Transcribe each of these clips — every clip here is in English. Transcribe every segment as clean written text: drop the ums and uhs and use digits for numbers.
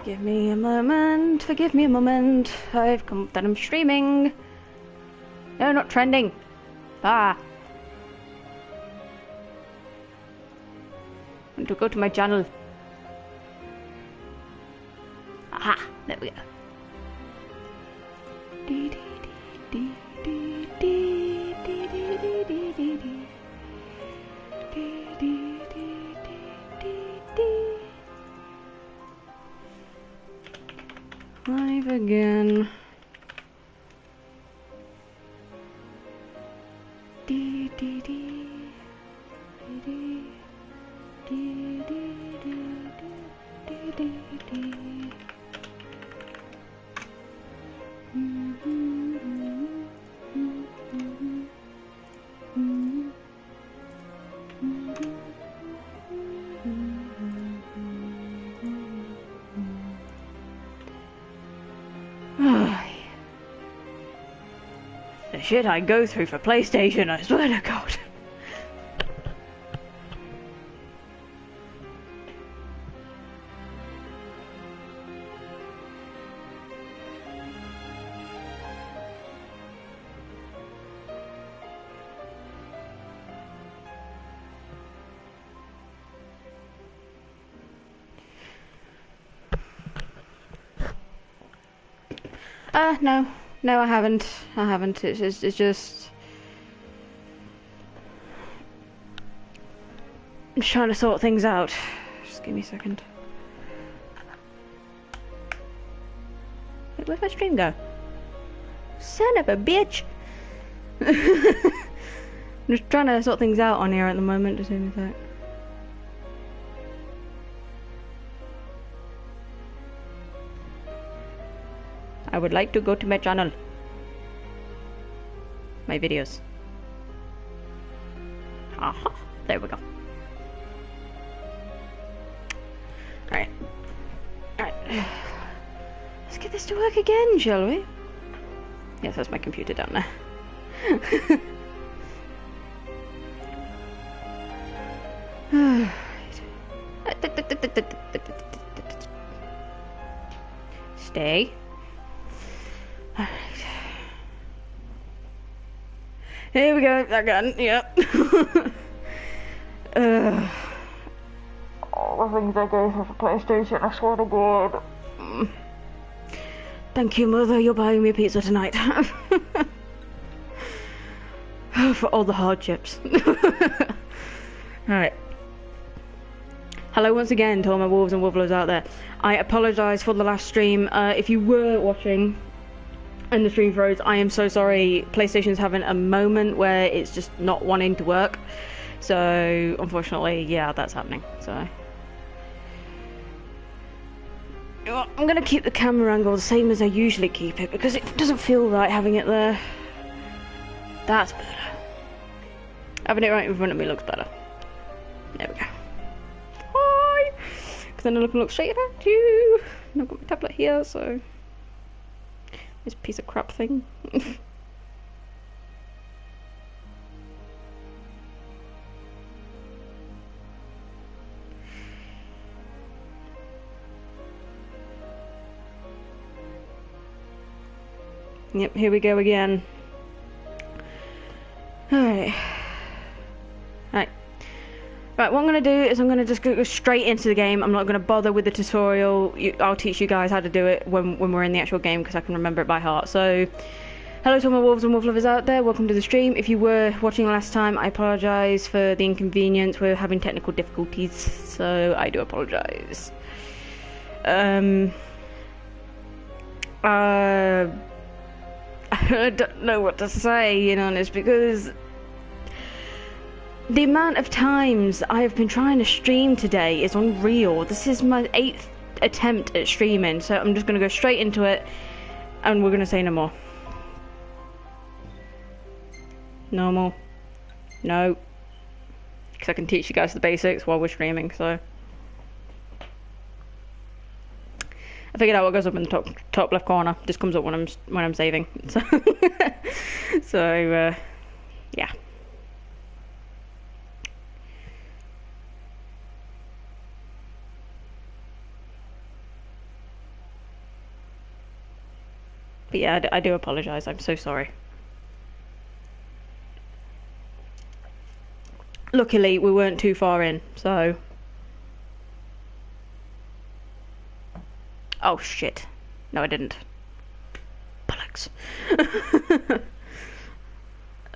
Give me a moment, forgive me a moment. I've come that I'm streaming. No, not trending. Ah. I want to go to my channel. Aha, there we go. Live again. The shit I go through for PlayStation, I swear to God. No, I haven't. It's just I'm just trying to sort things out. Just give me a second. Wait, where'd my stream go? Son of a bitch! I'm just trying to sort things out on here at the moment. Just give me a sec. I would like to go to my channel. My videos. Aha, there we go. Alright. Alright. Let's get this to work again, shall we? Yes, that's my computer down there. Stay. Alright. Here we go, again, yep. All the things I go for PlayStation, I swear to God. Thank you, Mother, you're buying me pizza tonight. For all the hardships. Alright. Hello once again to all my wolves and wolflers out there. I apologise for the last stream. If you were watching and the stream froze, I am so sorry. PlayStation's having a moment where it's just not wanting to work. So, unfortunately, yeah, that's happening. So, you know what? I'm going to keep the camera angle the same as I usually keep it, because it doesn't feel right having it there. That's better. Having it right in front of me looks better. There we go. Hi! Because then I can look straight at you. And I've got my tablet here, so... this piece of crap thing. Yep, here we go again. Alright. Right. Right, what I'm going to do is I'm going to just go straight into the game. I'm not going to bother with the tutorial. I'll teach you guys how to do it when we're in the actual game, because I can remember it by heart. So, hello to all my wolves and wolf lovers out there. Welcome to the stream. If you were watching last time, I apologise for the inconvenience. We're having technical difficulties, so I do apologise. I don't know what to say, you know, honest, because the amount of times I have been trying to stream today is unreal. This is my 8th attempt at streaming, so I'm just going to go straight into it, and we're going to say no more. No more. No. Because I can teach you guys the basics while we're streaming, so... I figured out what goes up in the top left corner. Just comes up when I'm saving. So, yeah. But yeah, I do apologise. I'm so sorry. Luckily, we weren't too far in, so... Oh, shit. No, I didn't. Bollocks.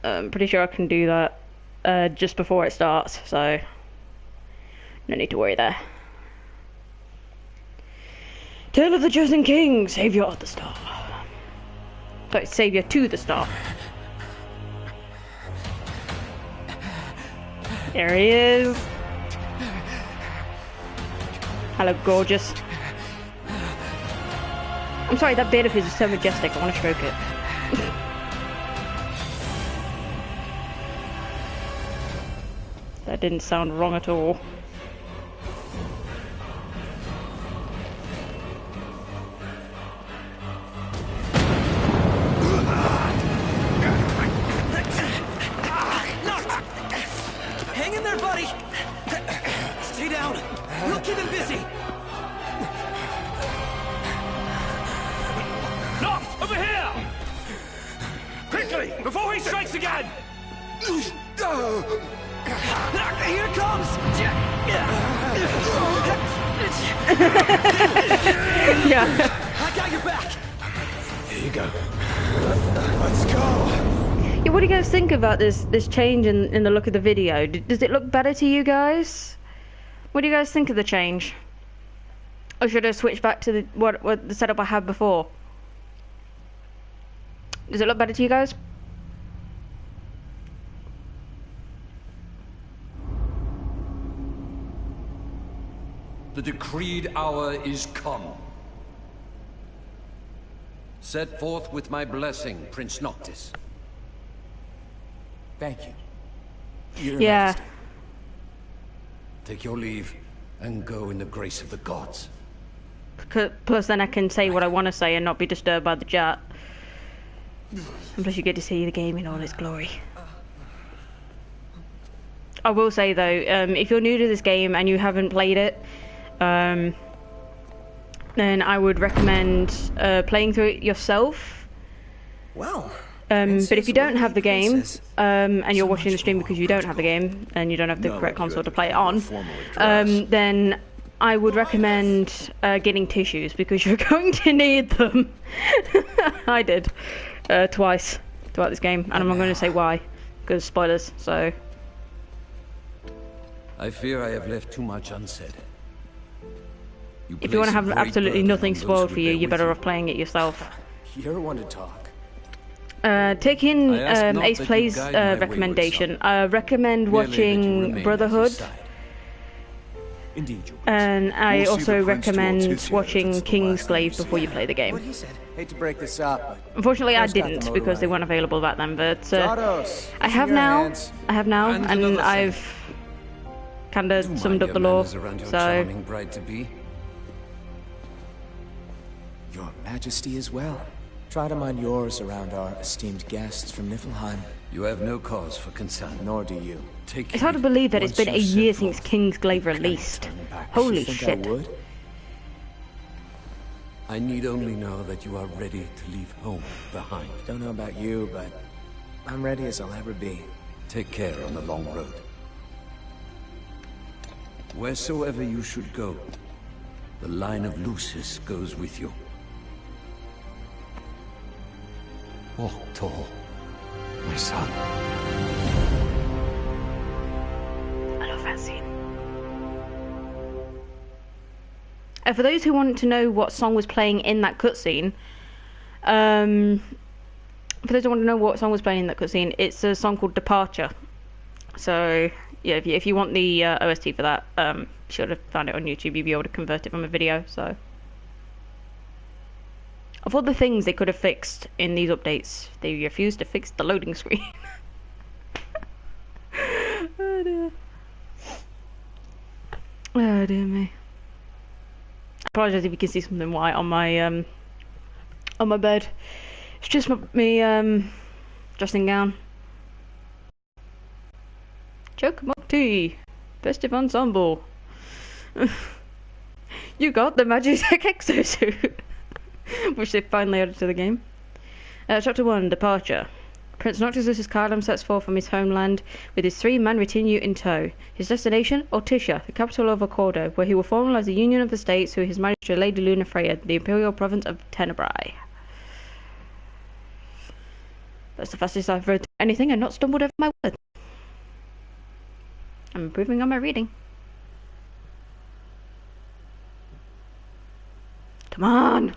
I'm pretty sure I can do that just before it starts, so... No need to worry there. Tale of the Chosen King, Saviour of the Star. Sorry, Saviour to the Star. There he is. Hello, gorgeous. I'm sorry, that beard of his is so majestic, I want to stroke it. That didn't sound wrong at all. Hang in there, buddy! Stay down! We'll keep him busy! Noct, over here! Quickly, before he strikes again! Here it comes! Yeah. I got your back! Here you go. Let's go! Yeah, what do you guys think about this change in the look of the video? Does it look better to you guys? What do you guys think of the change? Or should I switch back to what the setup I had before? Does it look better to you guys? The decreed hour is come. Set forth with my blessing, Prince Noctis. Thank you. Your Yeah. Majesty. Take your leave and go in the grace of the gods. Plus then I can say what I want to say and not be disturbed by the chat. And plus you get to see the game in all its glory. I will say though, if you're new to this game and you haven't played it, then I would recommend playing through it yourself. Well, But if you don't have the game, and you're watching the stream because you don't have the game, and you don't have the correct console to play it on, then I would recommend getting tissues, because you're going to need them. I did. Twice throughout this game, and I'm not going to say why, because spoilers, so... I fear I have left too much unsaid. If you want to have place a great absolutely burden nothing on those spoiled who for you, bear you're with better you. off playing it yourself. you're one to talk. Take in I ask not Ace that you Play's guide my wayward recommendation. son, Recommend merely that you watching remain at his Brotherhood, side. Indeed, Your and I We'll see also the Prince recommend Dualtisia watching if it's the last Kingsglaive thing you before see. you play the game. What he said. Hate to break this up, but Unfortunately, I First got the didn't motor because they running. weren't available back then. But Stratos, I it's have in your now. hands. I have now, And and another thing. I've kind Do of mind summed up your the lore. manners around your So charming bride-to-be. Your Majesty as well. Try to mind yours around our esteemed guests from Niflheim. You have no cause for concern. Nor do you. Take it's hard to heed. believe that it's Once been a you set year forth, since Kingsglaive cannot released. turn back. Holy You think shit! I would? I need only know that you are ready to leave home behind. Don't know about you, but I'm ready as I'll ever be. Take care on the long road. Wheresoever you should go, the line of Lucis goes with you. Walk tall, my son. I love that scene. For those who want to know what song was playing in that cutscene, for those who want to know what song was playing in that cutscene, it's a song called Departure. So yeah, if you want the OST for that, should have found it on YouTube. You'd be able to convert it from a video. So of all the things they could have fixed in these updates, they refused to fix the loading screen. Oh dear. Oh dear me. I apologise if you can see something white on my bed. It's just me dressing gown. Chocomock Tea, festive ensemble. You got the Magitech exosuit, which they finally added to the game. Chapter 1, Departure. Prince Noctis Lucius Caelum sets forth from his homeland with his 3-man retinue in tow. His destination, Orticia, the capital of Accordo, where he will formalize the union of the states through his Majesty Lady Luna Freya, the imperial province of Tenebrae. That's the fastest I've read anything and not stumbled over my words. I'm improving on my reading. Come on!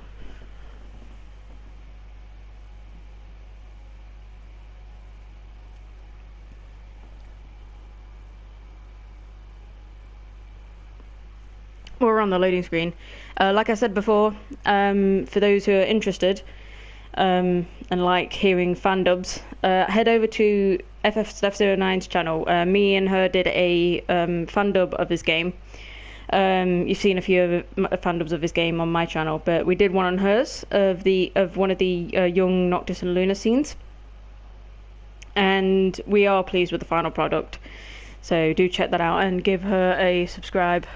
We're on the loading screen. Like I said before, for those who are interested and like hearing fan dubs, head over to FF09's channel. Me and her did a fan dub of his game. You've seen a few fan dubs of his game on my channel, but we did one on hers of one of the young Noctis and Luna scenes, and we are pleased with the final product. So do check that out and give her a subscribe.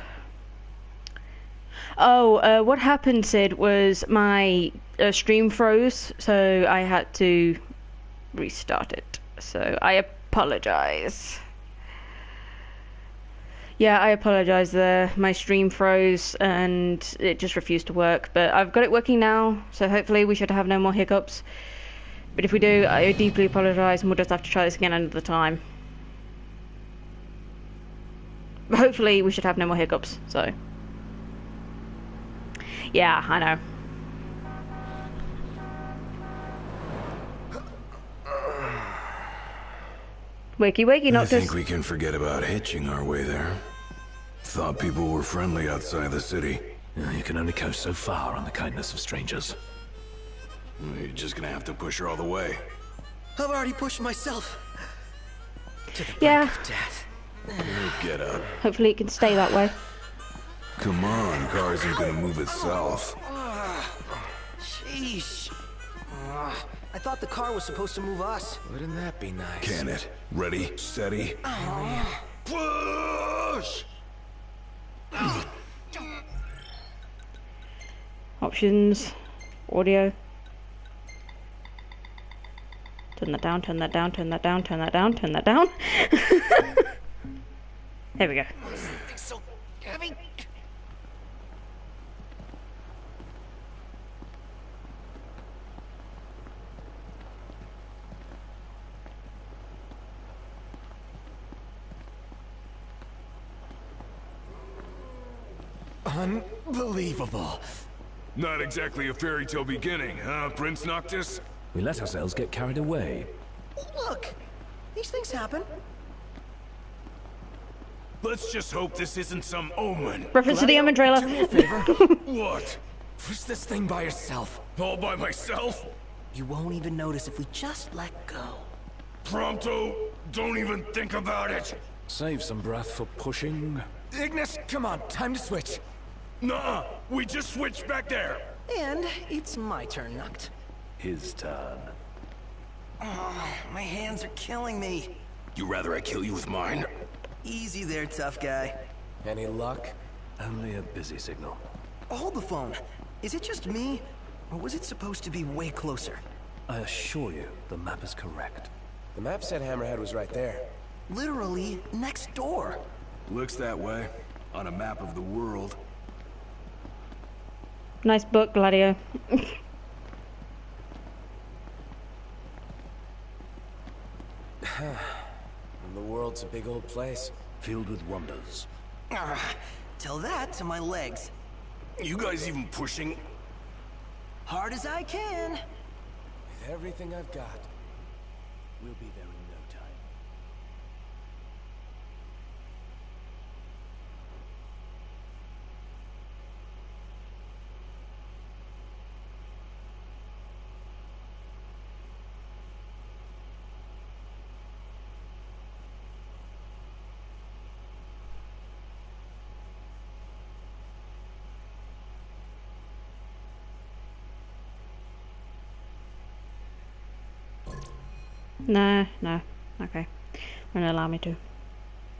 Oh, what happened, Sid, was my stream froze, so I had to restart it. So I apologize. Yeah, I apologize there. My stream froze and it just refused to work, but I've got it working now, so hopefully we should have no more hiccups. But if we do, I deeply apologize and we'll just have to try this again another time. But hopefully we should have no more hiccups, so... Yeah, I know. Wakey, wakey, Noctis. I think we can forget about hitching our way there. Thought people were friendly outside the city. You can only go so far on the kindness of strangers. You're just gonna have to push her all the way. I've already pushed myself to the Yeah. brink of death. Get up. Hopefully it can stay that way. Come on, car isn't gonna move itself. Sheesh. I thought the car was supposed to move us. Wouldn't that be nice? Can it? Ready, steady. Push! Options. Audio. Turn that down, turn that down, turn that down, turn that down, turn that down. There we go. It's so heavy. Unbelievable. Not exactly a fairy tale beginning, huh, Prince Noctis? We let ourselves get carried away. Look, these things happen. Let's just hope this isn't some omen. Reference to the Omen trailer. Do me a favor. What? Push this thing by yourself. All by myself? You won't even notice if we just let go. Prompto, don't even think about it. Save some breath for pushing. Ignis, come on, time to switch. Nuh-uh, we just switched back there. And it's my turn, Noct. His turn. My hands are killing me. You rather I kill you with mine? Easy there, tough guy. Any luck? Only a busy signal. Hold the phone. Is it just me? Or was it supposed to be way closer? I assure you, the map is correct. The map said Hammerhead was right there. Literally next door. Looks that way, on a map of the world. Nice book, Gladio. The world's a big old place. Filled with wonders. Tell that to my legs. You guys even pushing? Hard as I can. With everything I've got. We'll be there in no time. No, no. Okay. Gonna allow me to.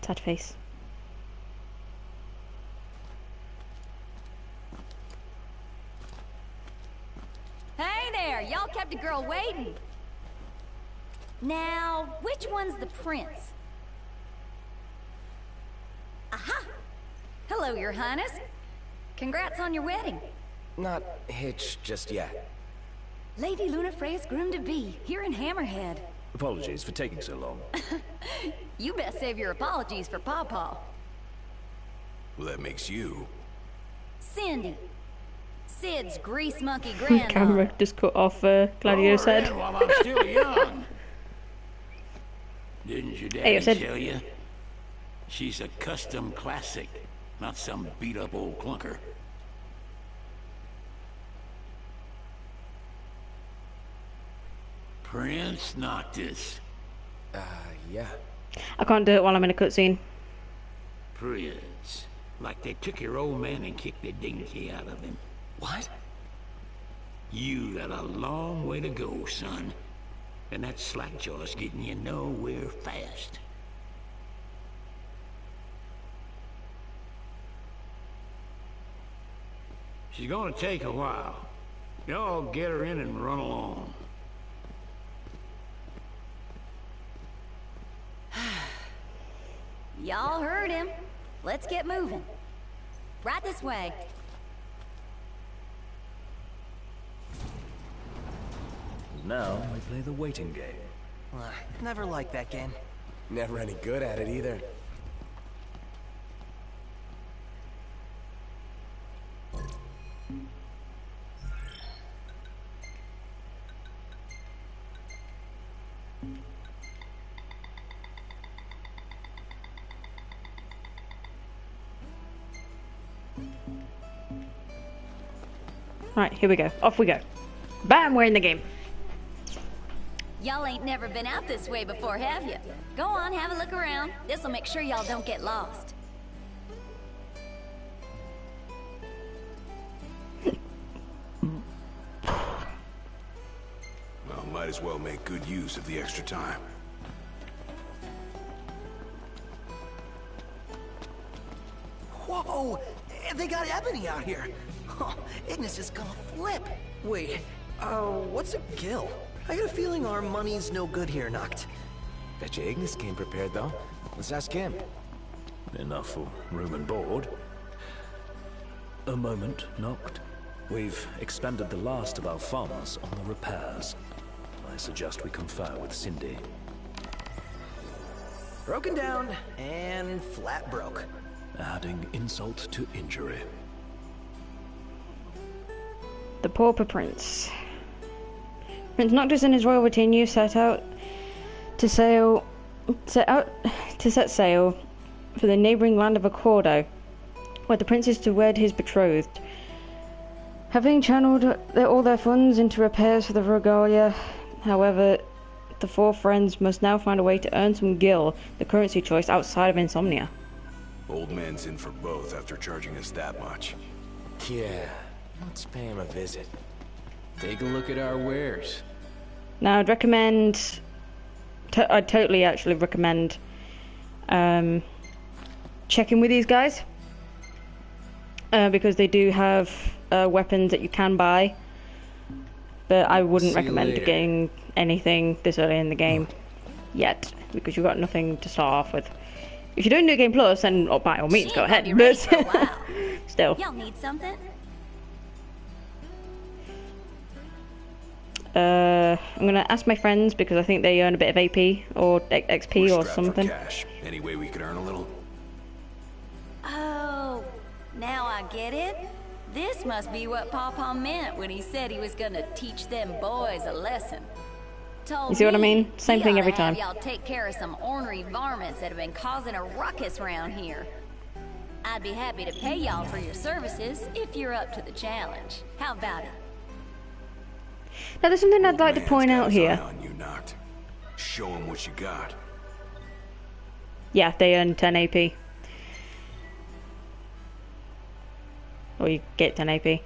Sad face. Hey there! Y'all kept kept a girl waiting. Now, which one's the prince? Aha! Hello, Your Highness. Congrats on your wedding. Not hitched just yet. Lady Lunafreya's groom-to-be, here in Hammerhead. Apologies for taking so long. You best save your apologies for Pawpaw. Well, that makes you. Cindy. Sid's grease monkey Camera grandma. just cut off Gladio's head. While I'm still young. Didn't your Hey, daddy Sid. tell you? She's a custom classic, not some beat-up old clunker. Prince Noctis. Yeah. I can't do it while I'm in a cutscene. Prince. Like they took your old man and kicked the dignity out of him. What? You got a long way to go, son. And that slackjaw's getting you nowhere fast. She's gonna take a while. Y'all get her in and run along. Y'all heard him. Let's get moving. Right this way. Now we play the waiting game. Never liked that game. Never any good at it either. Right, here we go. Off we go. Bam, we're in the game. Y'all ain't never been out this way before, have you? Go on, have a look around. This'll make sure y'all don't get lost. Well, might as well make good use of the extra time. Whoa! They got Ebony out here. Oh, Ignis is gonna flip. Wait, what's a gill? I got a feeling our money's no good here, Noct. Betcha Ignis came prepared, though. Let's ask him. Enough for room and board. A moment, Noct. We've expended the last of our funds on the repairs. I suggest we confer with Cindy. Broken down and flat broke. Adding insult to injury. The Pauper Prince. Prince Noctis and his royal retinue set sail for the neighbouring land of Accordo, where the prince is to wed his betrothed. Having channeled all their funds into repairs for the regalia, however, the four friends must now find a way to earn some gil, the currency choice outside of Insomnia. Old man's in for both after charging us that much. Yeah, let's pay him a visit. Take a look at our wares. Now, I'd recommend... I'd totally actually recommend checking with these guys. Because they do have weapons that you can buy. But I wouldn't recommend getting anything this early in the game yet. Because you've got nothing to start off with. If you're doing New Game Plus, then by all means go ahead. But still. Y'all need something? I'm gonna ask my friends because I think they earn a bit of AP or XP or something. Cash. Any way we could earn a little? Oh, now I get it. This must be what Pawpaw meant when he said he was gonna teach them boys a lesson. You see what I mean? Same thing every time. Y'all take care of some ornery varmints that have been causing a ruckus around here. I'd be happy to pay y'all for your services if you're up to the challenge. How about it? Now, there's something I'd like to point out here. On you, Noct. Show him what you got. Yeah, they earn 10 AP. Or you get 10 AP.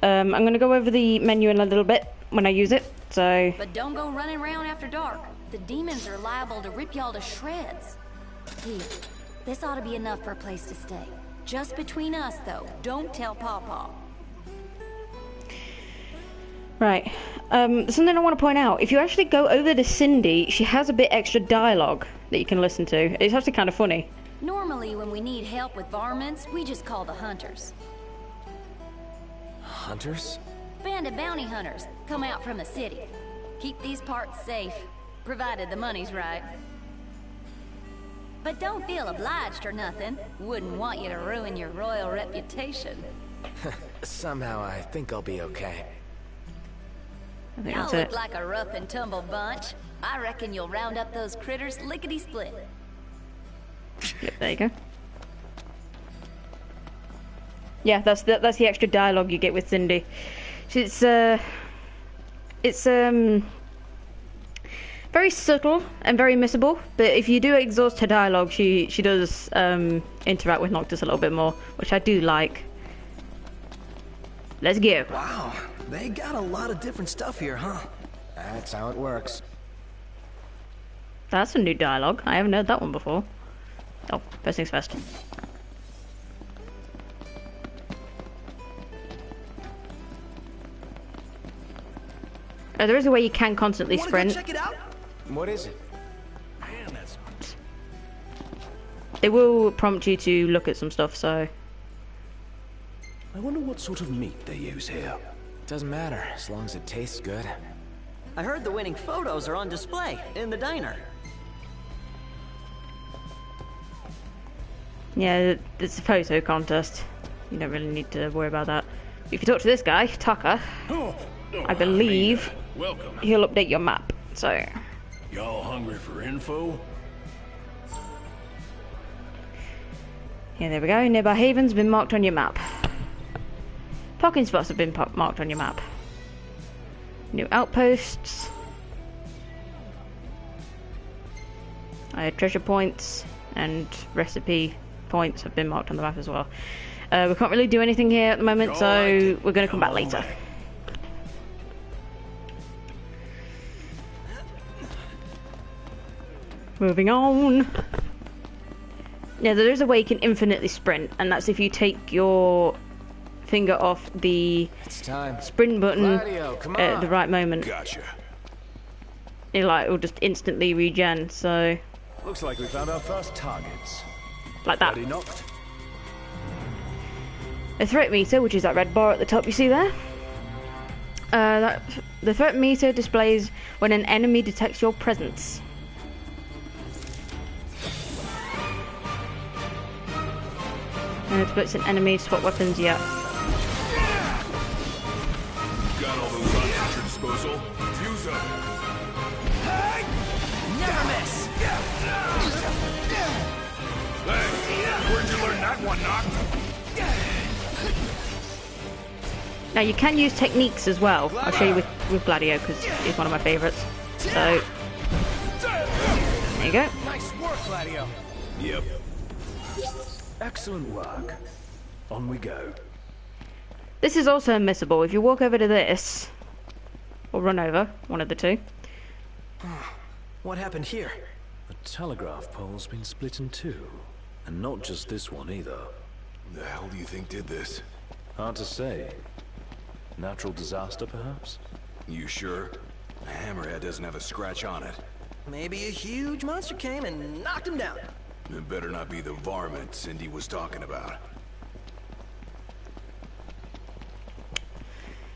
I'm going to go over the menu in a little bit when I use it, so... But don't go running around after dark. The demons are liable to rip y'all to shreds. Here, this ought to be enough for a place to stay. Just between us, though. Don't tell Pawpaw. Right. Something I want to point out. If you actually go over to Cindy, she has a bit extra dialogue that you can listen to. It's actually kind of funny. Normally, when we need help with varmints, we just call the hunters. Hunters? Band of bounty hunters come out from the city. Keep these parts safe, provided the money's right. But don't feel obliged or nothing. Wouldn't want you to ruin your royal reputation. Somehow I think I'll be okay. I think Y'all that's look it. like a rough and tumble bunch. I reckon you'll round up those critters lickety-split. Yep, there you go. Yeah, that's the extra dialogue you get with Cindy. It's very subtle and very missable, but if you do exhaust her dialogue, she does interact with Noctis a little bit more, which I do like. Let's go. Wow, they got a lot of different stuff here, huh? That's how it works. That's a new dialogue. I haven't heard that one before. Oh, first things first. There is a way you can constantly Wanna sprint. go check it out? What is it? Man, that's... They will prompt you to look at some stuff, so... I wonder what sort of meat they use here. Doesn't matter, as long as it tastes good. I heard the winning photos are on display in the diner. Yeah, it's a photo contest. You don't really need to worry about that. If you talk to this guy, Tucker, I believe Welcome. he'll update your map, so... Y'all hungry for info? Yeah, there we go. Nearby havens been marked on your map. Parking spots have been marked on your map. New outposts. Treasure points and recipe points have been marked on the map as well. We can't really do anything here at the moment, so we're going to come back later. Moving on. Yeah, there is a way you can infinitely sprint, and that's if you take your finger off the It's time. sprint button Gladio, come at on. the right moment. Gotcha. It'll just instantly regen, so Looks like we found our first targets. like that. Ready knocked? The threat meter, which is that red bar at the top you see there. The threat meter displays when an enemy detects your presence. And it splits an enemy swap weapons, yeah. Got all those guns at your disposal? Use them. Never miss! Hey, where'd you learn that one, Noct? Now you can use techniques as well. I'll show you with Gladio because he's one of my favourites. So there you go. Nice work, Gladio. Yep. Excellent work. On we go. This is also unmissable. If you walk over to this, or run over, one of the two. What happened here? The telegraph pole's been split in two. And not just this one either. The hell do you think did this? Hard to say. Natural disaster, perhaps? You sure? A hammerhead doesn't have a scratch on it. Maybe a huge monster came and knocked him down. It better not be the varmint Cindy was talking about.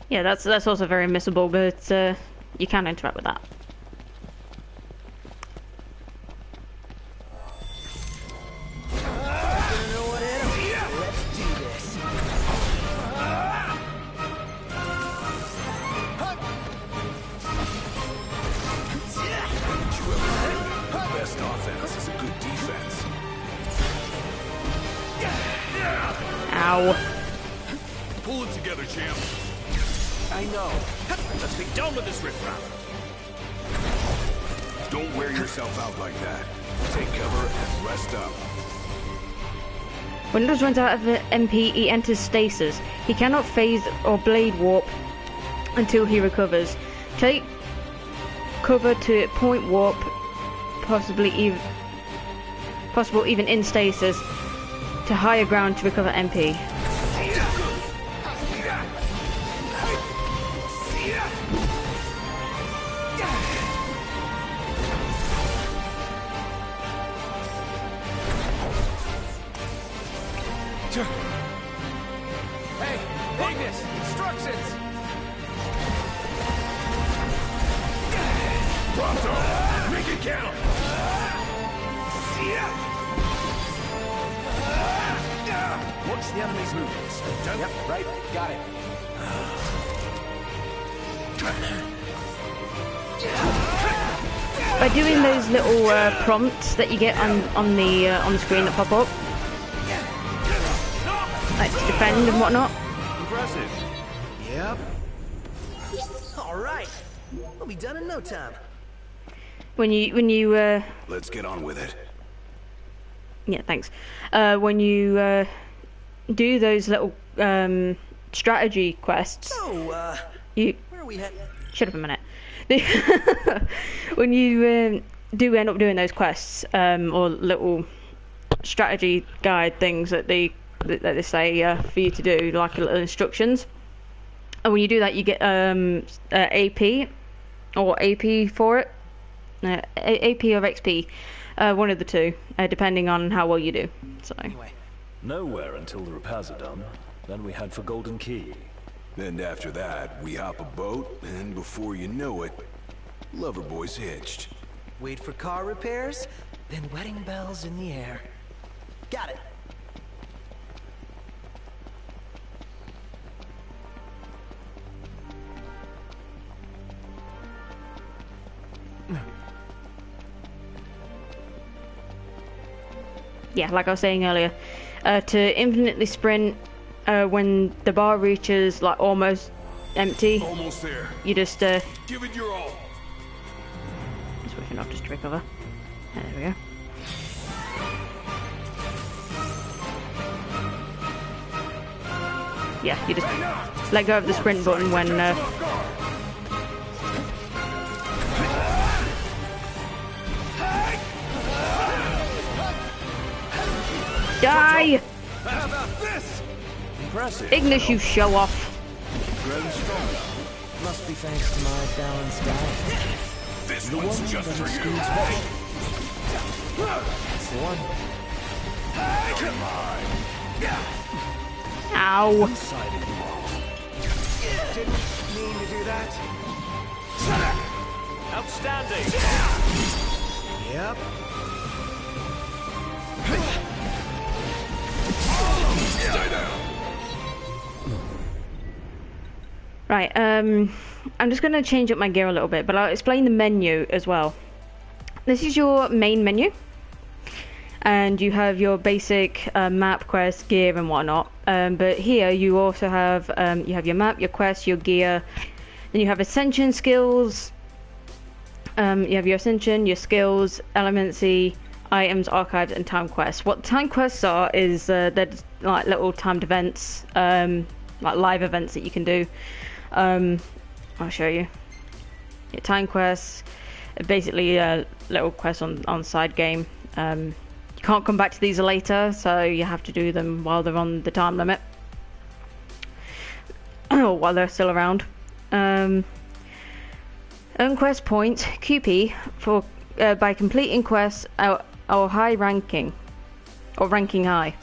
Yeah, that's also very missable, but you can interact with that. Let's do this. The best offense is a good defense. Ow. Pull it together, champ. I know. Let's be done with this riffraff. Don't wear yourself out like that. Take cover and rest up. When Windows runs out of the MP, he enters stasis. He cannot phase or blade warp until he recovers. Take cover to point warp, possible even in stasis, to higher ground to recover MP. Hey, Ignis, instructions! Pronto! Make it count! Watch the enemy's movements. Yep, right, got it. By doing those little prompts that you get on the screen that pop up, like to defend and whatnot. Impressive. Yep. All right. We'll be done in no time. When you Let's get on with it. yeah, thanks. When you do those little strategy quests, So, you where are we heading? shut up a minute. When you do end up doing those quests or little strategy guide things that they say for you to do, like little instructions, and when you do that, you get AP or AP for it, AP or XP, one of the two, depending on how well you do. So. Anyway. Nowhere until the repairs are done. Then we head for Golden Key. And after that, we hop a boat, and before you know it, Loverboy's hitched. Wait for car repairs, then wedding bells in the air. Got it. Yeah, like I was saying earlier, to infinitely sprint when the bar reaches like almost empty, Almost there. you just Give it your all. switching off just to recover. There we go. Yeah, you just let go of the sprint button when die! How about this? Impressive. Ignis, you show off. Growing stronger. Must be thanks to my balanced diet. This The one's one just that for you. excludes vegetable. That's the one. Ow. Decided you are. Didn't mean to do that. Outstanding! Yep. Stay down. Right, I'm just going to change up my gear a little bit, but I'll explain the menu as well. This is your main menu, and you have your basic map, quest, gear, and whatnot. But here you also have your map, your quest, your gear. Then you have ascension skills. You have your ascension, your skills, elemency, items, archives, and time quests. What time quests are is they're just like little timed events, like live events that you can do. I'll show you. Your time quests, basically little quests on side game. You can't come back to these later, so you have to do them while they're on the time limit, or while they're still around. Earn quest points (QP) for by completing quests or high ranking, or ranking high.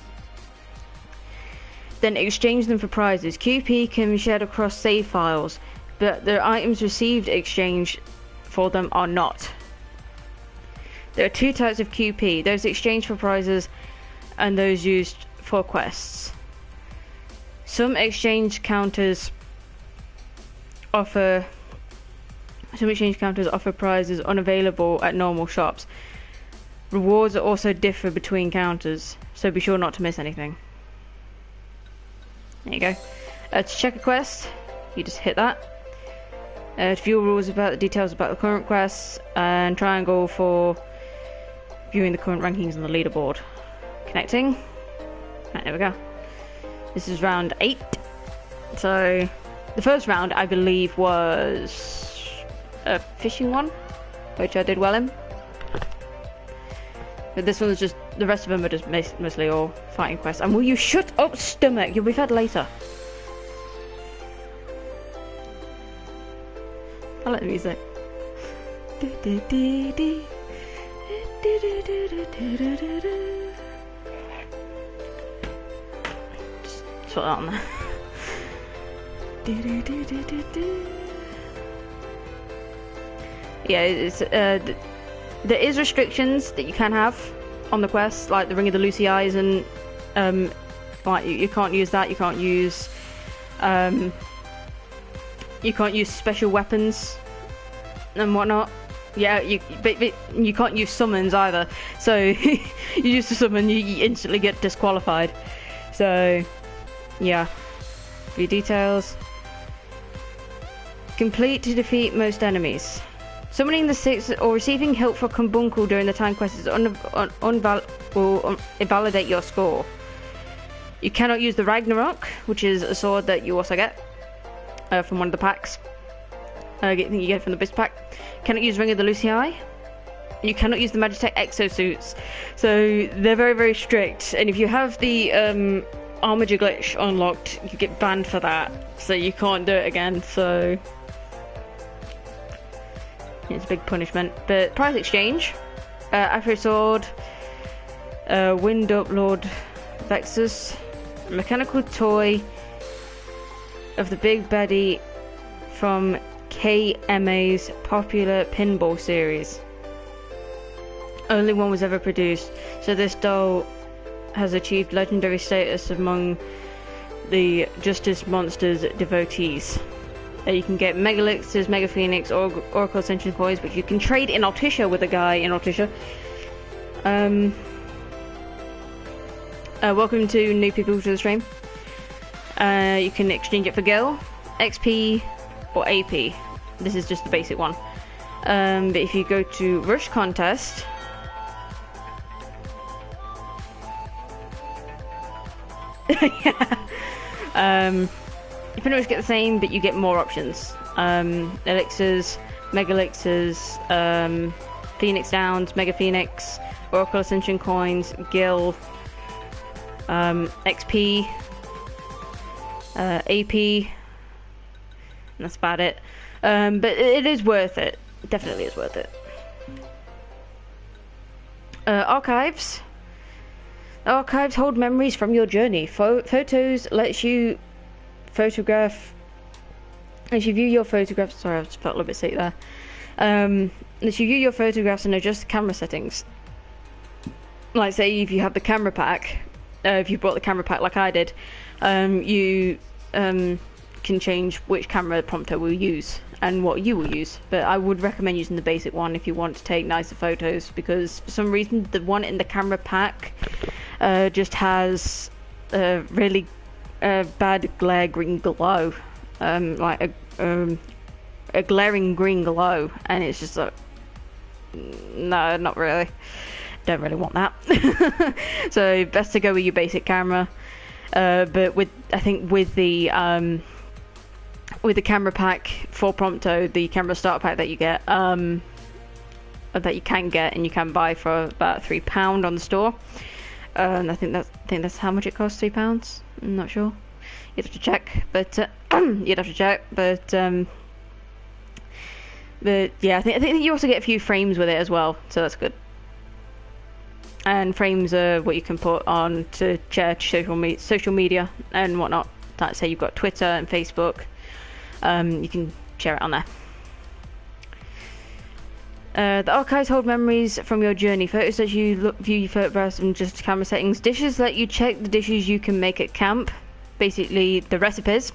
Then exchange them for prizes. QP can be shared across save files, but the items received exchanged for them are not. There are two types of QP: those exchanged for prizes and those used for quests. Some exchange counters offer prizes unavailable at normal shops. Rewards also differ between counters, so be sure not to miss anything. There you go. To check a quest, you just hit that. To view rules about the details about the current quests, and triangle for viewing the current rankings on the leaderboard. Connecting. Right, there we go. This is round 8. So the first round, I believe, was a fishing one, which I did well in. But this one's just, the rest of them are just mostly all fighting quests. And will you shut up, stomach? You'll be fed later. I like the music. put that on there. Yeah, it's, there is restrictions that you can have on the quest, like the Ring of the Lucy Eyes, and like you can't use that. You can't use special weapons and whatnot. Yeah, but you can't use summons either. So you use the summon, you instantly get disqualified. So yeah, few details. Complete to defeat most enemies. Summoning the six or receiving help for Carbuncle during the time quest will invalidate your score. You cannot use the Ragnarok, which is a sword that you also get from one of the packs. I think you get it from the Biz pack. Cannot use Ring of the Lucy Eye. You cannot use the Magitech exosuits. So they're very, very strict. And if you have the Armiger glitch unlocked, you get banned for that. So you can't do it again. So it's a big punishment. But prize exchange, Afro Sword, Wind Up Lord Vexus, mechanical toy of the Big Baddie from KMA's popular pinball series. Only one was ever produced, so this doll has achieved legendary status among the Justice Monsters devotees. You can get Megalixirs, Mega Phoenix, or Oracle Ascension coins, which you can trade in Altissia with a guy in Altissia. Welcome to new people to the stream. You can exchange it for Gil, XP, or AP. This is just the basic one. But if you go to Rush Contest, yeah. You pretty much get the same, but you get more options. Elixirs, Mega Elixirs, Phoenix Downs, Mega Phoenix, Oracle Ascension coins, Gil, XP, AP, and that's about it. But it is worth it. Definitely is worth it. Archives. Archives hold memories from your journey. Photos lets you photograph. As you view your photographs, sorry, I just felt a little bit sick there. As you view your photographs and adjust the camera settings. Like say if you have the camera pack, if you bought the camera pack like I did, you can change which camera Prompto will use and what you will use. But I would recommend using the basic one if you want to take nicer photos, because for some reason the one in the camera pack just has a really bad glare green glow, like a glaring green glow, and it's just like, no, not really. Don't really want that. So best to go with your basic camera. But I think with the camera pack for Prompto, the camera starter pack that you get, that you can get and you can buy for about £3 on the store. And I think that's how much it costs, £3. I'm not sure. You'd have to check, but but yeah, I think you also get a few frames with it as well, so that's good. And frames are what you can put on to share to social media and whatnot. Like say you've got Twitter and Facebook, you can share it on there. The archives hold memories from your journey. Photos that you view your photographs and just camera settings. Dishes let you check the dishes you can make at camp. Basically the recipes.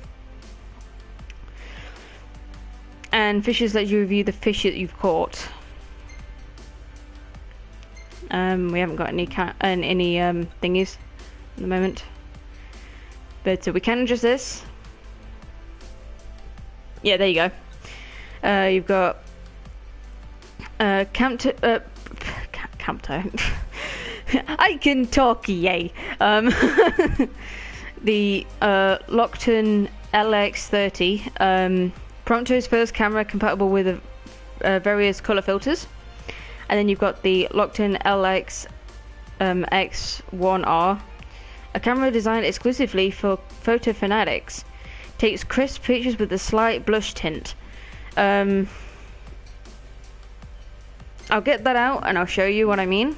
And fishes let you review the fish that you've caught. We haven't got any thingies at the moment, but we can adjust this. Yeah, there you go. You've got Campto. I can talk, yay. The Lockton LX30, Prompto's first camera compatible with various color filters. And then you've got the Lockton LX X1R, a camera designed exclusively for photo fanatics. Takes crisp pictures with a slight blush tint. I'll get that out and I'll show you what I mean.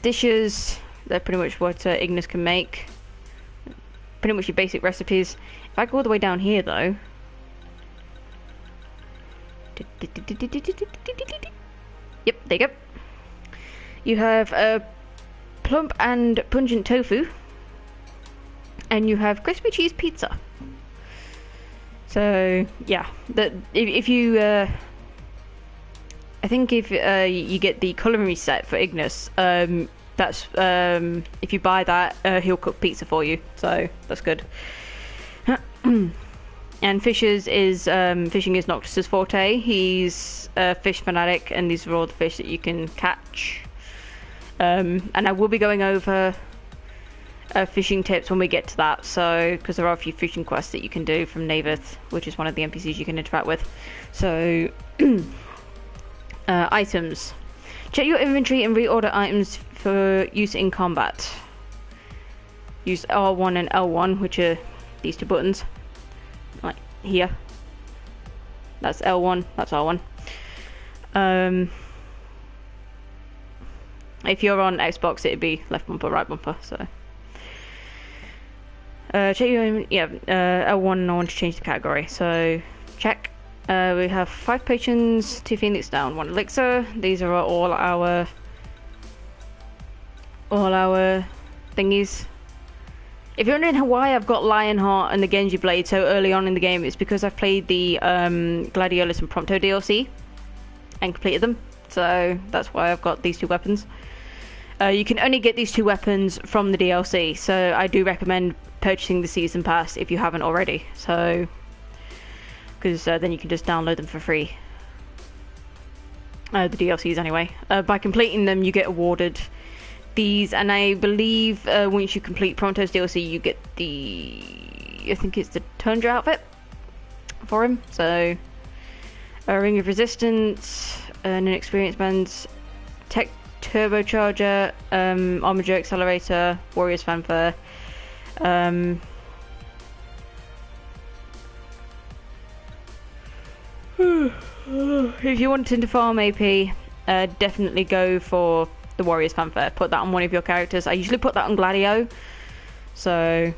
Dishes, They're pretty much what Ignis can make. Pretty much your basic recipes. If I go all the way down here though... Yep, there you go. You have plump and pungent tofu. And you have crispy cheese pizza. So, yeah. If you... I think if you get the culinary set for Ignis, that's if you buy that, he'll cook pizza for you. So, that's good. And fishing is Noctis's forte. He's a fish fanatic, and these are all the fish that you can catch. And I will be going over fishing tips when we get to that. So, because there are a few fishing quests that you can do from Navith, which is one of the NPCs you can interact with. So, items. Check your inventory and reorder items for use in combat. Use R1 and L1, which are these two buttons. Like here. That's L1, that's R1. If you're on Xbox, it'd be left bumper, right bumper, so. Check your, L1, and I want to change the category, so check. We have 5 potions, 2 Phoenix down, 1 elixir. These are all our thingies. If you're wondering why I've got Lionheart and the Genji Blade so early on in the game, it's because I've played the Gladiolus and Prompto DLC and completed them. So that's why I've got these 2 weapons. You can only get these 2 weapons from the DLC, so I do recommend purchasing the Season Pass if you haven't already. So, because then you can just download them for free. The DLCs anyway. By completing them, you get awarded these, and I believe once you complete Prompto's DLC, you get I think it's the Tundra outfit for him. So, Ring of Resistance, an Inexperienced Band's Tech Turbocharger, Armature Accelerator, Warrior's Fanfare. If you're wanting to farm AP, definitely go for the Warrior's Fanfare. Put that on one of your characters. I usually put that on Gladio. So,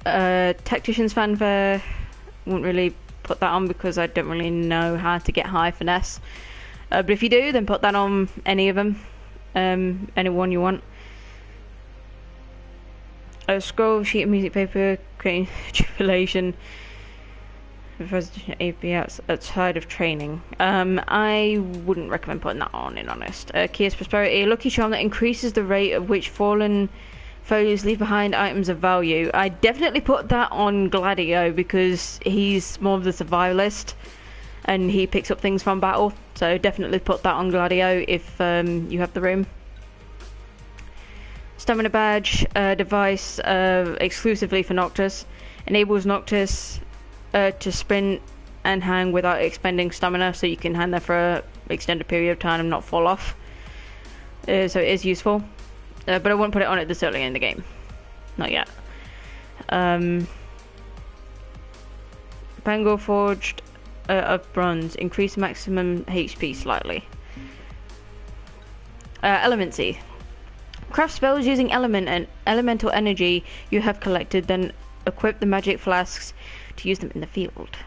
Tactician's Fanfare, wouldn't really put that on because I don't really know how to get high finesse. But if you do, then put that on any of them. Any one you want. A scroll, sheet of music paper, creating jubilation. AP outside of training. I wouldn't recommend putting that on, in honest. Kia's Prosperity, a lucky charm that increases the rate at which fallen foes leave behind items of value. I definitely put that on Gladio because he's more of the survivalist and he picks up things from battle. So definitely put that on Gladio if you have the room. Stamina Badge, device exclusively for Noctis. Enables Noctis to sprint and hang without expending stamina, so you can hang there for an extended period of time and not fall off. So it is useful, but I won't put it on it this early in the game, not yet. Pango Forged of Bronze, increase maximum HP slightly. Elemency. Craft spells using elemental energy you have collected, then equip the magic flasks to use them in the field.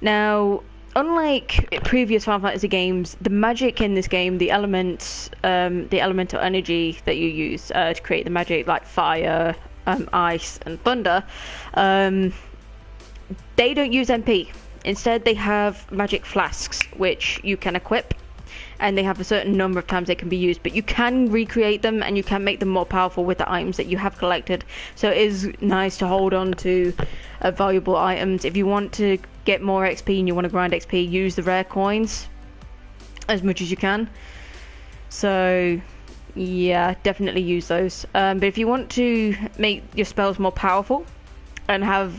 Now, unlike previous Final Fantasy games, the magic in this game, the elements, the elemental energy that you use to create the magic, like fire, ice, and thunder, they don't use MP. Instead, they have magic flasks, which you can equip, and they have a certain number of times they can be used, but you can recreate them and you can make them more powerful with the items that you have collected. So it is nice to hold on to valuable items. If you want to get more XP and you want to grind XP, use the rare coins as much as you can. So yeah, definitely use those. But if you want to make your spells more powerful and have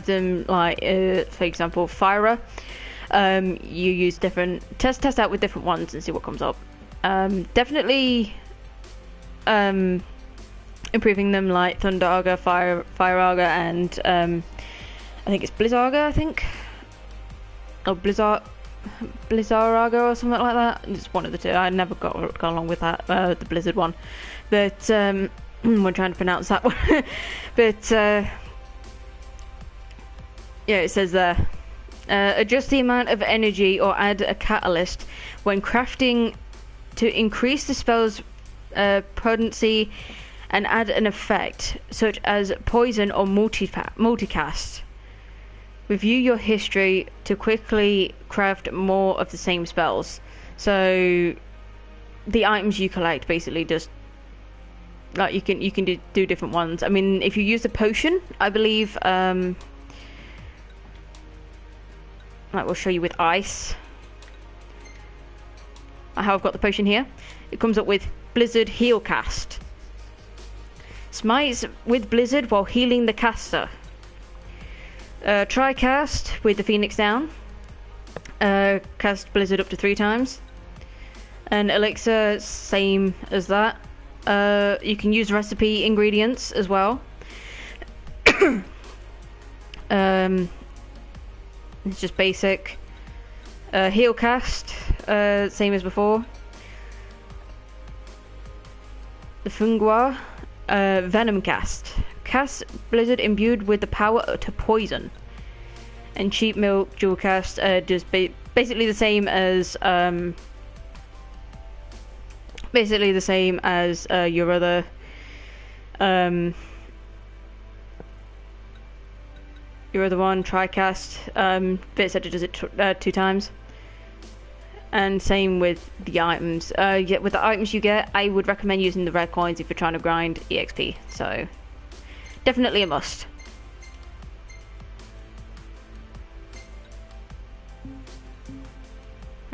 them like, for example, Fyra, you use different test out with different ones and see what comes up. Definitely improving them, like Thundarga, Firearga, and I think it's Blizzarga, or Blizzard. Blizzarago or something like that. It's one of the two. I never got along with that, the Blizzard one. But we're trying to pronounce that one. But yeah, it says there. Adjust the amount of energy or add a catalyst when crafting to increase the spell's potency and add an effect such as poison or multicast. Review your history to quickly craft more of the same spells. So the items you collect basically just like you can do different ones. I mean, if you use a potion, I believe like we'll show you with ice. I've got the potion here. It comes up with Blizzard Heal Cast. Smites with Blizzard while healing the caster. Try cast with the Phoenix down. Cast Blizzard up to 3 times. And Elixir, same as that. You can use recipe ingredients as well. It's just basic. Heal cast, same as before. The Fungua, Venom cast. Cast Blizzard imbued with the power to poison. And Cheap Milk dual cast, just basically the same as your other one, Tricast. Bit said it does it 2 times. And same with the items. Yeah, with the items you get, I would recommend using the red coins if you're trying to grind EXP. So definitely a must.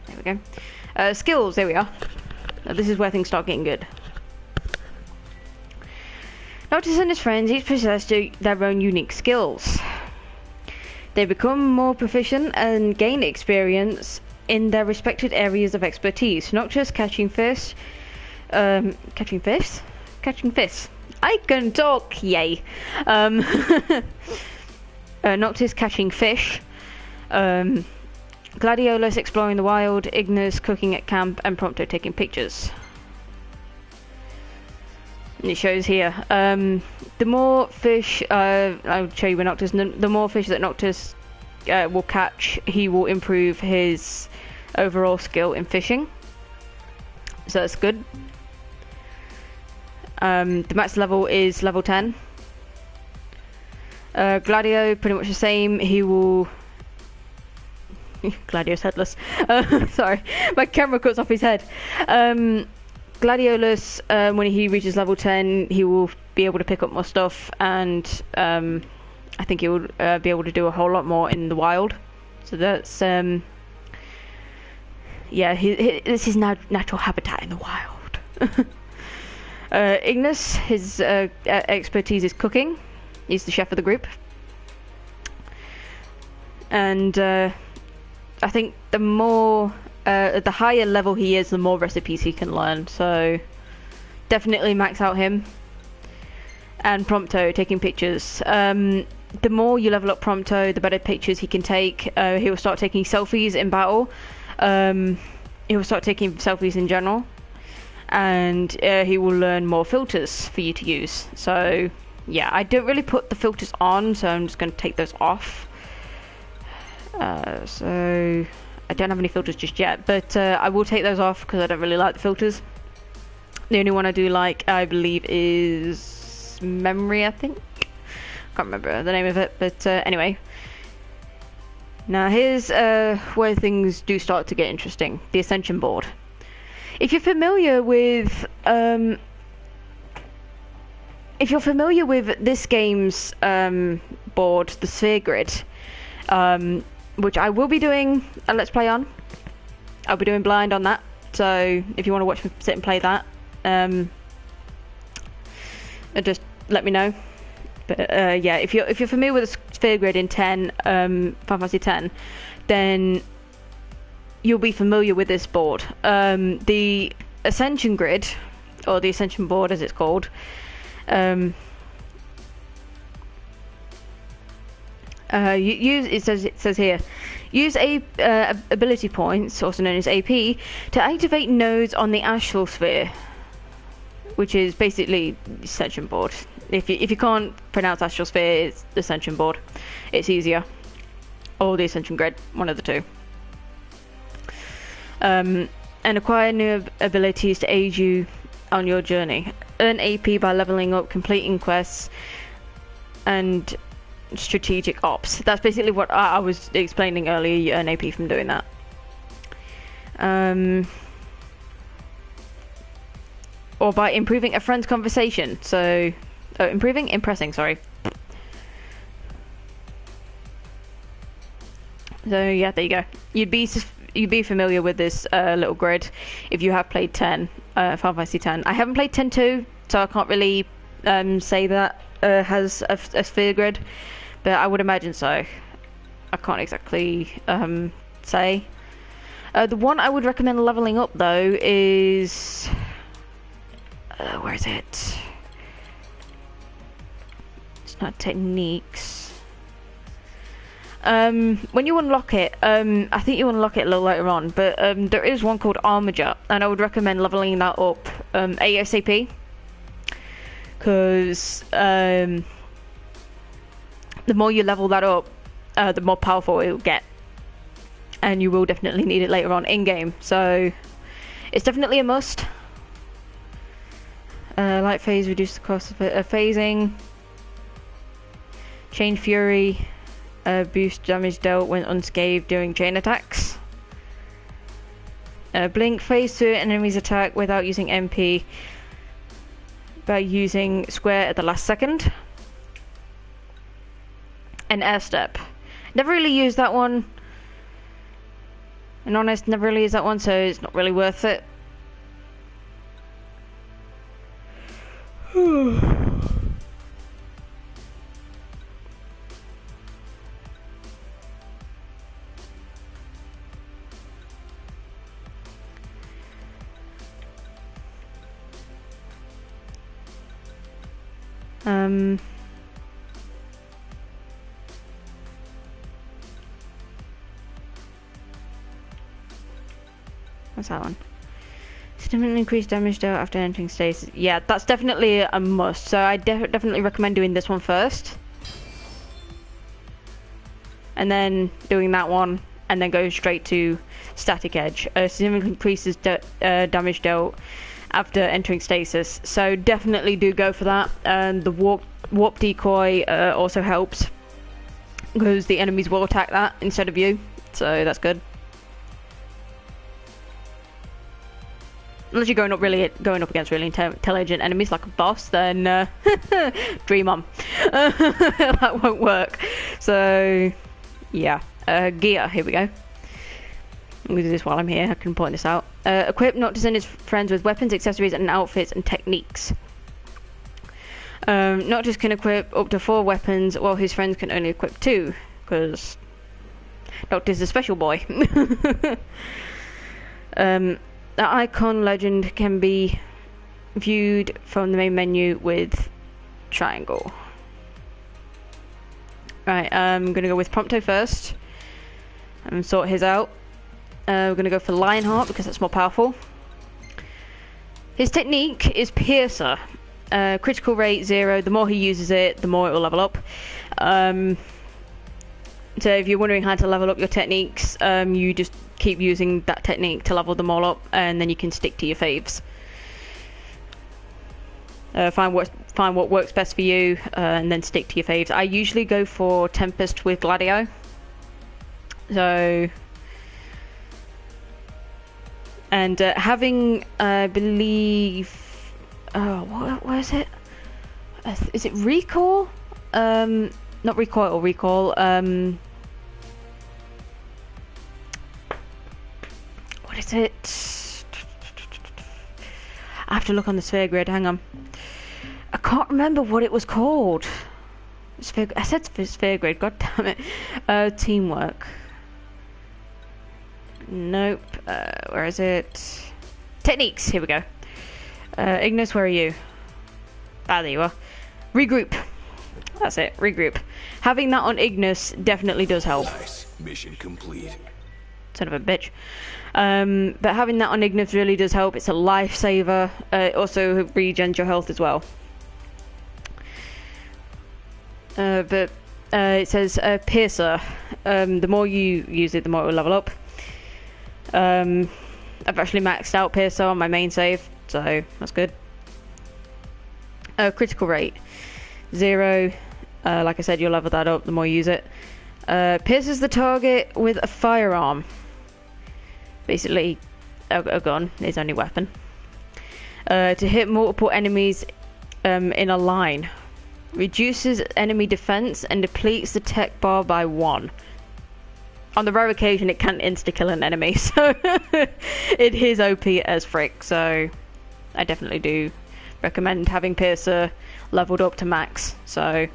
There we go. Skills, there we are. Now this is where things start getting good. Noctis and his friends each possess their own unique skills. They become more proficient and gain experience in their respected areas of expertise. Noctis catching fish. Catching fish. I can talk, yay. Noctis catching fish. Gladiolus exploring the wild. Ignis cooking at camp, and Prompto taking pictures. And it shows here. The more fish, I'll show you with Noctis. The more fish that Noctis will catch, he will improve his overall skill in fishing. So that's good. The max level is level 10. Gladio, pretty much the same. He will... Gladio's headless. Sorry, my camera cuts off his head. Gladiolus, when he reaches level 10, he will be able to pick up more stuff, and I think he will be able to do a whole lot more in the wild. So that's yeah, this is natural habitat in the wild. Ignis, his expertise is cooking. He's the chef of the group, and I think the more at the higher level he is, the more recipes he can learn. So definitely max out him. And Prompto taking pictures. The more you level up Prompto, the better pictures he can take. He will start taking selfies in battle. He will start taking selfies in general, and he will learn more filters for you to use. So yeah, I don't really put the filters on, so I'm just going to take those off. So I don't have any filters just yet, but I will take those off because I don't really like the filters. The only one I do like, I believe, is Memory, I think. Can't remember the name of it, but anyway. Now here's where things do start to get interesting. The Ascension board. If you're familiar with this game's board, the Sphere Grid, which I will be doing a Let's Play on. I'll be doing blind on that, so if you want to watch me sit and play that, just let me know. But yeah, if you're familiar with the Sphere Grid in Final Fantasy X, then you'll be familiar with this board. The Ascension Grid, or the Ascension board as it's called, it says here, Use ability points, also known as AP, to activate nodes on the astral sphere, which is basically the Ascension board. If you can't pronounce astral sphere, it's the Ascension board. It's easier. Or the Ascension grid, one of the two. And acquire new abilities to aid you on your journey. Earn AP by leveling up, completing quests, and strategic ops. That's basically what I was explaining earlier. You earn AP from doing that. Or by improving a friend's conversation. So, impressing, sorry. So yeah, there you go. You'd be familiar with this little grid if you have played Final Fantasy X. I haven't played 10-2, so I can't really say that has a sphere grid, but I would imagine so. I can't exactly say. The one I would recommend leveling up though is where is it? It's not techniques. When you unlock it, I think you unlock it a little later on, but there is one called Armature, and I would recommend leveling that up ASAP, because the more you level that up, the more powerful it will get, and you will definitely need it later on in game. So it's definitely a must. Light phase, reduce the cost of phasing. Chain Fury. Boost damage dealt when unscathed during chain attacks. Blink, phase to an enemy's attack without using MP by using square at the last second. And air step. Never really used that one. And honest, never really used that one, so it's not really worth it. What's that one? Significantly increased damage dealt after entering stasis. Yeah, that's definitely a must. So I definitely recommend doing this one first, and then doing that one, and then go straight to Static Edge. Significantly increases damage dealt after entering stasis. So definitely do go for that. And the warp decoy also helps, because the enemies will attack that instead of you. So that's good. Unless you're going up against really intelligent enemies like a boss, then dream on. That won't work. So yeah, gear. Here we go. I'm gonna do this while I'm here. I can point this out. Equip Noctis and his friends with weapons, accessories, and outfits and techniques. Noctis can equip up to 4 weapons, while his friends can only equip 2, because Noctis is a special boy. The icon legend can be viewed from the main menu with triangle. Right, I'm gonna go with Prompto first and sort his out. We're gonna go for Lionheart because that's more powerful. His technique is Piercer. Critical rate 0. The more he uses it, the more it will level up. So if you're wondering how to level up your techniques, you just keep using that technique to level them all up, and then you can stick to your faves. Find what works best for you, and then stick to your faves. I usually go for Tempest with Gladio. So, and having, I believe, what is it? Is it Recall? Not Recoil, Recall. What is it? I have to look on the sphere grid. Hang on. I can't remember what it was called. I said sphere grid. God damn it. Teamwork. Nope. Where is it? Techniques. Here we go. Ignis, where are you? Ah, there you are. Regroup. That's it, regroup. Having that on Ignis definitely does help. Nice. Mission complete. Son of a bitch. But having that on Ignis really does help. It's a lifesaver. It also regens your health as well. But it says Piercer. The more you use it, the more it will level up. I've actually maxed out Piercer on my main save, so that's good. Critical rate 0. Like I said, you'll level that up the more you use it. Pierces the target with a firearm. Basically, a gun, his only weapon. To hit multiple enemies in a line. Reduces enemy defense and depletes the tech bar by 1. On the rare occasion, it can insta-kill an enemy, so it is OP as frick, so I definitely do recommend having Piercer leveled up to max. So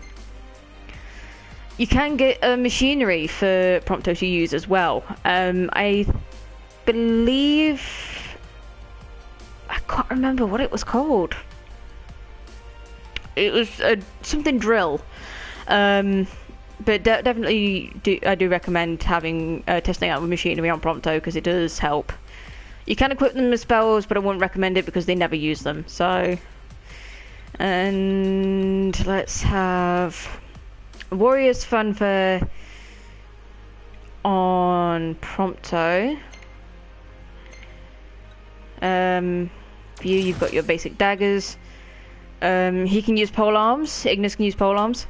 you can get machinery for Prompto to use as well. I believe, I can't remember what it was called. It was something drill. But definitely I do recommend having testing out with machinery on Prompto, because it does help. You can equip them as spells, but I wouldn't recommend it because they never use them. So, and let's have Warriors Fanfare on Prompto. For you, you've got your basic daggers. He can use pole arms. Ignis can use pole arms.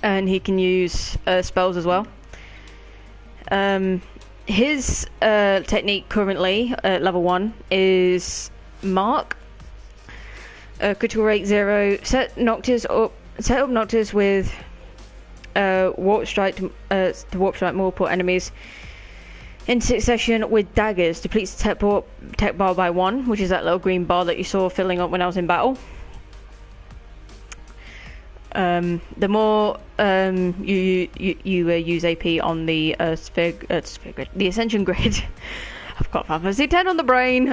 And he can use spells as well. His technique currently at level 1 is Mark. Critical rate 0. Set up Noctis with warp strike to warp strike multiple enemies in succession with daggers. Depletes the tech bar by 1, which is that little green bar that you saw filling up when I was in battle. The more you use AP on the sphere grid, the Ascension grid, I've got Final Fantasy X on the brain.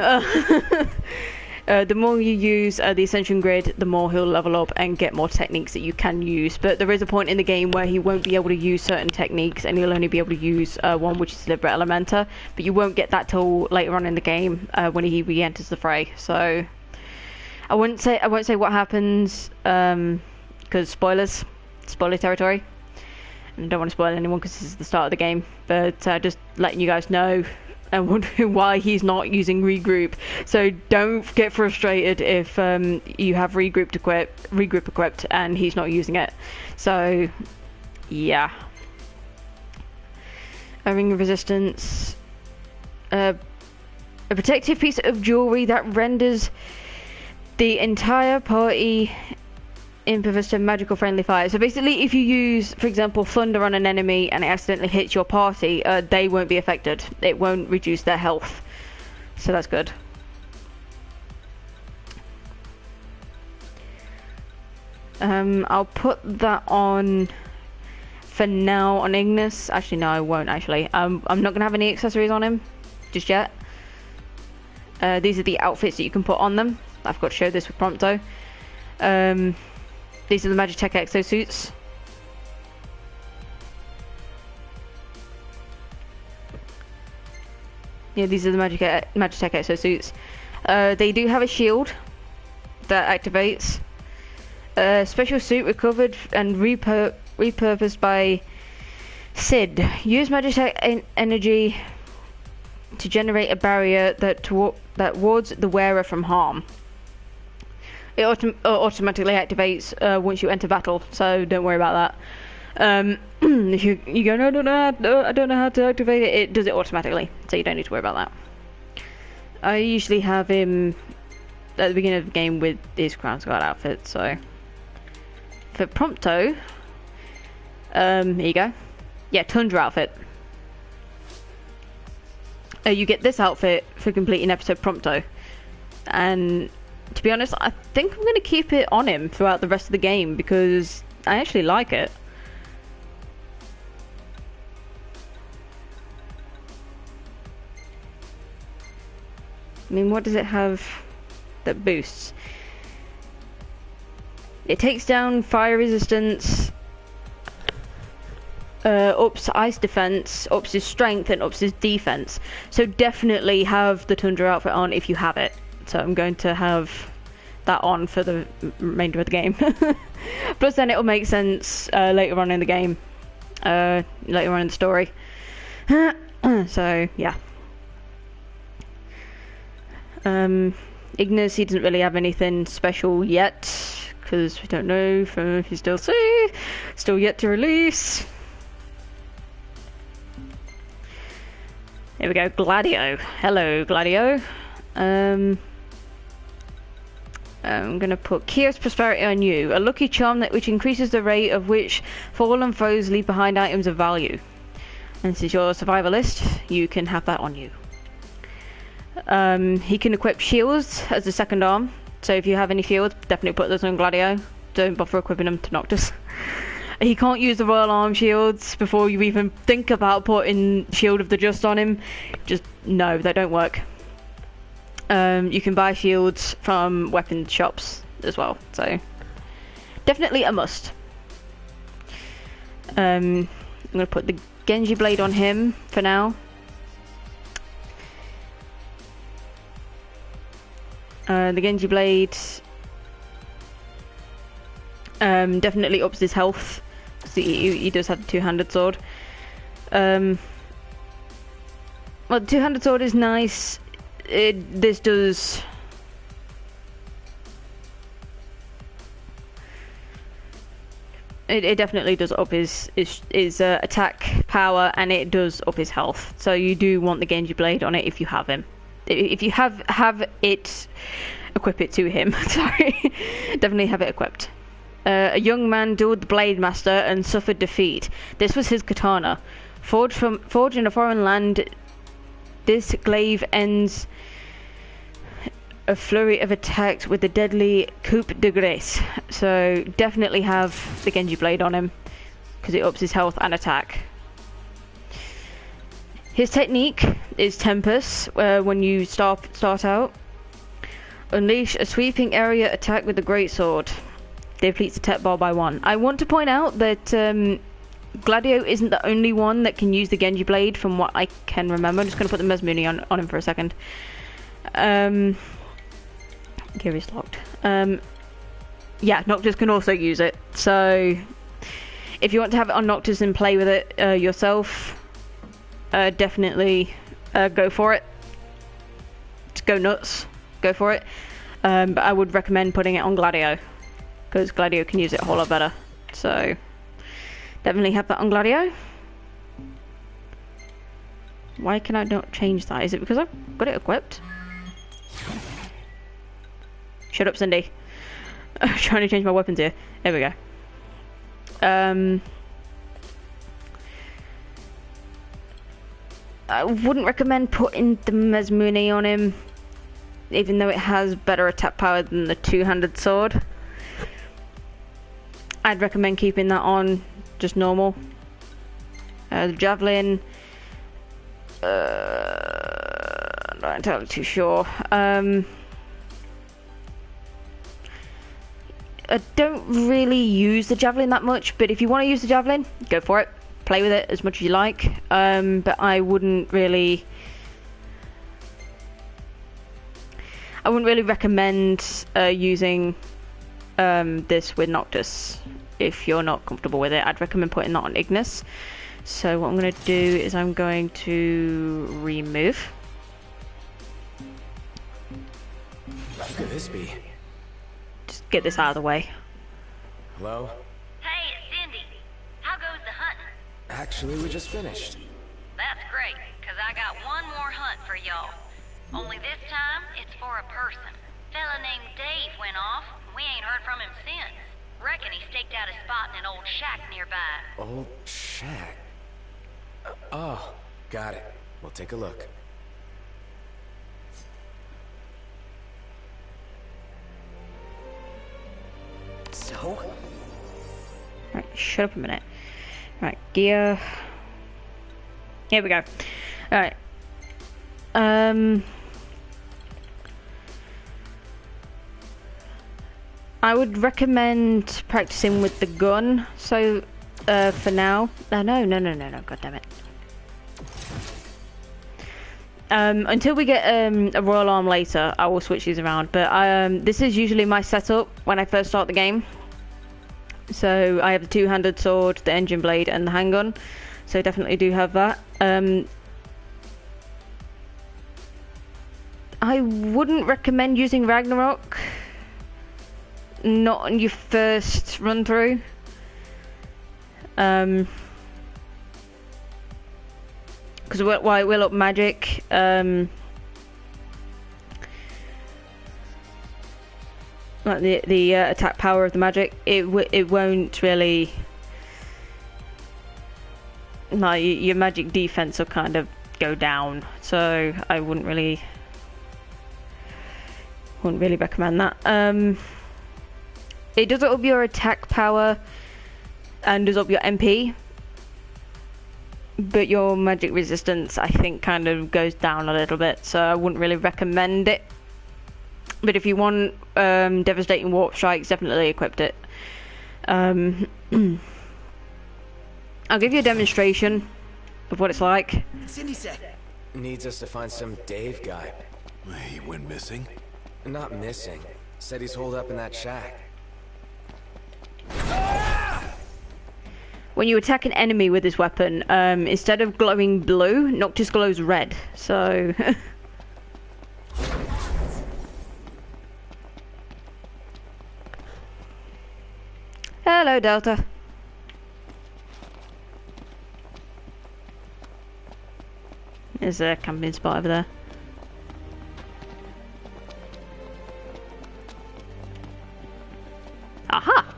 The more you use the Ascension grid, the more he'll level up and get more techniques that you can use. But there is a point in the game where he won't be able to use certain techniques, and he'll only be able to use one, which is Libra Elementa. But you won't get that till later on in the game when he re-enters the fray. So I won't say what happens. Because spoiler territory, and I don't want to spoil anyone because this is the start of the game, but just letting you guys know and wondering why he's not using regroup. So don't get frustrated if you have regroup equipped and he's not using it. So yeah. A ring of resistance, a protective piece of jewelry that renders the entire party impervious to magical friendly fire. So basically, if you use, for example, thunder on an enemy and it accidentally hits your party, they won't be affected. It won't reduce their health. So that's good. I'll put that on for now on Ignis. Actually, no, I won't actually. I'm not going to have any accessories on him just yet. These are the outfits that you can put on them. I've got to show this with Prompto. These are the Magitech exosuits. Yeah, these are the Magitech exosuits. They do have a shield that activates. Special suit recovered and repurposed by Sid. Use Magitech energy to generate a barrier that wards the wearer from harm. It automatically activates once you enter battle, so don't worry about that. If you go, no, I don't know how to activate it, it does it automatically, so you don't need to worry about that. I usually have him at the beginning of the game with his Crown Guard outfit, so for Prompto, here you go. Yeah, Tundra outfit. You get this outfit for completing episode Prompto, and to be honest, I think I'm going to keep it on him throughout the rest of the game because I actually like it. I mean, what does it have that boosts? It takes down fire resistance, ups ice defense, ups his strength, and ups his defense. So definitely have the Tundra outfit on if you have it. So I'm going to have that on for the remainder of the game. Plus then it'll make sense later on in the game, later on in the story. So yeah. Ignis, he doesn't really have anything special yet, because we don't know if he's still yet to release. Here we go, Gladio. Hello, Gladio. I'm gonna put Chaos Prosperity on you, a lucky charm which increases the rate of which fallen foes leave behind items of value. And this is your survival list, you can have that on you. He can equip shields as a second arm, so if you have any shields, definitely put those on Gladio. Don't bother equipping them to Noctis. He can't use the Royal Arm shields before you even think about putting Shield of the Just on him. Just no, they don't work. You can buy shields from weapon shops as well, so definitely a must. I'm going to put the Genji Blade on him for now. The Genji Blade definitely ups his health, because he does have the two-handed sword. Well, the two-handed sword is nice. This does... It definitely does up his attack power, and it does up his health. So you do want the Genji Blade on it if you have him. If you have it, equip it to him. Sorry, definitely have it equipped. A young man dueled the Blade Master and suffered defeat. This was his katana, forged in a foreign land. This glaive ends a flurry of attacks with the deadly coup de grace. So definitely have the Genji Blade on him, because it ups his health and attack. His technique is Tempest, when you start out. Unleash a sweeping area attack with the Greatsword. Depletes the attack bar by 1. I want to point out that Gladio isn't the only one that can use the Genji Blade, from what I can remember. I'm just going to put the Mesmuni on him for a second. Gear is locked. Yeah, Noctis can also use it. So, if you want to have it on Noctis and play with it yourself, definitely go for it. Just go nuts. Go for it. But I would recommend putting it on Gladio, because Gladio can use it a whole lot better. So, definitely have that on Gladio. Why can I not change that? Is it because I've got it equipped? Shut up, Cindy. I'm trying to change my weapons here. There we go. I wouldn't recommend putting the Mesmuni on him, even though it has better attack power than the two-handed sword. I'd recommend keeping that on just normal. The Javelin, I'm not entirely too sure. I don't really use the Javelin that much, but if you want to use the Javelin, go for it. Play with it as much as you like. But I wouldn't really recommend using this with Noctis if you're not comfortable with it. I'd recommend putting that on Ignis. So what I'm going to do is I'm going to remove. Who could this be? Just get this out of the way. Hello? Hey, it's Cindy. How goes the hunting? Actually, we just finished. That's great, because I got one more hunt for y'all. Only this time, it's for a person. Fella named Dave went off, and we ain't heard from him since. Reckon he staked out a spot in an old shack nearby. Old shack? Oh, got it. We'll take a look. So? Right, shut up a minute. Right, gear. Here we go. Alright. I would recommend practicing with the gun. So, for now, no, god damn it. Until we get a royal arm later, I will switch these around. But this is usually my setup when I first start the game. So I have the two-handed sword, the engine blade, and the handgun. So definitely do have that. I wouldn't recommend using Ragnarok. Not on your first run through. Because while it will up magic, like the attack power of the magic, it won't really. No, your magic defense will kind of go down. So I wouldn't really recommend that. It does up your attack power and does up your MP, but your magic resistance, I think, kind of goes down a little bit, so I wouldn't really recommend it. But if you want devastating warp strikes, definitely equip it. I'll give you a demonstration of what it's like. Cindy said Needs us to find some Dave guy. He went missing? Not missing. Said he's holed up in that shack. When you attack an enemy with this weapon, instead of glowing blue, Noctis glows red. So hello, Delta. There's a camping spot over there. Aha!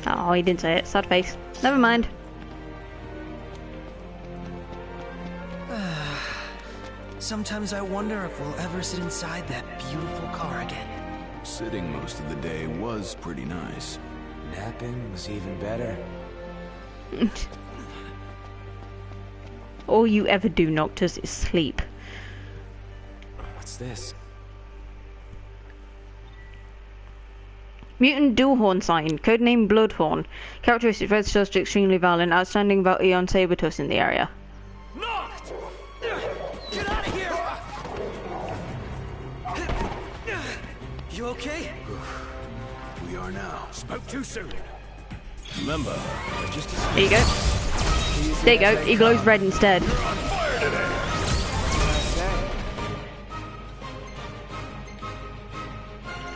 Oh, he didn't say it. Sad face. Never mind. sometimes I wonder if we'll ever sit inside that beautiful car again. Sitting most of the day was pretty nice. Napping was even better. All you ever do, Noctis, is sleep. What's this? Mutant Dualhorn sign, codename Bloodhorn. Characteristics: red source, extremely violent, outstanding about Eon Sabertus in the area. Knocked! Get out of here! You okay? We are now. Spoke too soon. Remember, I just There you go. There you go. He glows red instead.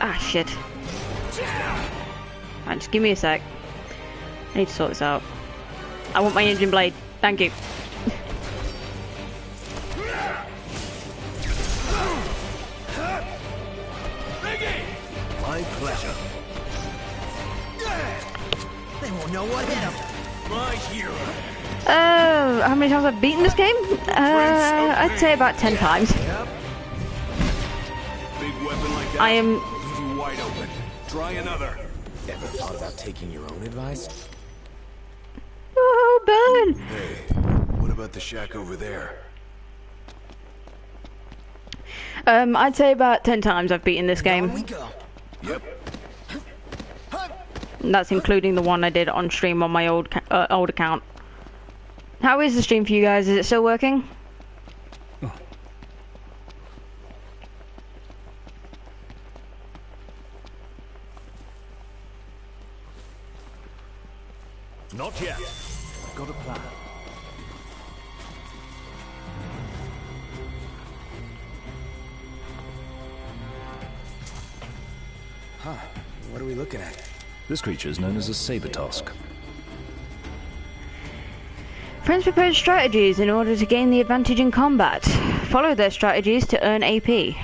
Ah, shit. Right, just give me a sec. I need to sort this out. I want my engine blade. Thank you. My pleasure. They won't know what hit him. My hero. How many times I've beaten this game? I'd say about 10 times. Big weapon like that. I am... Leave you wide open. Try another. Ever thought about taking your own advice? Oh, burn! Hey, what about the shack over there? I'd say about 10 times I've beaten this Down we game. go. Yep. And that's including the one I did on stream on my old account. How is the stream for you guys? Is it still working? Not yet. I've got a plan. Huh. What are we looking at? This creature is known as a Sabertusk. Friends propose strategies in order to gain the advantage in combat. Follow their strategies to earn AP.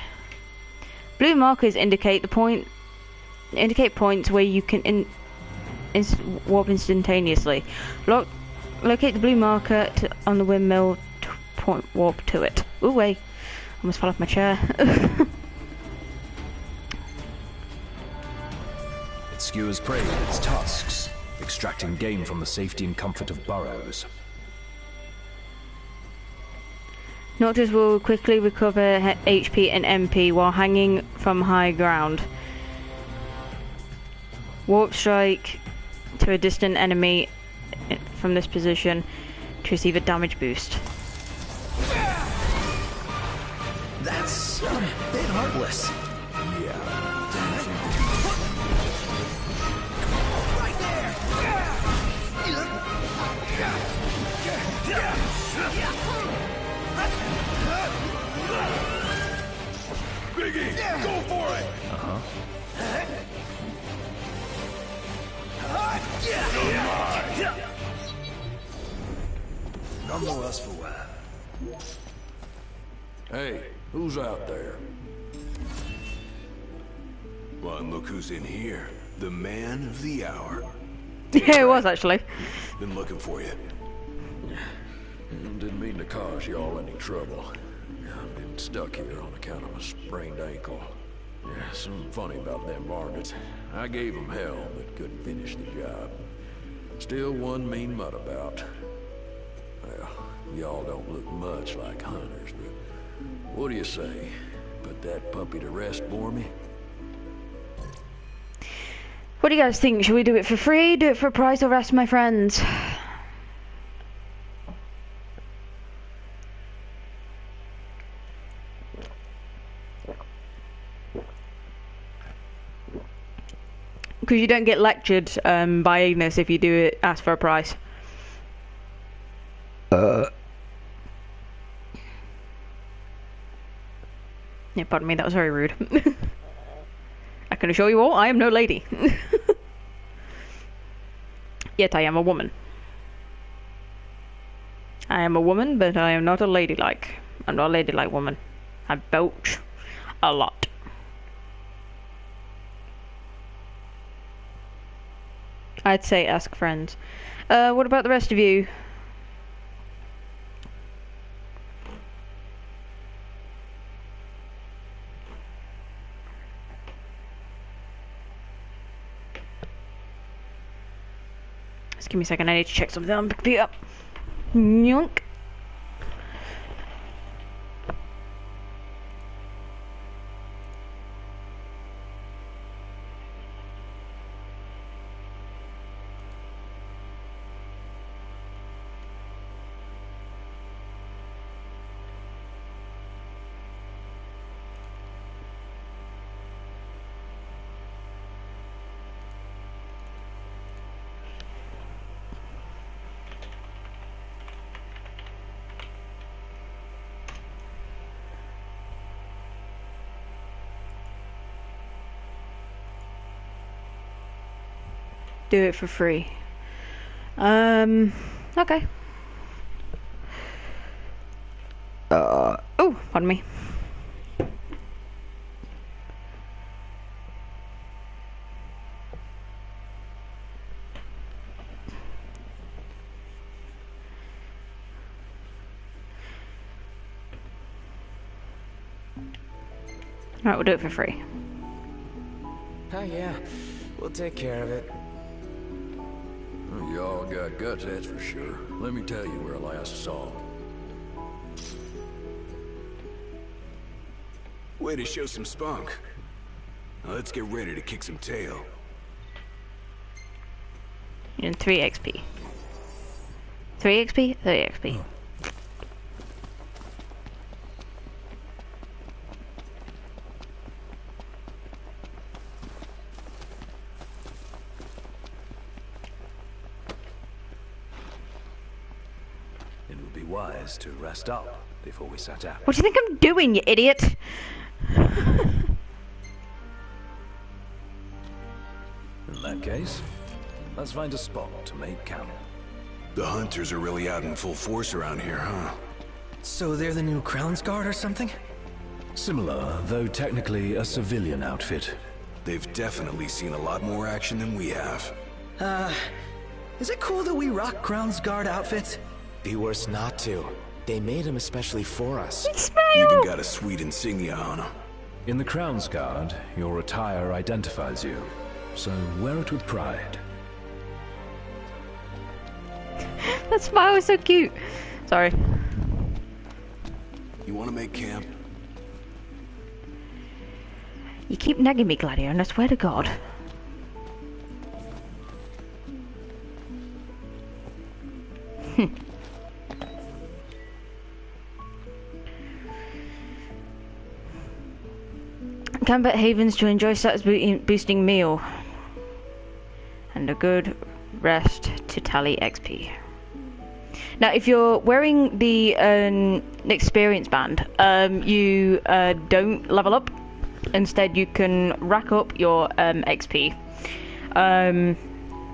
Blue markers indicate points where you can warp instantaneously. Locate the blue marker on the windmill to warp to it. Ooh, wait. Almost fell off my chair. It skewers prey with its tusks, extracting game from the safety and comfort of burrows. Noctis will quickly recover HP and MP while hanging from high ground. Warp strike to a distant enemy from this position to receive a damage boost. That's a bit heartless. Biggie, go for it! None the less for wear. Hey, who's out there? Well, and look who's in here. The man of the hour. Yeah, it was actually. Been looking for you. Didn't mean to cause y'all any trouble. I've been stuck here on account of a sprained ankle. Yeah, something funny about them varmints. I gave them hell, but couldn't finish the job. Still one mean mutt about. Well, y'all don't look much like hunters, but what do you say? Put that puppy to rest for me? What do you guys think? Should we do it for free, do it for a price, or rest my friends? Because you don't get lectured by Ignis if you do it, ask for a price. Yeah, pardon me, that was very rude. I can assure you all, I am no lady. Yet I am a woman. I am a woman, but I am not a ladylike. I'm not a ladylike woman. I belch a lot. I'd say ask friends. What about the rest of you? Just give me a second, I need to check something on the computer. Yoink. Do it for free. Okay. Oh, pardon me. Alright, we'll do it for free. Oh yeah, we'll take care of it. Y'all got guts, that's for sure. Let me tell you where I last saw him. Way to show some spunk. Now let's get ready to kick some tail. And 3 XP. 3 XP? 3 XP. Oh. Wise to rest up before we set out. What do you think I'm doing, you idiot? In that case, let's find a spot to make camp. The hunters are really out in full force around here, huh? So they're the new Crown's Guard or something? Similar, though technically a civilian outfit. They've definitely seen a lot more action than we have. Is it cool that we rock Crown's Guard outfits? Be worse not to. They made them especially for us. Even got a sweet insignia on them. In the Crown's Guard, your attire identifies you, so wear it with pride. That smile is so cute. Sorry. You want to make camp? You keep nagging me, Gladio, and I swear to God. Camp at Havens to enjoy status boosting meal. And a good rest to tally XP. Now, if you're wearing the experience band, you don't level up. Instead, you can rack up your XP.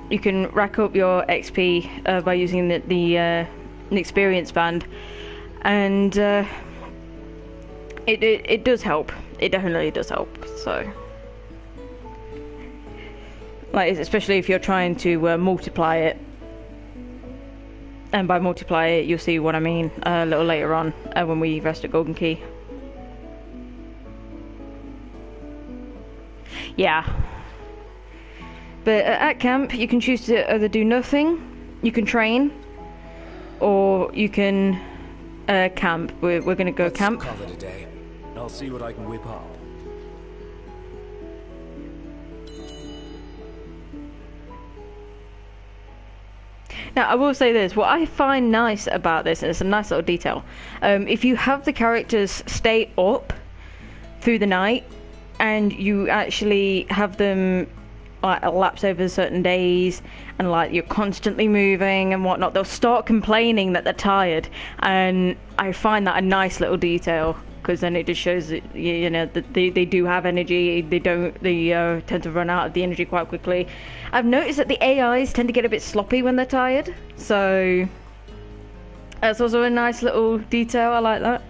You can rack up your XP by using the experience band, and it does help. It definitely does help. So, like, especially if you're trying to multiply it. And by multiply it, you'll see what I mean a little later on when we rest at Golden Key. Yeah. But at camp, you can choose to either do nothing, you can train, or you can camp. We're gonna go camp. Call it a day. I'll see what I can whip up. Now, I will say this, what I find nice about this, and it's a nice little detail, if you have the characters stay up through the night, and you actually have them like elapse over certain days, and like you're constantly moving and whatnot, they'll start complaining that they're tired, and I find that a nice little detail, because then it just shows that, you know, that they do have energy. They tend to run out of the energy quite quickly. I've noticed that the AIs tend to get a bit sloppy when they're tired, so that's also a nice little detail. I like that.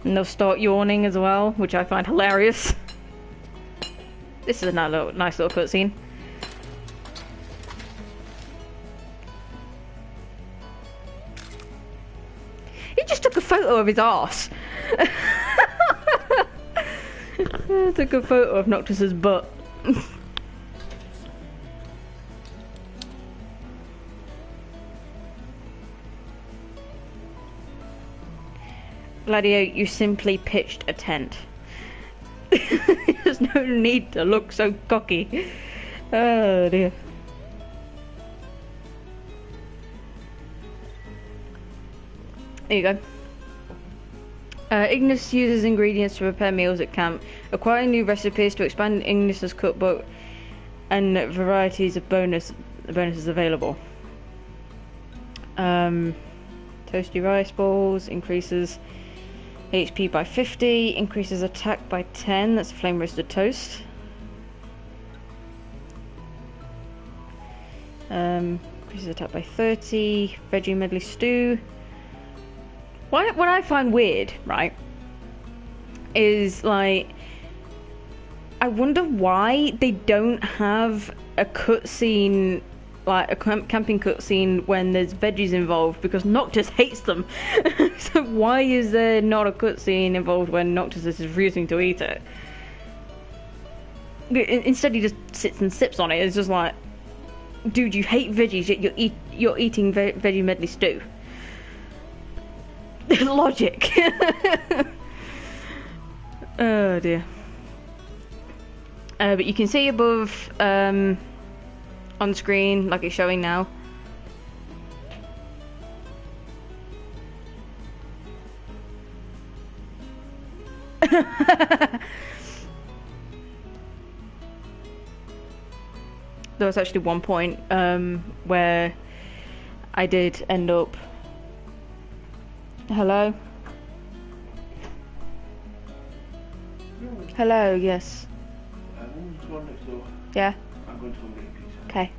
And they'll start yawning as well, which I find hilarious. This is a nice little cutscene. He just took a photo of his arse. Took a photo of Noctis's butt. Gladio, you simply pitched a tent. There's no need to look so cocky. Oh dear. There you go. Ignis uses ingredients to prepare meals at camp. Acquire new recipes to expand Ignis's cookbook, and varieties of bonuses available. Toasty rice balls increases HP by 50, increases attack by 10. That's flame roasted toast. Increases attack by 30. Veggie medley stew. What I find weird, right, is like, I wonder why they don't have a cutscene, like a camping cutscene when there's veggies involved, because Noctis hates them. So why is there not a cutscene involved when Noctis is refusing to eat it? Instead he just sits and sips on it. It's just like, dude, you hate veggies, yet you're eating veggie medley stew. Logic. Oh dear. But you can see above on screen, like it's showing now. There was actually one point where I did end up. Hello? Hello, yes. I'm going to go next door. Yeah? I'm going to go get a pizza. Okay.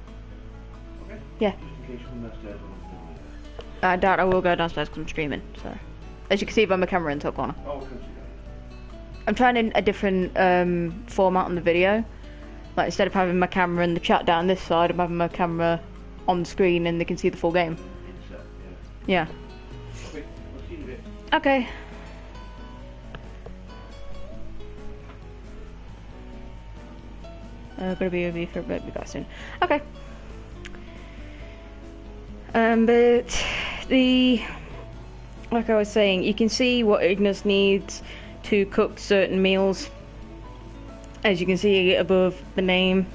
Okay? Yeah. Just in case you come downstairs when I'm done with it. I doubt I will go downstairs because I'm streaming, so. As you can see by my camera in the top corner. Oh, I can see that. I'm trying a different format on the video. Like, instead of having my camera and the chat down this side, I'm having my camera on the screen and they can see the full game. Yeah. Okay, I'll see you in a bit. Okay. Gonna be over here for a bit, be back soon. Okay. But the like I was saying, you can see what Ignis needs to cook certain meals. As you can see above the name,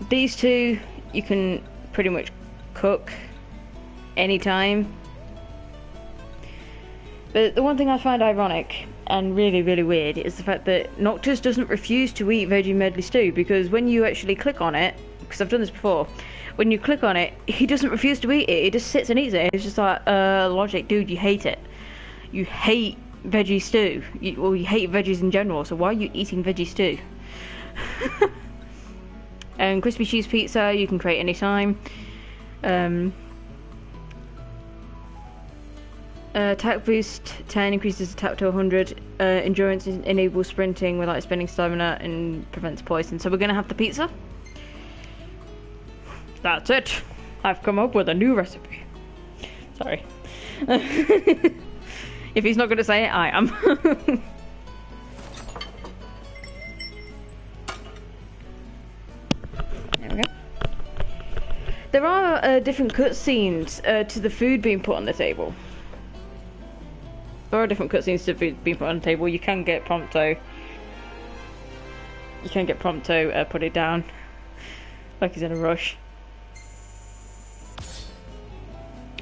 these two you can pretty much cook anytime. But the one thing I find ironic and really, really weird is the fact that Noctis doesn't refuse to eat veggie medley stew, because when you actually click on it, because I've done this before, when you click on it, he doesn't refuse to eat it. He just sits and eats it. It's just like, logic, dude, you hate it. You hate veggie stew. You hate veggies in general, so why are you eating veggie stew? And crispy cheese pizza you can create anytime. Attack boost 10 increases attack to 100. Endurance enables sprinting without spending stamina and prevents poison. So we're gonna have the pizza. That's it. I've come up with a new recipe. Sorry. If he's not gonna say it, I am. There we go. There are different cutscenes to the food being put on the table. There are different cutscenes to food being put on the table. You can get Prompto. You can get Prompto put it down, like he's in a rush.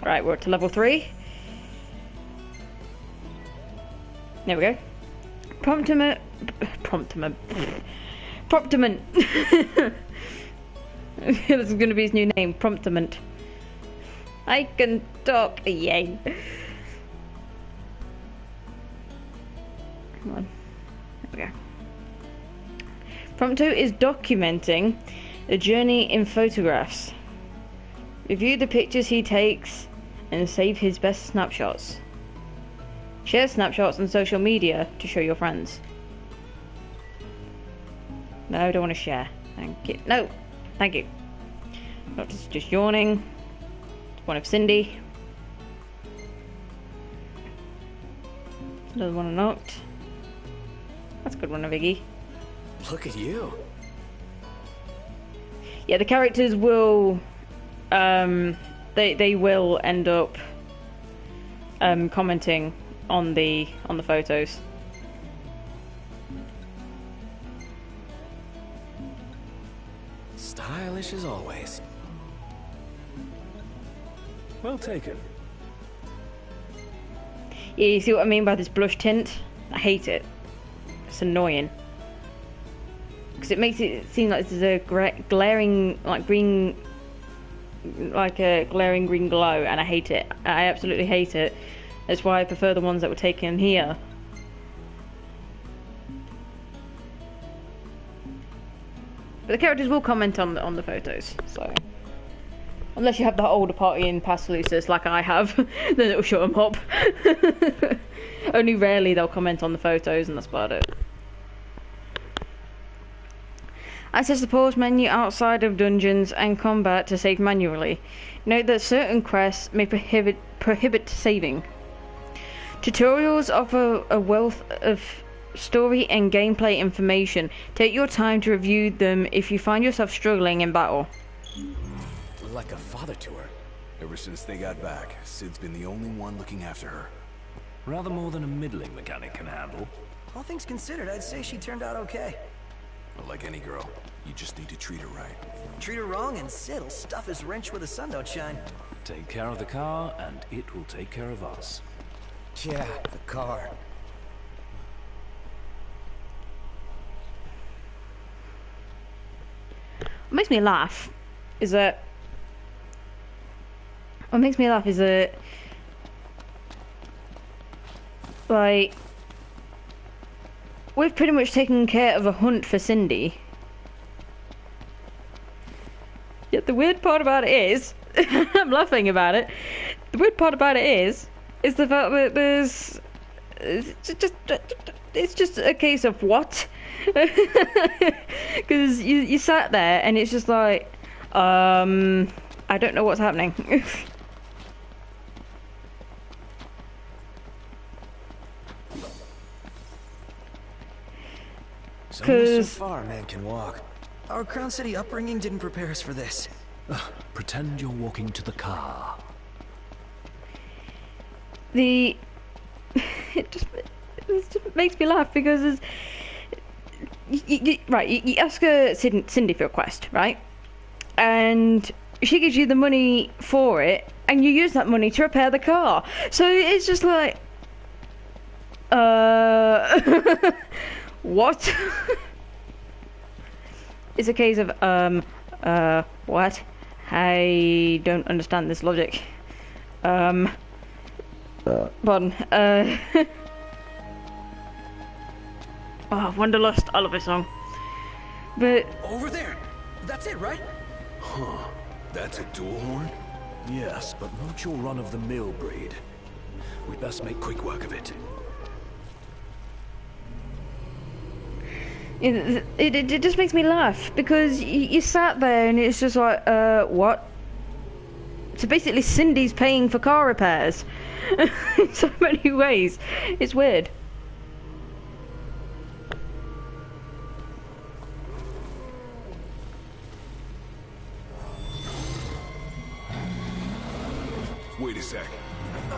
Right, we're up to level 3. There we go. Promptiment. This is going to be his new name, Promptiment. I can talk, yay. Come on. There we go. Prompto is documenting the journey in photographs. Review the pictures he takes and save his best snapshots. Share snapshots on social media to show your friends. No, I don't want to share. Thank you. No, thank you. Doctor's just yawning. One of Cindy. Another one unlocked. That's a good one of Iggy. Look at you. Yeah, the characters will they will end up commenting on the photos. Stylish as always. Well taken. Yeah, you see what I mean by this blush tint? I hate it. It's annoying. Because it makes it seem like there's a glaring, like green, like a glaring green glow, and I hate it. I absolutely hate it. That's why I prefer the ones that were taken here. But the characters will comment on the photos, so unless you have the older party in Passalucis like I have, then it'll shut them up. Only rarely they'll comment on the photos, and that's about it. Access the pause menu outside of dungeons and combat to save manually. Note that certain quests may prohibit saving. Tutorials offer a wealth of story and gameplay information. Take your time to review them if you find yourself struggling in battle. Like a father to her. Ever since they got back, Sid's been the only one looking after her. Rather more than a middling mechanic can handle. All things considered, I'd say she turned out okay. But like any girl, you just need to treat her right. Treat her wrong and Sid'll stuff his wrench where the sun don't shine. Take care of the car, and it will take care of us. Yeah, the car. What makes me laugh is that like, we've pretty much taken care of a hunt for Cindy. Yet the weird part about it is, I'm laughing about it. The weird part about it is the fact that it's just a case of what? Because you sat there and it's just like, I don't know what's happening. So far, a man can walk. Our Crown City upbringing didn't prepare us for this. Pretend you're walking to the car. the it just makes me laugh because you ask her Cindy for a quest, right? And she gives you the money for it, and you use that money to repair the car. So it's just like, what? It's a case of, what? I don't understand this logic. Pardon. Oh, Wanderlust, I love this song. But... Over there! That's it, right? Huh. That's a dual horn? Yes, but not your run-of-the-mill breed. We'd best make quick work of it. It just makes me laugh, because you sat there and it's just like, what? So basically Cindy's paying for car repairs. In so many ways. It's weird. Wait a sec.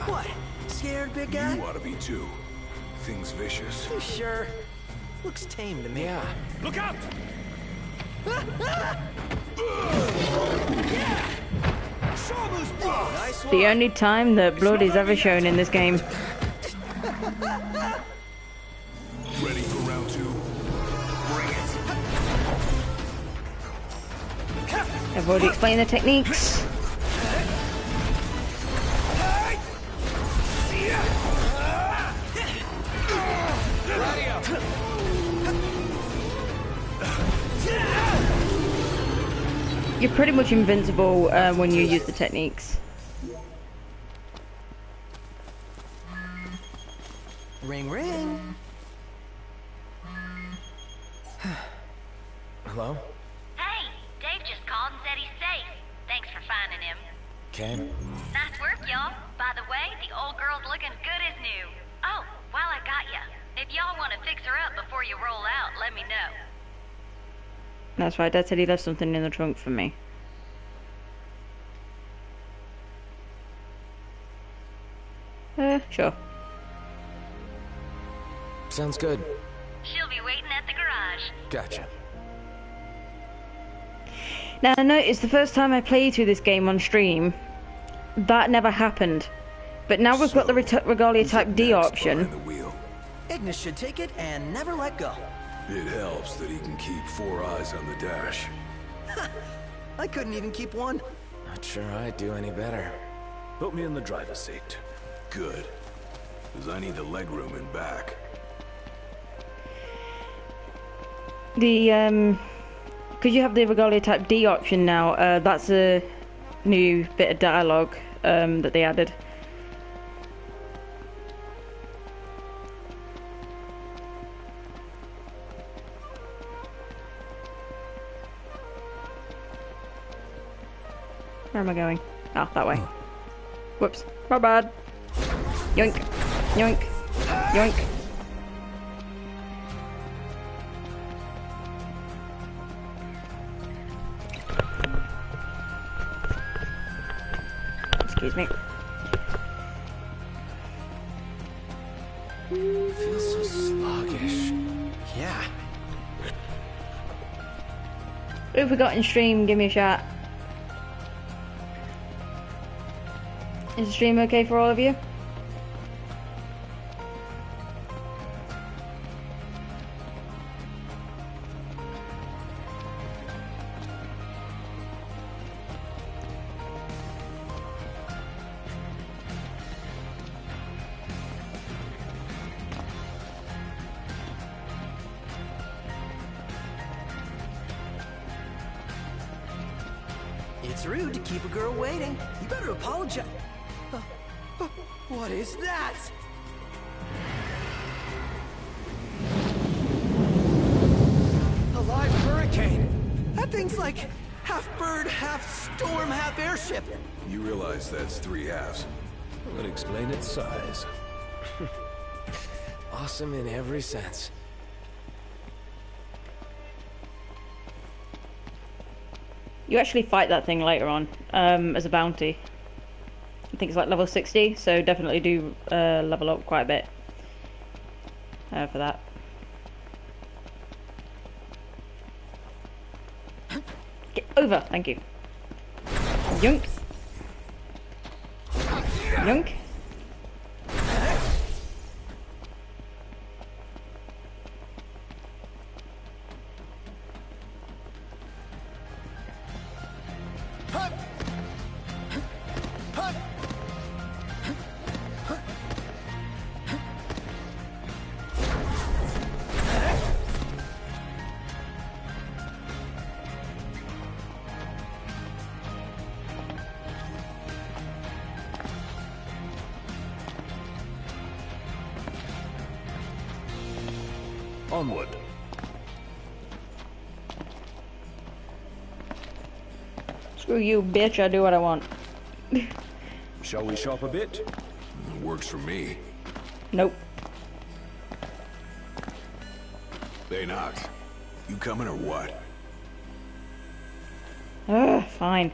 What? Scared, big guy? You ought to be too. Thing's vicious. You sure? Looks tame to me. Yeah. Look out! Nice one. The only time that blood is ever shown in this game. Ready for round two? Bring it. I've already explained the techniques. You're pretty much invincible when you use the techniques. Ring, ring. Hello? Hey, Dave just called and said he's safe. Thanks for finding him. Okay. Nice work, y'all. By the way, the old girl's looking good as new. Oh, while I got ya, if y'all want to fix her up before you roll out, let me know. That's right, Dad said he left something in the trunk for me. Sure. Sounds good. She'll be waiting at the garage. Gotcha. Now, I noticed the first time I played through this game on stream, that never happened. But now we've got the Regalia Type D option. Behind the wheel. Ignis should take it and never let go. It helps that he can keep 4 eyes on the dash. I couldn't even keep one. Not sure I'd do any better. Put me in the driver's seat. Good. Because I need the legroom in back. Because you have the Regalia Type D option now, that's a new bit of dialogue that they added. Where am I going? Oh, that way. Whoops. My bad. Yoink. Yoink. Yoink. Excuse me. Feels so sluggish. Yeah. If we got in stream, give me a shout. Is the stream okay for all of you? It's rude to keep a girl waiting. You better apologize. What is that? A live hurricane. That thing's like half bird, half storm, half airship. You realize that's 3 halves. Would explain its size. Awesome in every sense. You actually fight that thing later on, as a bounty. I think it's like level 60, so definitely do level up quite a bit for that. Get over, thank you. Yoink. Yoink. Onward. Screw you, bitch, I do what I want. Shall we shop a bit? Works for me. Nope. Hey, Noct. You coming or what? Ugh, fine.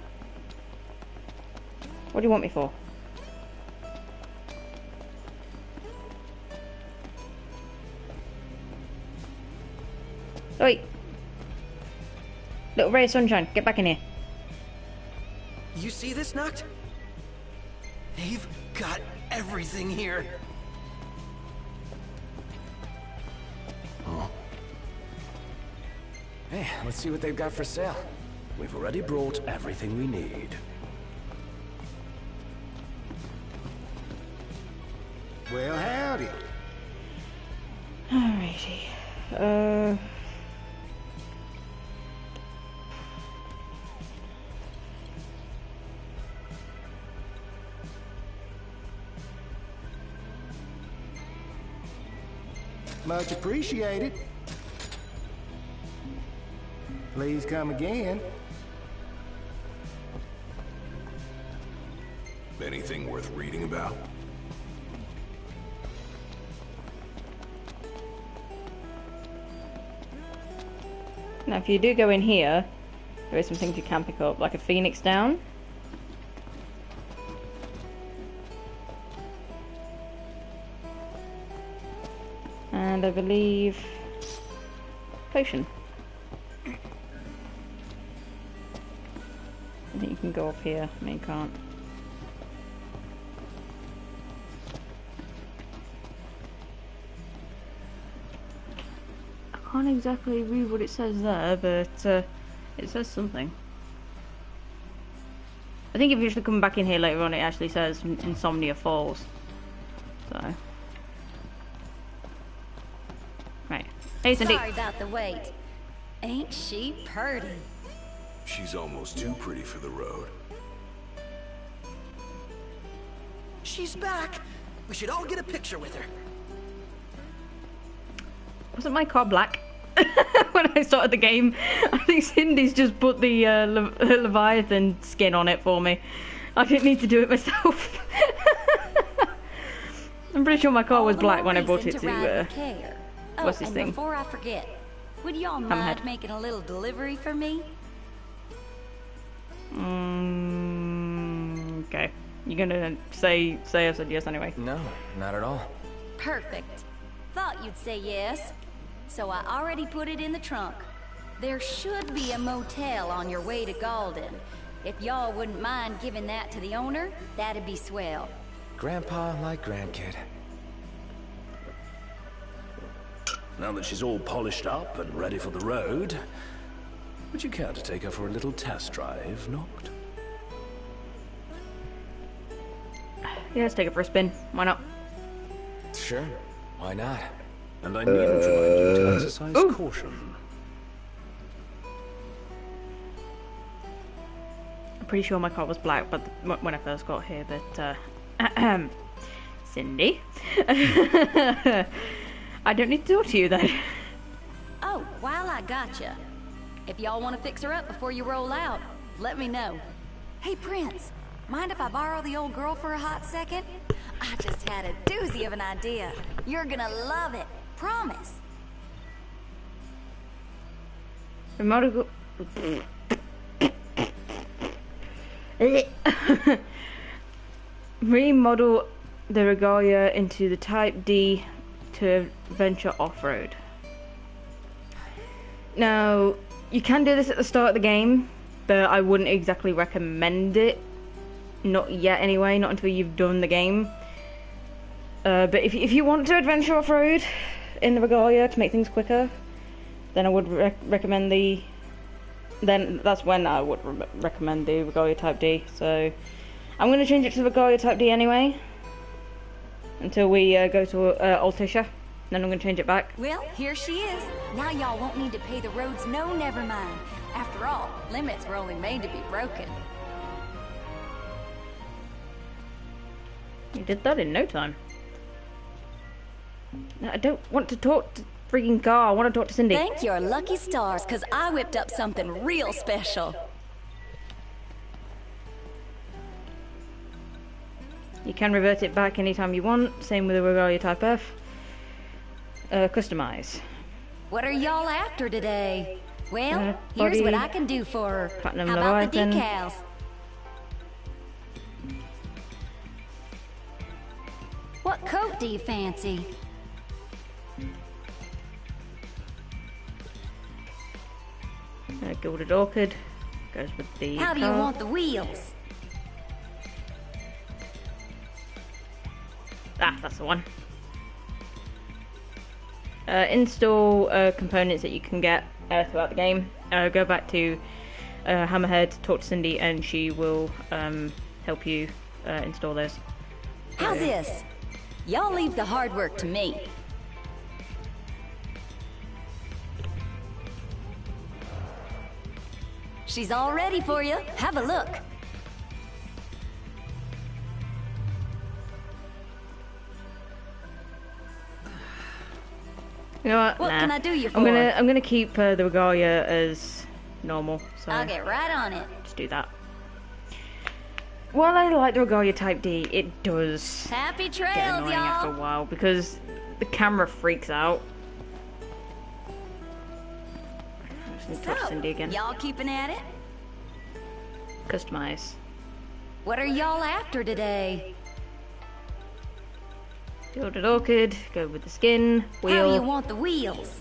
What do you want me for? Oi! Little ray of sunshine, get back in here. You see this, Noct? They've got everything here. Oh. Hey, let's see what they've got for sale. We've already brought everything we need. Well, howdy. Alrighty. Much appreciated. Please come again. Anything worth reading about? Now, if you do go in here, there is some things you can pick up, like a phoenix down. And I believe potion. I think you can go up here. No, you can't. I can't exactly read what it says there, but it says something. I think if you just come back in here later on, it actually says Insomnia Falls. So. Right. Hey, Cindy. Sorry about the wait. Ain't she purty? She's almost too pretty for the road. She's back. We should all get a picture with her. Wasn't my car black when I started the game? I think Cindy's just put the Leviathan skin on it for me. I didn't need to do it myself. I'm pretty sure my car was black when I brought it to what's this thing? Before I forget, would y'all mind making a little delivery for me? Okay. You gonna say I said yes anyway? No, not at all. Perfect. Thought you'd say yes. So I already put it in the trunk. There should be a motel on your way to Galden. If y'all wouldn't mind giving that to the owner, that'd be swell. Grandpa like grandkid. Now that she's all polished up and ready for the road, would you care to take her for a little test drive, Noct? Yeah, let's take it for a spin. Why not? Sure. Why not? And I needn't remind you to exercise caution. I'm pretty sure my car was black, but when I first got here, but Cindy, I don't need to talk to you then. Oh, while I gotcha. If y'all want to fix her up before you roll out, let me know. Hey, Prince, mind if I borrow the old girl for a hot second? I just had a doozy of an idea. You're gonna love it. Promise. Remote. remodel the Regalia into the Type D to venture off-road. Now, you can do this at the start of the game, but I wouldn't exactly recommend it. Not yet anyway, not until you've done the game. But if you want to adventure off-road in the Regalia to make things quicker, then I would recommend the... Then that's when I would recommend the Regalia Type D. So I'm going to change it to the Regalia Type D anyway, until we go to Altissia. Then I'm going to change it back. Well, here she is. Now y'all won't need to pay the roads no never mind. After all, limits were only made to be broken. You did that in no time. I don't want to talk to freaking Gar. I want to talk to Cindy. Thank your lucky stars, because I whipped up something real special. You can revert it back anytime you want. Same with the Regalia Type F. Customize. What are y'all after today? Well, here's what I can do for her. Platinum How about the Leviathan. decals? What coat do you fancy? Gilded Orchid. Goes with the How do you car. want the wheels? Ah, that's the one. Install components that you can get throughout the game. Go back to Hammerhead, talk to Cindy, and she will help you install those. How's this? Y'all leave the hard work to me. She's all ready for you. Have a look. You know what? What Nah. can I do you for? I'm gonna keep the Regalia as normal. So I'll get right on it. just do that. While I like the Regalia Type D, it does Happy get trails, annoying after a y'all. while because the camera freaks out. Just need to talk to Cindy again. Y'all keeping at it? Customize. What are y'all after today? Gilded Orchid. Go with the skin. How do you Wheel. want the wheels?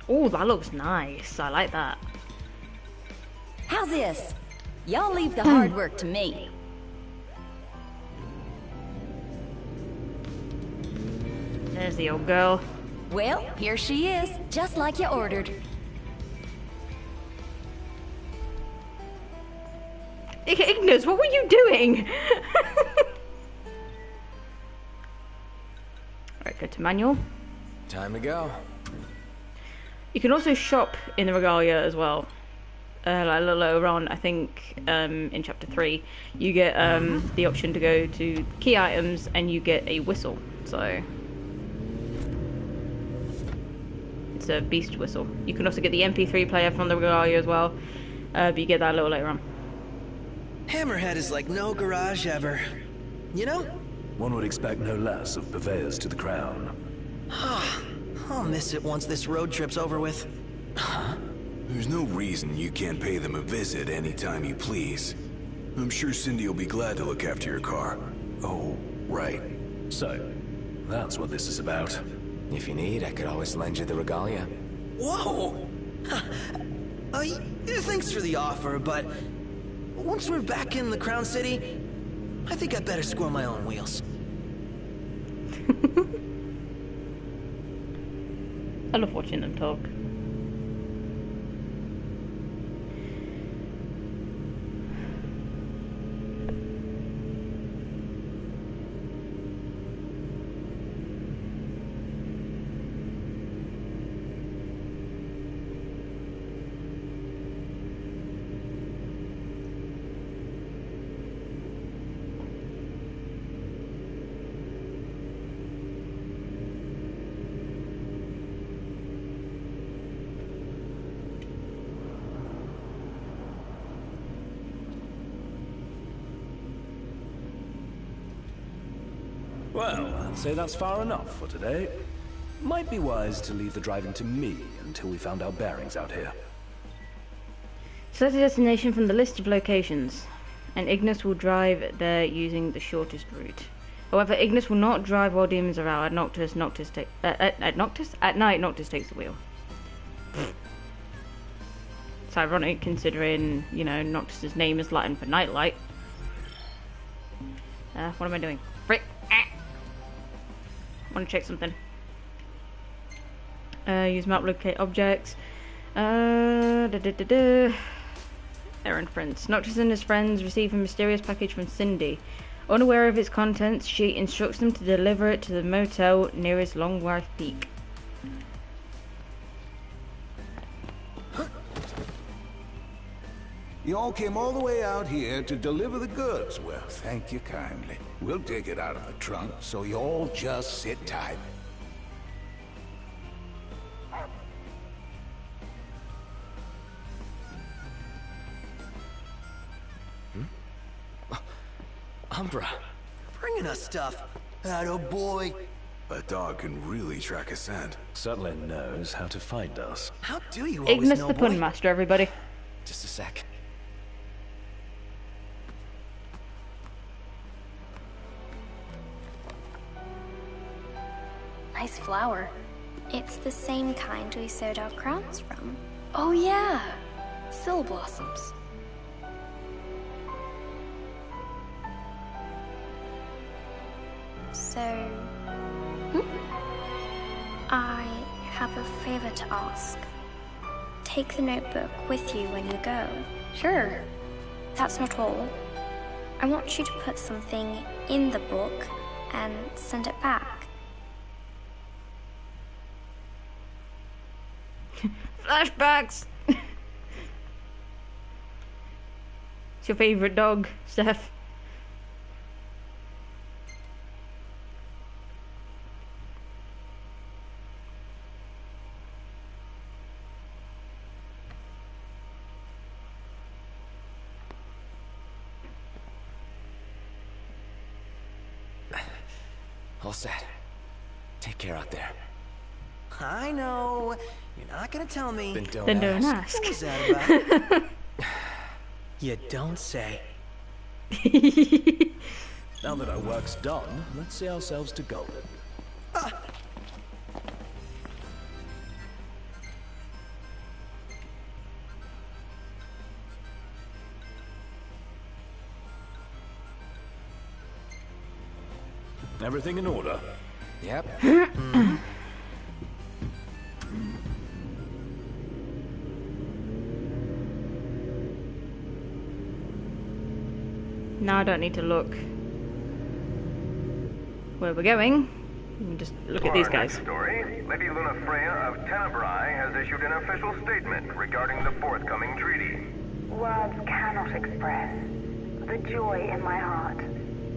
Oh, that looks nice. I like that. How's this? Y'all leave the hard work to me. There's the old girl. Well, here she is, just like you ordered. Ignis, what were you doing? Right, go to manual. Time to go. You can also shop in the Regalia as well. Like a little later on, I think in chapter 3, you get the option to go to key items and you get a whistle. So it's a beast whistle. You can also get the MP3 player from the Regalia as well, but you get that a little later on. Hammerhead is like no garage ever. You know? One would expect no less of purveyors to the crown. I'll miss it once this road trip's over with. There's no reason you can't pay them a visit anytime you please. I'm sure Cindy will be glad to look after your car. Oh, right. So, that's what this is about. If you need, I could always lend you the Regalia. Whoa! Thanks for the offer, but once we're back in the Crown City, I think I'd better score my own wheels. I love watching them talk. Well, I'd say that's far enough for today. Might be wise to leave the driving to me until we found our bearings out here. Select a destination from the list of locations, and Ignis will drive there using the shortest route. However, Ignis will not drive while demons are out. At Noctis, at night, Noctis takes the wheel. It's ironic considering, you know, Noctis's name is Latin for nightlight. What am I doing? Frick! I want to check something. Use map locate objects. Errand friends. Noctis and his friends receive a mysterious package from Cindy. Unaware of its contents, she instructs them to deliver it to the motel nearest Longworth Peak. You all came all the way out here to deliver the goods. Well, thank you kindly. We'll take it out of the trunk, so you all just sit tight. Umbra. Bringing us stuff. Atta boy. A dog can really track a scent. Certainly knows how to find us. How do you always Ignis know, the boy? Pun Master, everybody. Just a sec. Nice flower. It's the same kind we sewed our crowns from. Oh yeah, Syl blossoms. So, I have a favor to ask. Take the notebook with you when you go. Sure. That's not all. I want you to put something in the book and send it back. Flashbacks! It's your favourite dog, Steph. All set. Take care out there. I know. You're not gonna tell me. Then don't ask. What was that about? You don't say. Now that our work's done, let's see ourselves to go. Everything in order? Yep. Now I don't need to look where we're going. We can just look at these guys. Story, Lady Luna Freya of Tenebrae has issued an official statement regarding the forthcoming treaty. Words cannot express the joy in my heart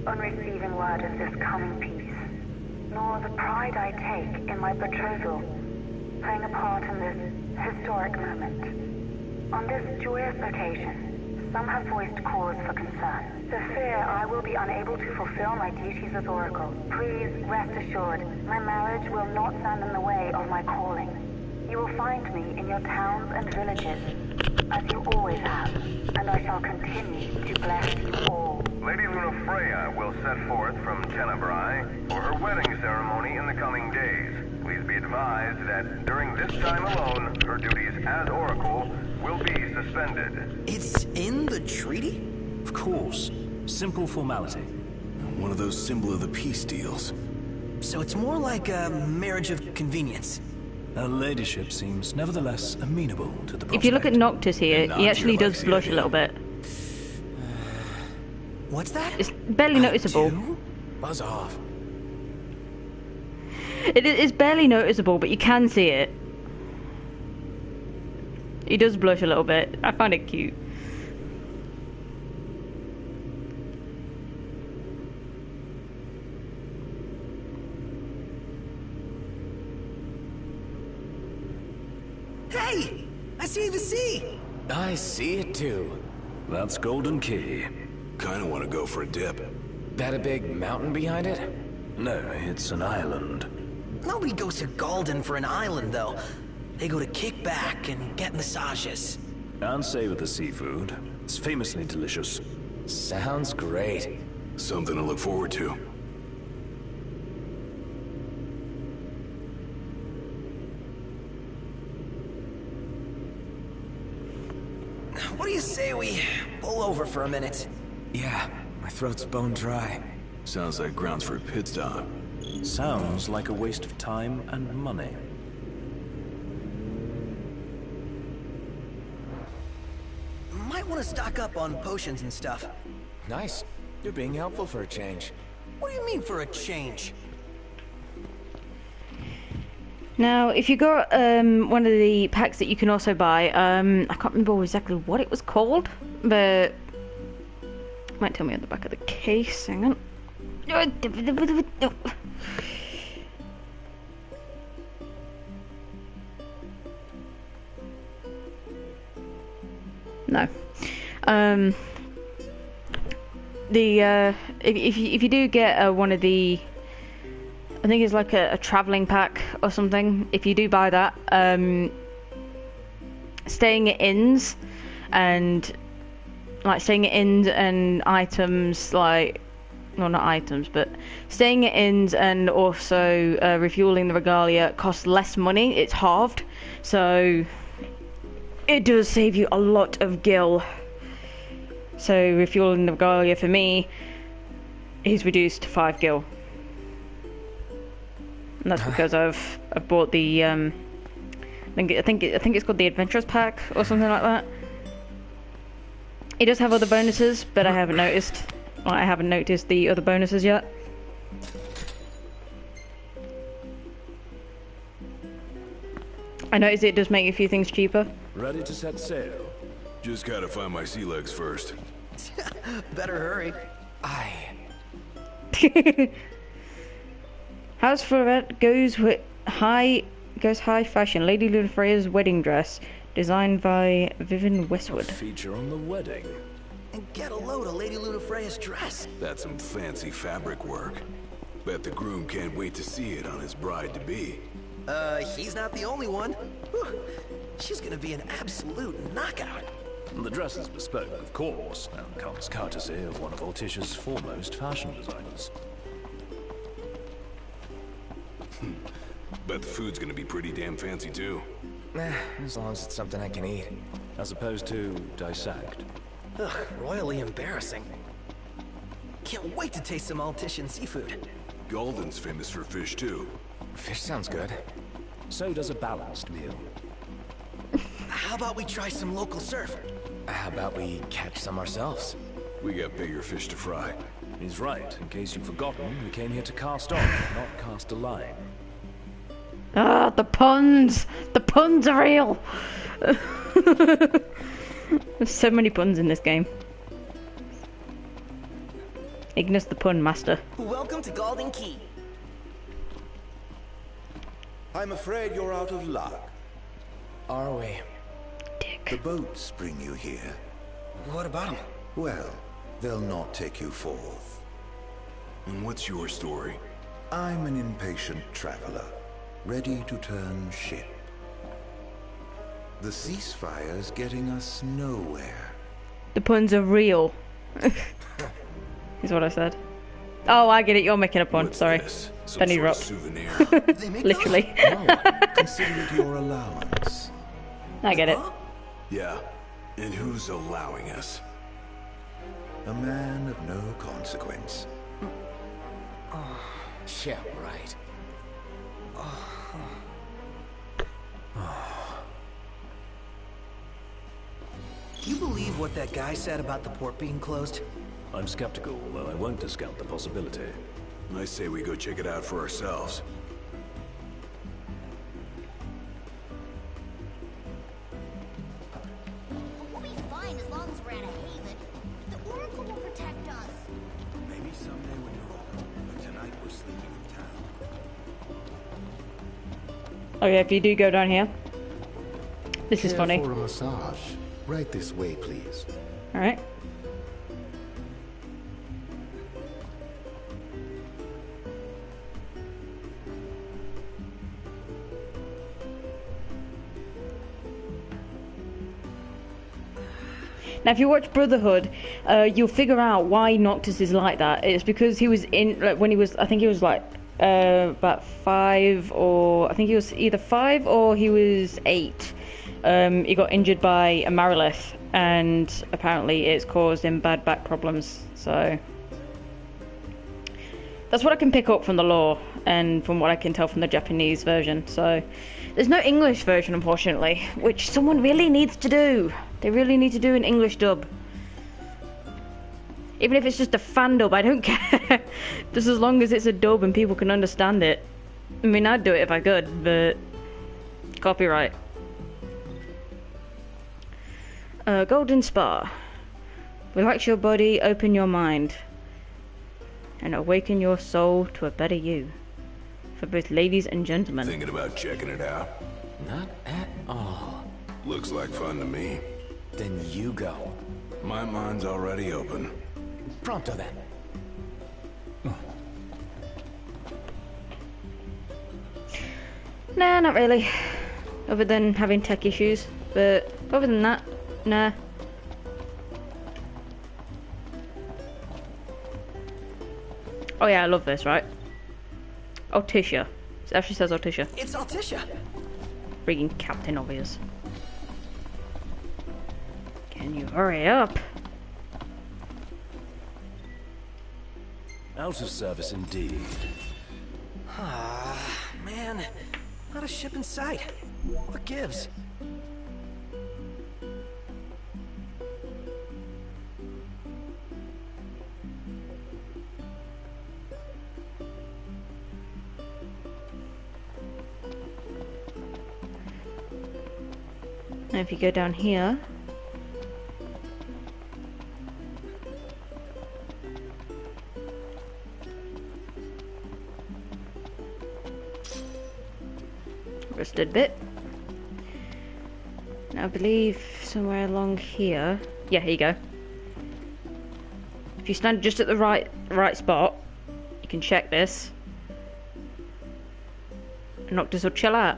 on receiving word of this coming peace, nor the pride I take in my betrothal playing a part in this historic moment. On this joyous occasion, some have voiced cause for concern. The fear I will be unable to fulfill my duties as Oracle. Please rest assured, my marriage will not stand in the way of my calling. You will find me in your towns and villages, as you always have, and I shall continue to bless you all. Lady Luna Freya will set forth from Tenebrae for her wedding ceremony in the coming days. Please be advised that during this time alone, her duties as Oracle will be suspended. It's in the treaty? Of course. Simple formality. One of those symbol of the peace deals. So it's more like a marriage of convenience. Her ladyship seems nevertheless amenable to the prospect. If you look at Noctis here, he actually does blush a little bit. What's that? It's barely noticeable. Buzz off. It is barely noticeable, but you can see it. He does blush a little bit. I find it cute. Hey! I see the sea! I see it too. That's Golden Key. Kinda wanna go for a dip. That a big mountain behind it? No, it's an island. Nobody goes to Galden for an island, though. They go to kick back and get massages. And savor the seafood. It's famously delicious. Sounds great. Something to look forward to. What do you say we pull over for a minute? Yeah, my throat's bone dry. Sounds like grounds for a pit stop. Sounds like a waste of time and money. Might want to stock up on potions and stuff. Nice. You're being helpful for a change. What do you mean for a change? Now, if you got one of the packs that you can also buy, I can't remember exactly what it was called, but it might tell me on the back of the case. Hang on. No. If you do get one of the, I think it's like a traveling pack or something. If you do buy that, staying at inns and items like, well, not items, but staying at inns and also refueling the regalia costs less money. It's halved, so it does save you a lot of gil. So refueling the regalia for me is reduced to 5 gil. And that's because I've bought the I think it's called the Adventurers Pack or something like that. It does have other bonuses, but I haven't noticed the other bonuses yet. I noticed it does make a few things cheaper. Ready to set sail? Just gotta find my sea legs first. Better hurry. House Florette goes high fashion. Lady Lunafreya's wedding dress, designed by Vivian Westwood. A feature on the wedding. And get a load of Lady Lunafreya's dress. That's some fancy fabric work. Bet the groom can't wait to see it on his bride-to-be. He's not the only one. Whew. She's gonna be an absolute knockout. The dress is bespoke, of course, and comes courtesy of one of Alticia's foremost fashion designers. Bet the food's gonna be pretty damn fancy, too. As long as it's something I can eat. As opposed to dissect. Ugh, royally embarrassing. Can't wait to taste some Altician seafood. Galden's famous for fish, too. Fish sounds good. So does a balanced meal. How about we try some local surf? How about we catch some ourselves? We got bigger fish to fry. He's right. In case you've forgotten, we came here to cast off, not cast a line. Ah, the puns! The puns are real! There's so many puns in this game. Ignis the pun master. Welcome to Galden Key. I'm afraid you're out of luck. Are we? The boats bring you here. What about them? Well, they'll not take you forth. And what's your story? I'm an impatient traveler, ready to turn ship. The ceasefire's getting us nowhere. The puns are real. Is what I said. Oh, I get it. You're making a pun. What's Sorry. this? Some Penny sort of dropped. souvenir? Literally. Consider it your allowance. I get it. Yeah. And who's allowing us? A man of no consequence. Yeah, right. You believe what that guy said about the port being closed? I'm skeptical, though I won't discount the possibility. I say we go check it out for ourselves. We'll be fine as long as we're at a haven. The Oracle will protect us. Maybe someday when you're older, but tonight we're sleeping in town. Oh yeah, if you do go down here. This is Care funny. for a massage. Right this way, please. Alright. Now, if you watch Brotherhood, you'll figure out why Noctis is like that. It's because he was in, like, when he was, I think he was like about 5, or I think he was either 5 or he was 8. He got injured by a Marilith, and apparently it's caused him bad back problems. So that's what I can pick up from the lore and from what I can tell from the Japanese version. So there's no English version, unfortunately, which someone really needs to do. They really need to do an English dub. Even if it's just a fan dub, I don't care. Just as long as it's a dub and people can understand it. I mean, I'd do it if I could, but copyright. Golden Spa. Relax your body, open your mind, and awaken your soul to a better you. For both ladies and gentlemen. Thinking about checking it out? Not at all. Looks like fun to me. Then you go. My mind's already open. Pronto then. Nah, not really. Other than having tech issues. But other than that, nah. Oh yeah, I love this, right? Altissia. It actually says Altissia. It's Altissia. Freaking Captain Obvious. Can you hurry up? Out of service indeed. Ah, man. Not a ship in sight. What gives? Now if you go down here, rusted bit. Now I believe somewhere along here. Yeah, here you go. If you stand just at the right spot, you can check this. Noctis will chill out.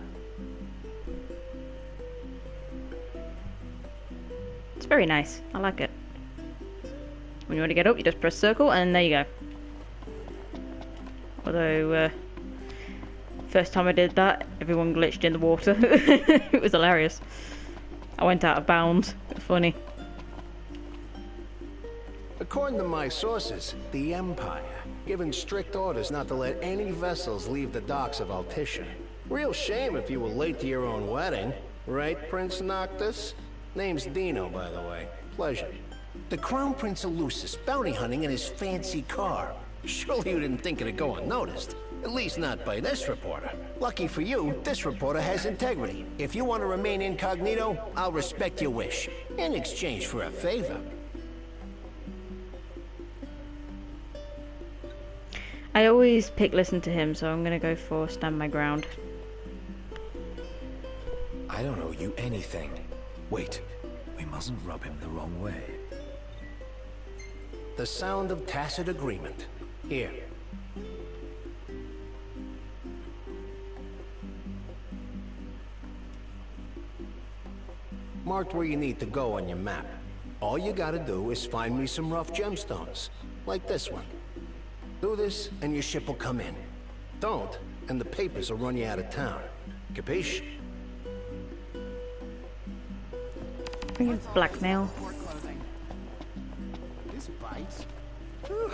It's very nice. I like it. When you want to get up, you just press circle, and there you go. Although, first time I did that, everyone glitched in the water. It was hilarious. I went out of bounds. Funny. According to my sources, the Empire given strict orders not to let any vessels leave the docks of Altissia. Real shame if you were late to your own wedding. Right, Prince Noctis? Name's Dino, by the way. Pleasure. The Crown Prince of Lucis bounty hunting in his fancy car. Surely you didn't think it'd go unnoticed. At least not by this reporter. Lucky for you, this reporter has integrity. If you want to remain incognito, I'll respect your wish. In exchange for a favor. I always pick listen to him, so I'm gonna go for stand my ground. I don't owe you anything. Wait, we mustn't rub him the wrong way. The sound of tacit agreement. Here. Marked where you need to go on your map. All you gotta do is find me some rough gemstones, like this one. Do this, and your ship will come in. Don't, and the papers will run you out of town. Capiche? Blackmail. This bites. Whew,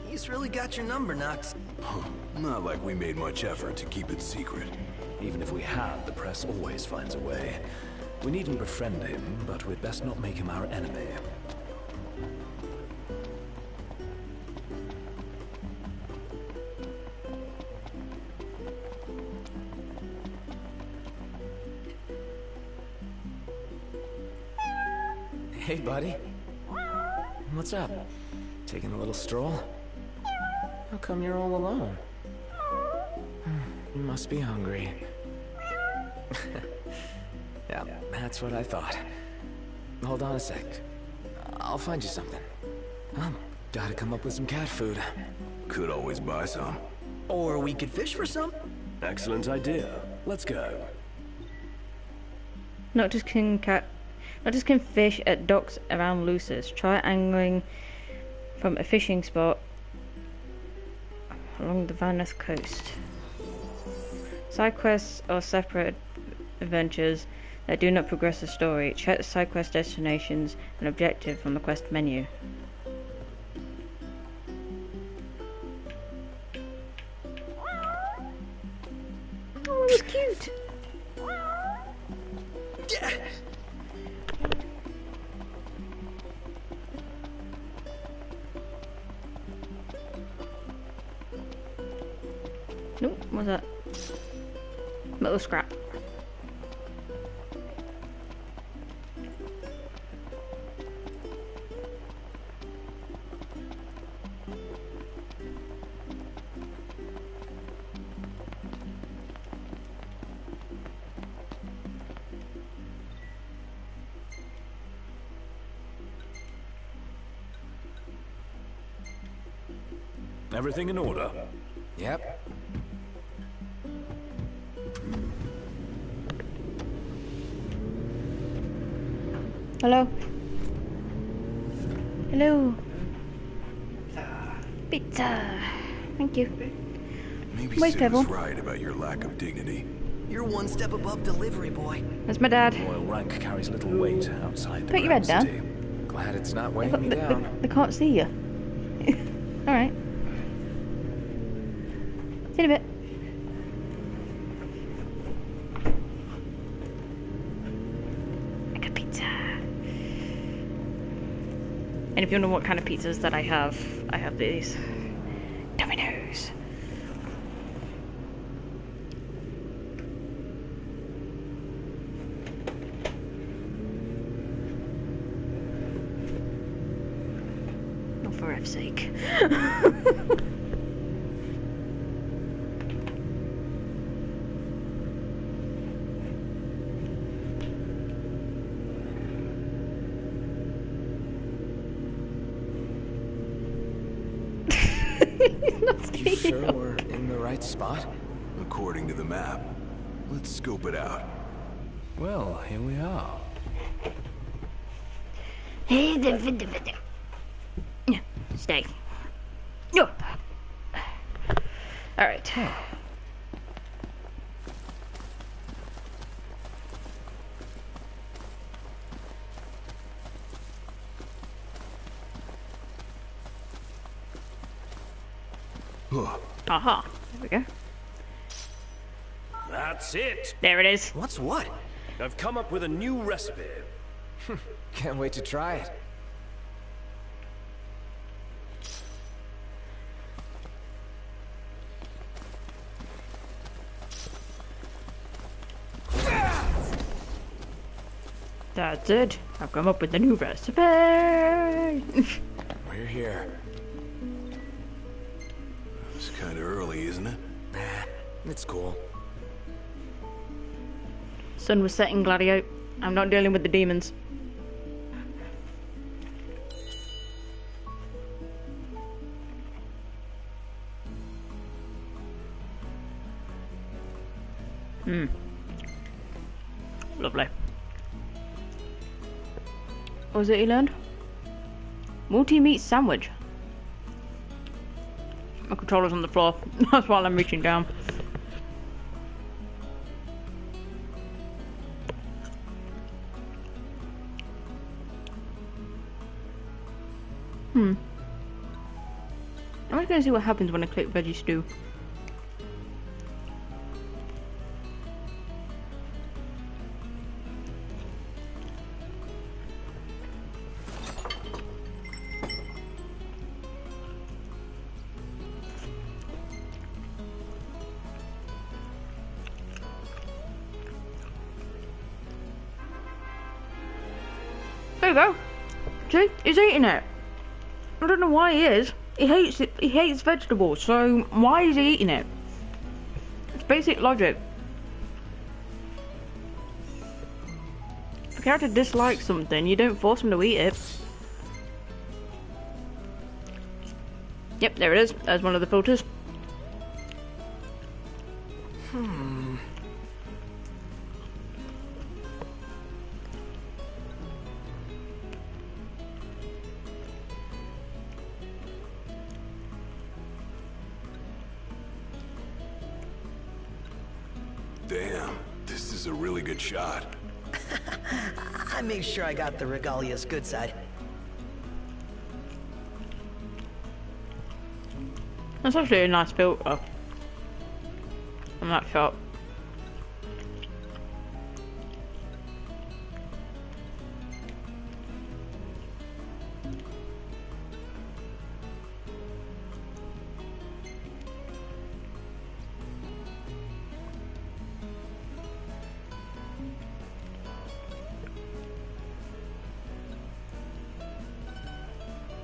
he's really got your number, Nox. Not like we made much effort to keep it secret. Even if we had, the press always finds a way. We needn't befriend him, but we'd best not make him our enemy. Hey, buddy. What's up? Taking a little stroll? How come you're all alone? You must be hungry. Yeah, that's what I thought. Hold on a sec. I'll find you something. Gotta come up with some cat food. Could always buy some. Or we could fish for some? Excellent idea. Let's go. Noctis can Otters can fish at docks around Lucis. Try angling from a fishing spot along the Vaneth coast. Side quests are separate adventures that do not progress the story. Check the side quest destinations and objective from the quest menu. Oh, it was cute. Nope, what's that? Metal scrap. Everything in order? Yep. Hello? Hello? Pizza. Thank you. Maybe Wait, Sid Pebble. was right about your lack of dignity. You're one step above delivery boy. That's my dad. Royal rank carries little weight outside the Put your head Grand down. City. Glad it's not weighing me down. They can't see you. Alright. See you in a bit. Like a pizza. And if you wonder what kind of pizzas that I have these. Domino's. Oh, for F's sake. You sure we're in the right spot? According to the map. Let's scope it out. Well, here we are. Stay. No. All right. Aha. There we go. That's it. There it is. What's what? I've come up with a new recipe. Can't wait to try it. That's it. I've come up with a new recipe. We're here. It's kind of early, isn't it? Nah, it's cool. Sun was setting, Gladio. I'm not dealing with the demons. Lovely. What was it you learned? Multi-meat sandwich. My controller's on the floor. That's why I'm reaching down. I'm just gonna see what happens when I click veggie stew. There you go. See, he's eating it. I don't know why he is. He hates it. He hates vegetables. So why is he eating it? It's basic logic. If a character dislikes something, you don't force him to eat it. Yep, there it is. There's one of the filters. Damn, this is a really good shot. I made sure I got the regalia's good side. That's actually a nice filter on that shot.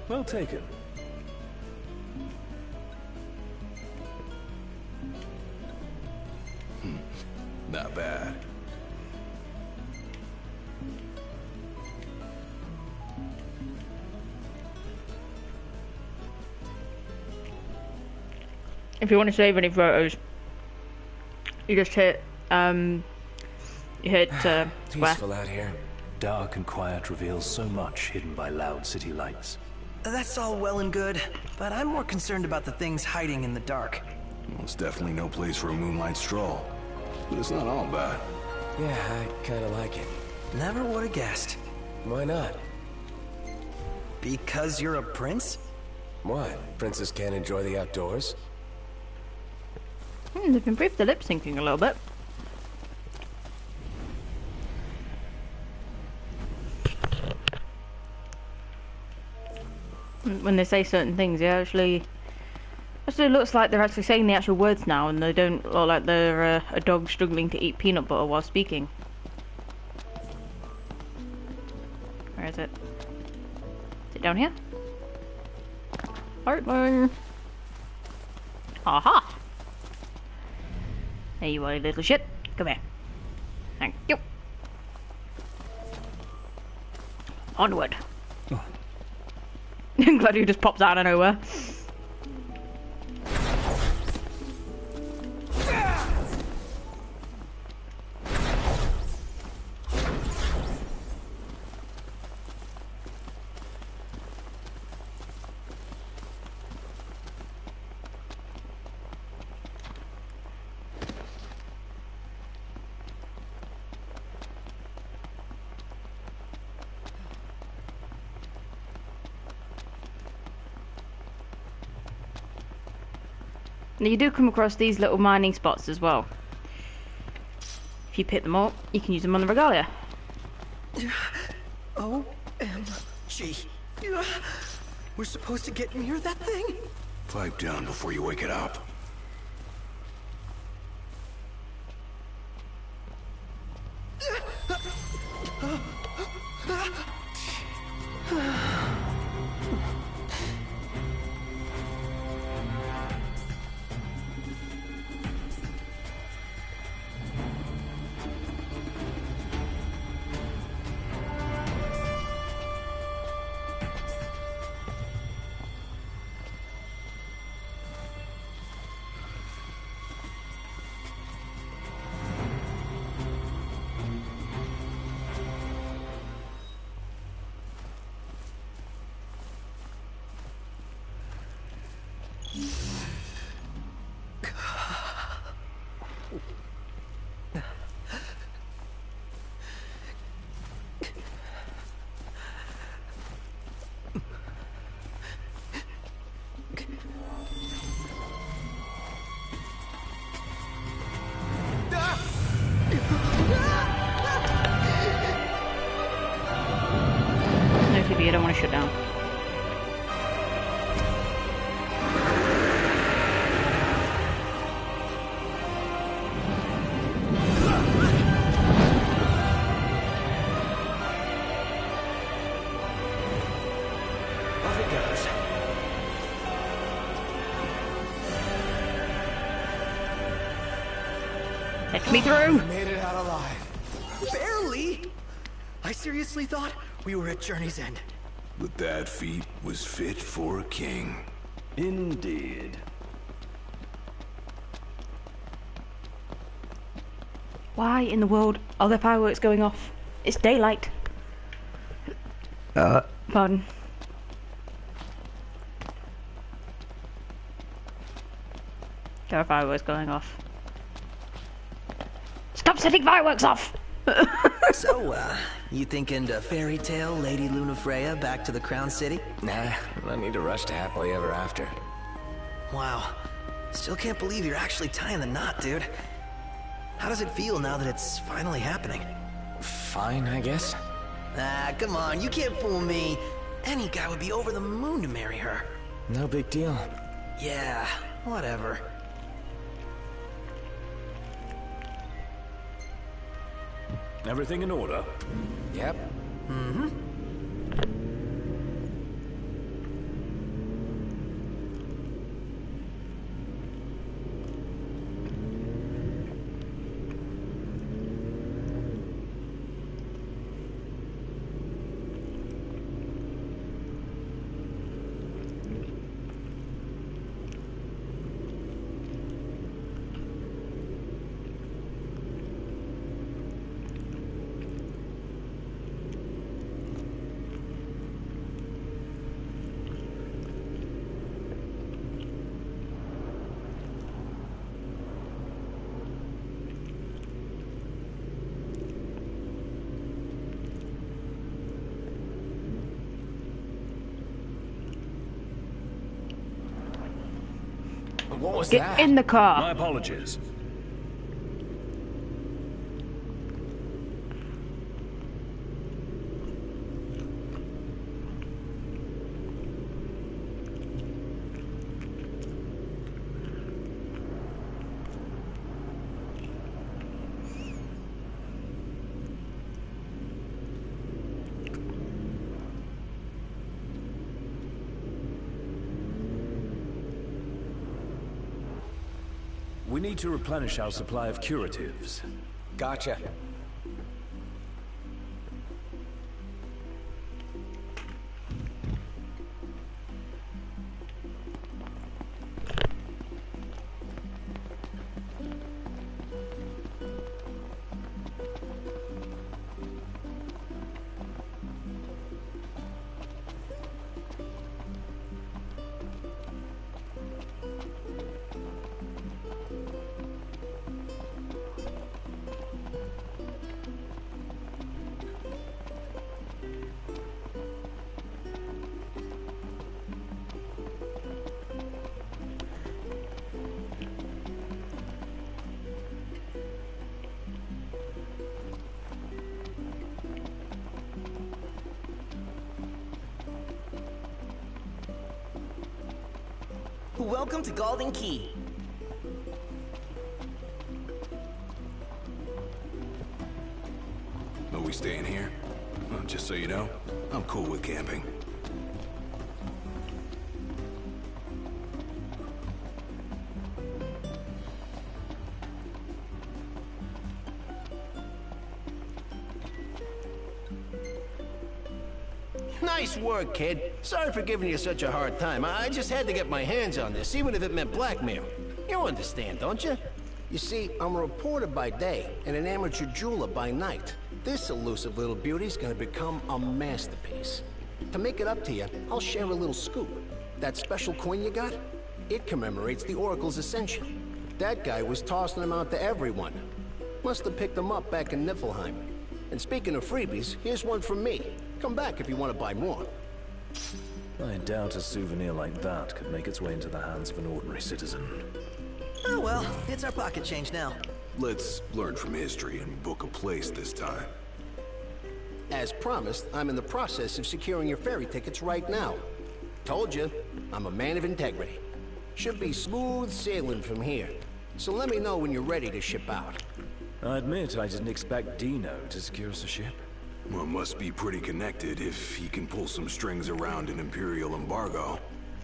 Well taken. Not bad. If you want to save any photos, you just hit square. Peaceful out here. Dark and quiet reveals so much hidden by loud city lights. That's all well and good, but I'm more concerned about the things hiding in the dark. Well, it's definitely no place for a moonlight stroll. But it's not all bad. Yeah, I kinda like it. Never would have guessed. Why not? Because you're a prince? What? Princes can't enjoy the outdoors? They've improved the lip syncing a little bit. When they say certain things, yeah, actually looks like they're actually saying the actual words now, and they don't look like they're a dog struggling to eat peanut butter while speaking. Where is it? Is it down here? Heartburn. Aha! There you are, you little shit. Come here. Thank you. Onward. Oh. I'm glad he just pops out of nowhere. Now you do come across these little mining spots as well. If you pick them up, you can use them on the regalia. OMG. We're supposed to get near that thing? Pipe down before you wake it up. No TV, I don't want to shut down. Off it goes. Let me through! Made it out alive. Barely! I seriously thought we were at Journey's End. But that feat was fit for a king. Indeed. Why in the world are there fireworks going off? It's daylight. Pardon. There are fireworks going off. stop setting fireworks off! So, you thinking to fairy tale Lady Lunafreya back to the Crown City? Nah, no need to rush to happily ever after. Wow. Still can't believe you're actually tying the knot, dude. How does it feel now that it's finally happening? Fine, I guess. Ah, come on, you can't fool me. Any guy would be over the moon to marry her. No big deal. Yeah, whatever. Everything in order? Yep. Mm-hmm. What was Get that? in the car. My apologies. We need to replenish our supply of curatives. Gotcha. Welcome to Golden Key. Are we staying here? Well, just so you know, I'm cool with camping. Nice work, kid. Sorry for giving you such a hard time. I just had to get my hands on this, even if it meant blackmail. You understand, don't you? You see, I'm a reporter by day and an amateur jeweler by night. This elusive little beauty's gonna become a masterpiece. To make it up to you, I'll share a little scoop. That special coin you got? It commemorates the Oracle's ascension. That guy was tossing them out to everyone. Must have picked them up back in Niflheim. And speaking of freebies, here's one from me. Come back if you want to buy more. I doubt a souvenir like that could make its way into the hands of an ordinary citizen. Oh well, it's our pocket change now. Let's learn from history and book a place this time. As promised, I'm in the process of securing your ferry tickets right now. Told you, I'm a man of integrity. Should be smooth sailing from here. So let me know when you're ready to ship out. I admit I didn't expect Dino to secure us a ship. Well, must be pretty connected if he can pull some strings around an Imperial embargo.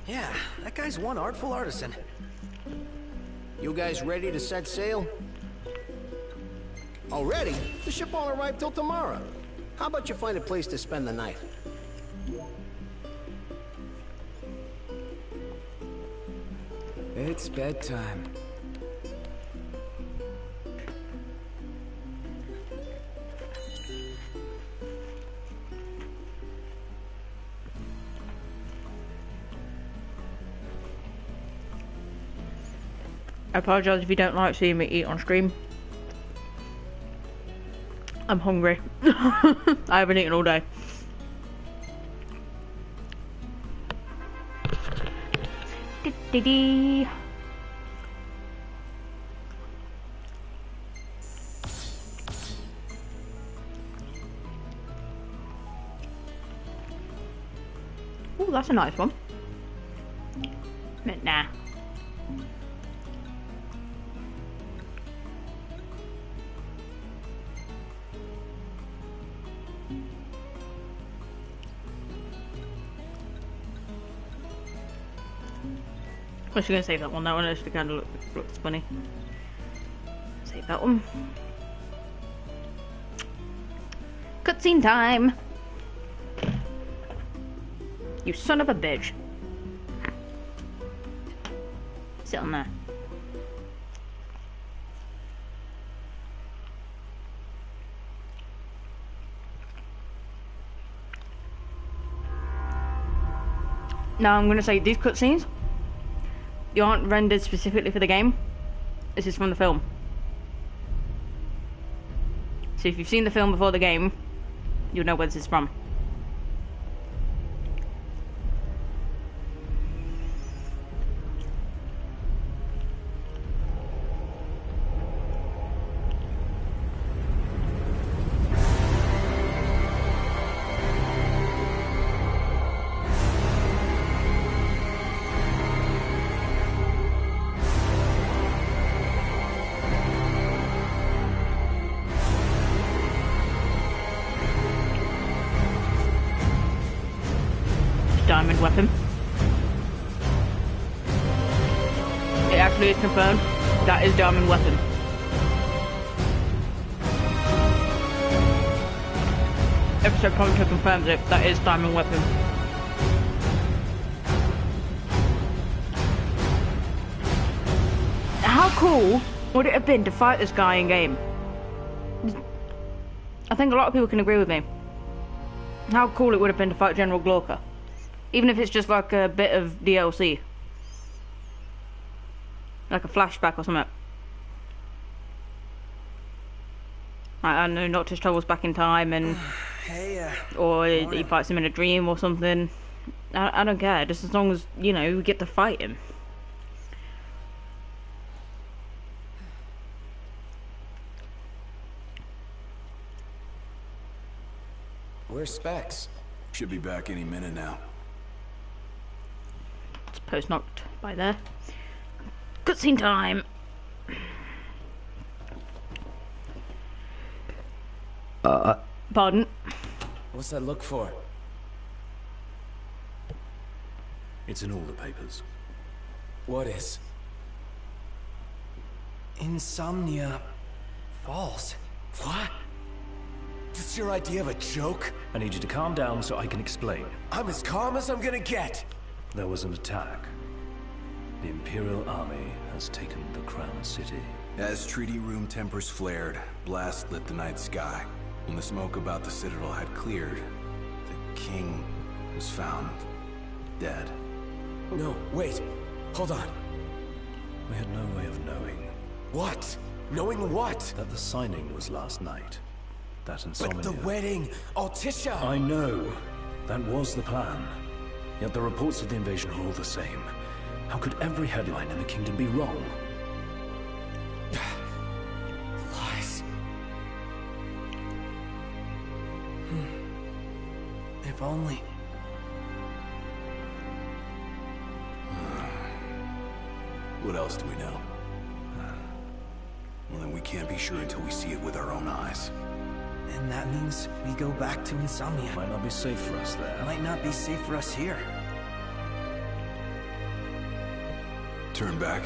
Yeah, that guy's one artful artisan. You guys ready to set sail? Already? The ship won't arrive till tomorrow. How about you find a place to spend the night? It's bedtime. I apologise if you don't like seeing me eat on stream. I'm hungry. I haven't eaten all day. Dee. Oh, that's a nice one. Nah. I'm just gonna save that one. That one actually kind of looks funny. Save that one. Cutscene time! You son of a bitch. Sit on there. Now I'm gonna say these cutscenes, they aren't rendered specifically for the game. This is from the film. So if you've seen the film before the game, you'll know where this is from. Diamond weapon. It actually is confirmed. That is diamond weapon. Episode commentary confirms it. That is diamond weapon. How cool would it have been to fight this guy in game? I think a lot of people can agree with me. How cool it would have been to fight General Glauca. Even if it's just like a bit of DLC. Like a flashback or something. I know Noctis travels back in time and... or he fights him in a dream or something. I don't care, just as long as, you know, we get to fight him. Where's Specs? Should be back any minute now. It's post-knocked by there. Cutscene time! Pardon? What's that look for? It's in all the papers. What is? Insomnia Falls. What? This your idea of a joke? I need you to calm down so I can explain. I'm as calm as I'm gonna get. There was an attack. The Imperial Army has taken the Crown City. As treaty room tempers flared, blast lit the night sky. When the smoke about the Citadel had cleared, the king was found dead. No, wait. Hold on. We had no way of knowing. What? Knowing what? That the signing was last night. That insomnia. But the wedding! Altissia! I know. That was the plan. Yet the reports of the invasion are all the same. How could every headline in the kingdom be wrong? Lies. If only... What else do we know? Well, then we can't be sure until we see it with our own eyes. And that means we go back to Insomnia. Might not be safe for us there. Might not be safe for us here. Turn back.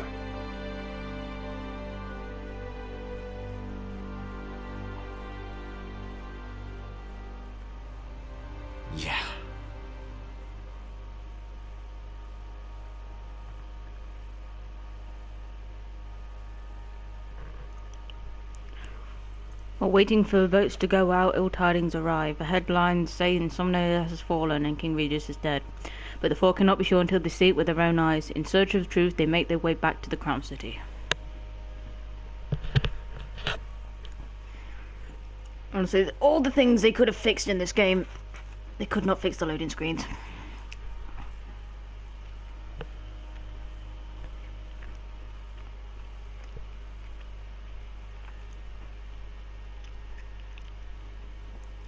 Yeah. While waiting for the votes to go out, ill tidings arrive. The headlines say Insomnia has fallen and King Regis is dead. But the four cannot be sure until they see it with their own eyes. In search of truth, they make their way back to the Crown City. Honestly, all the things they could have fixed in this game, they could not fix the loading screens.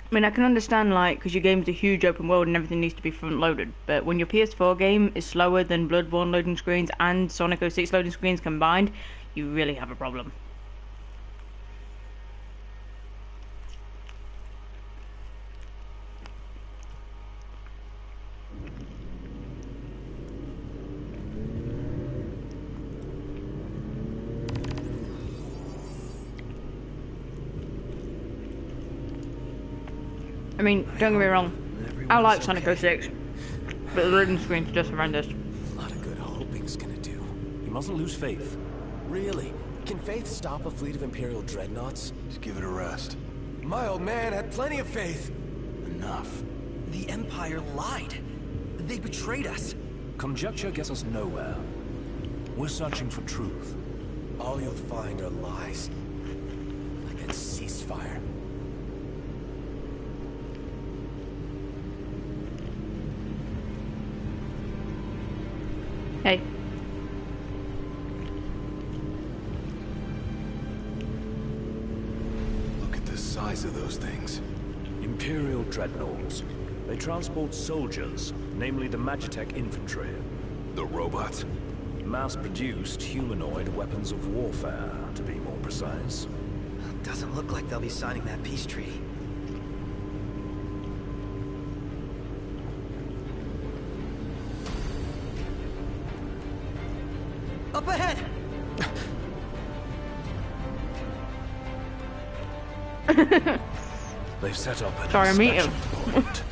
I mean, I can understand, like, because your game's a huge open world and everything needs to be front-loaded, but when your PS4 game is slower than Bloodborne loading screens and Sonic 06 loading screens combined, you really have a problem. I mean, don't get me wrong, I like Sonic 06, but the loading screens are just horrendous. A lot of good hoping's gonna do. You mustn't lose faith. Really? Can Faith stop a fleet of Imperial dreadnoughts? Just give it a rest. My old man had plenty of faith. Enough. The Empire lied. They betrayed us. Conjecture gets us nowhere. We're searching for truth. All you'll find are lies. Like that ceasefire. Hey. Look at the size of those things. Imperial dreadnoughts. They transport soldiers, namely the Magitech infantry. The robots? Mass-produced humanoid weapons of warfare, to be more precise. Doesn't look like they'll be signing that peace treaty. Up ahead! They've set up an Sorry, I'm eating. inspection point.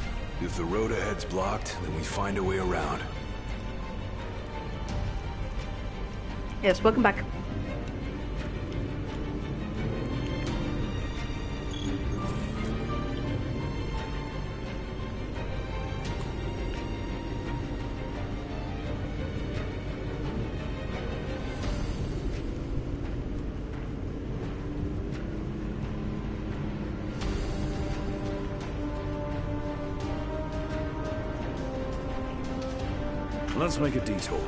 If the road ahead's blocked, then we find a way around. Yes, welcome back. Let's make a detour.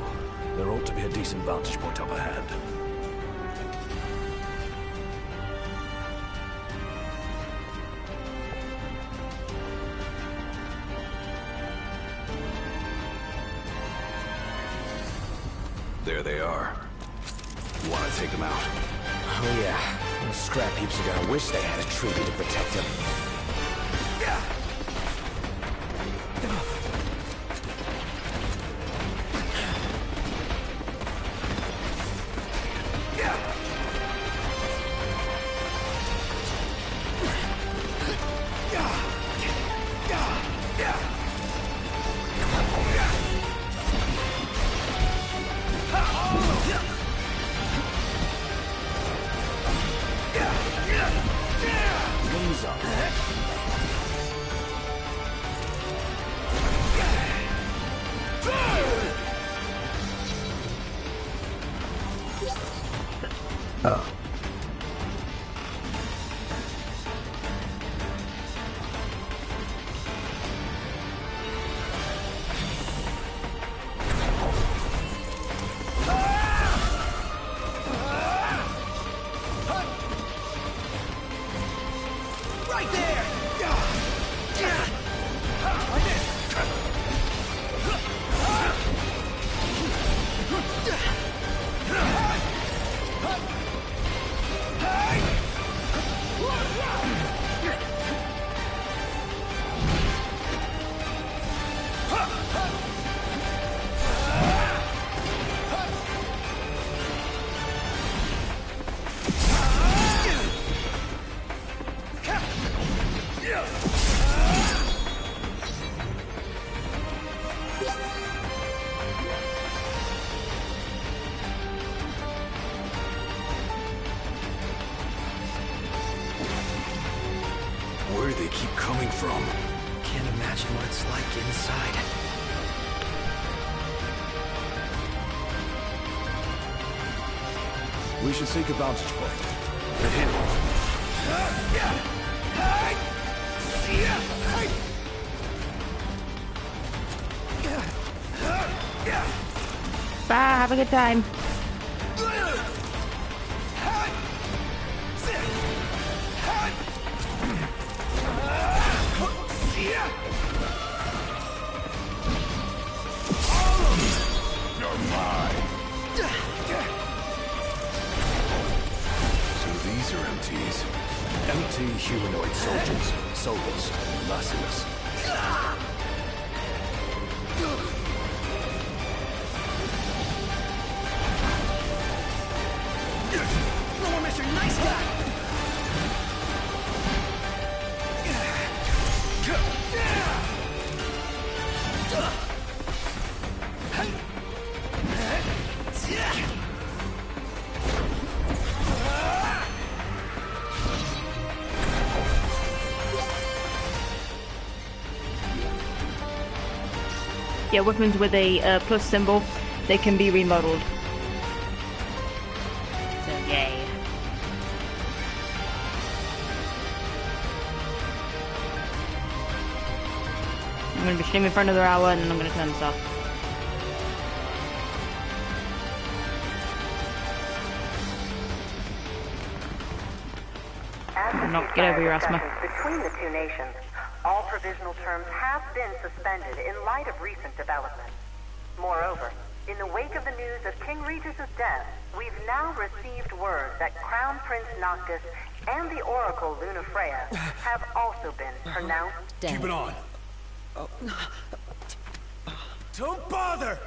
There ought to be a decent vantage point up ahead. There they are. You want to take them out? Oh yeah. Those scrap heaps are gonna wish they had a treaty to protect them. Where do they keep coming from? Can't imagine what it's like inside. We should seek a vantage point. They're here. Bye, have a good time. You're mine. So these are MTs. Empty humanoid soldiers, soulless and merciless. No more Mr. Nice Guy! Yeah, weapons with a plus symbol, they can be remodeled. So yay. I'm going to be streaming for another hour and then I'm going to turn this off. Not get over your asthma. Between the two nations, all provisional terms have been suspended in light of recent developments. Moreover, in the wake of the news of King Regis' death, we've now received word that Crown Prince Noctis and the Oracle Luna Freya have also been pronounced dead. Keep it on. Don't bother!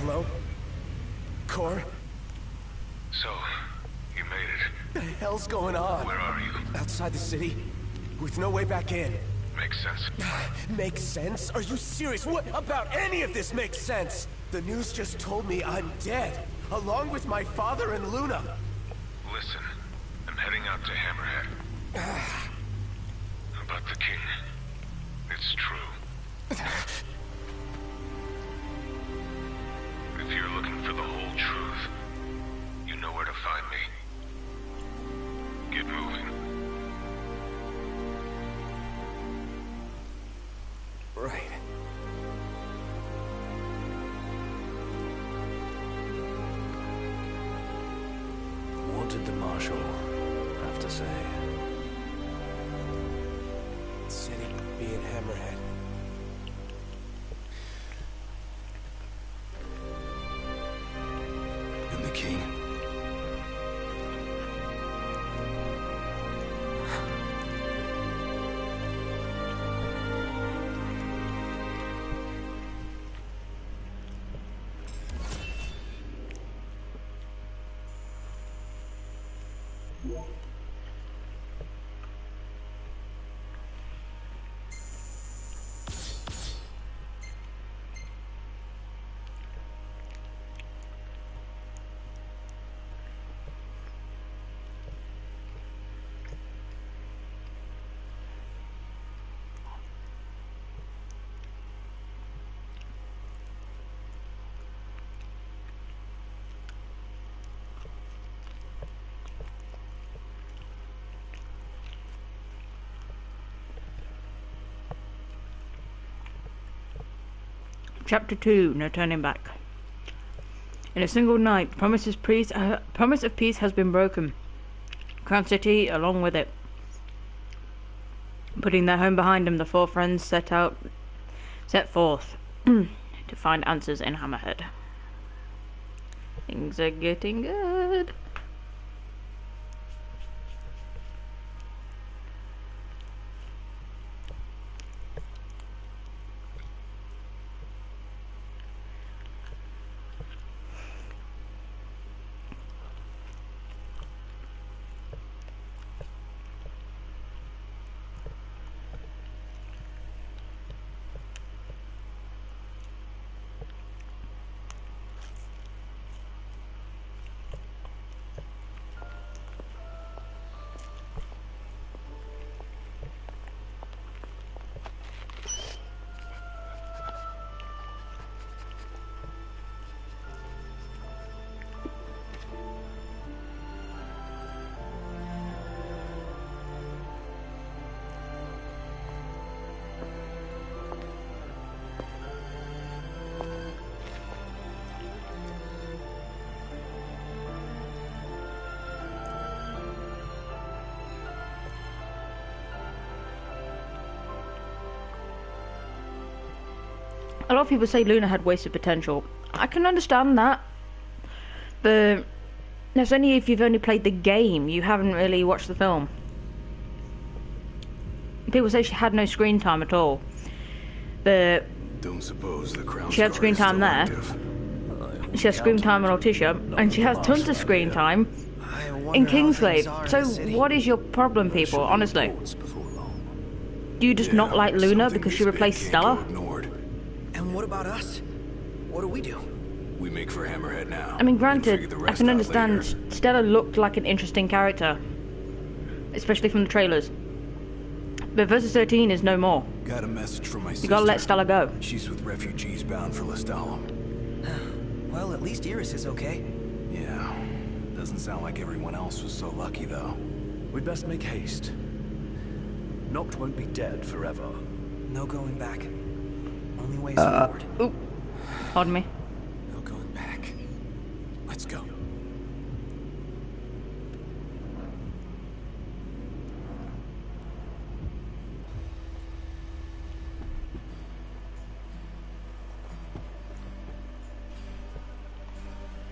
Hello? Cor? So, you made it. The hell's going on? Where are you? Outside the city, with no way back in. Makes sense. Makes sense? Are you serious? What about any of this makes sense? The news just told me I'm dead, along with my father and Luna. Listen, I'm heading out to Hammerhead. About the king. It's true. If you're looking for the whole truth, you know where to find me. Get moving. Right. What did the Marshal have to say? Said he'd be in Hammerhead. And the king? Chapter 2, No Turning Back. In a single night, promise of peace has been broken. Crown City along with it. Putting their home behind them, the four friends set forth to find answers in Hammerhead. Things are getting good. A lot of people say Luna had wasted potential. I can understand that, but that's only if you've only played the game. You haven't really watched the film. People say she had no screen time at all, but Don't suppose the crown she had screen time there. She has screen time on Altissia, and she has tons of screen time in Kingsley. So what is your problem, people? Honestly, do you just not like Luna because she replaced Stella? And what about us? What do we do? We make for Hammerhead now. I mean, granted, I can understand Stella looked like an interesting character, especially from the trailers. But Versus 13 is no more. Got a message from my sister. You gotta let Stella go. She's with refugees bound for Lestalem. Well, at least Iris is okay. Yeah. Doesn't sound like everyone else was so lucky, though. We'd best make haste. Noct won't be dead forever. No going back. Only ways forward. Oop. Pardon me. No going back. Let's go.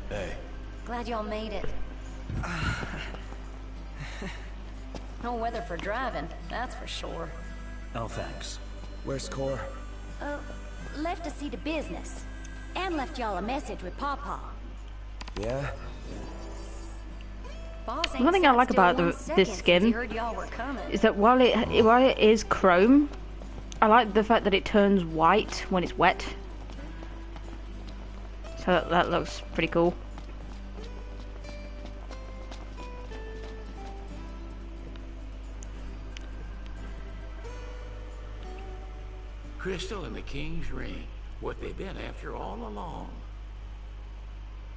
Hey. Glad y'all made it. No weather for driving, that's for sure. Oh, thanks. Where's Cor? Left to see to business. And left y'all a message with Pawpaw. Yeah? One thing I like about this skin is that while it is chrome, I like the fact that it turns white when it's wet. So that looks pretty cool. Crystal and the King's Ring. What they've been after all along.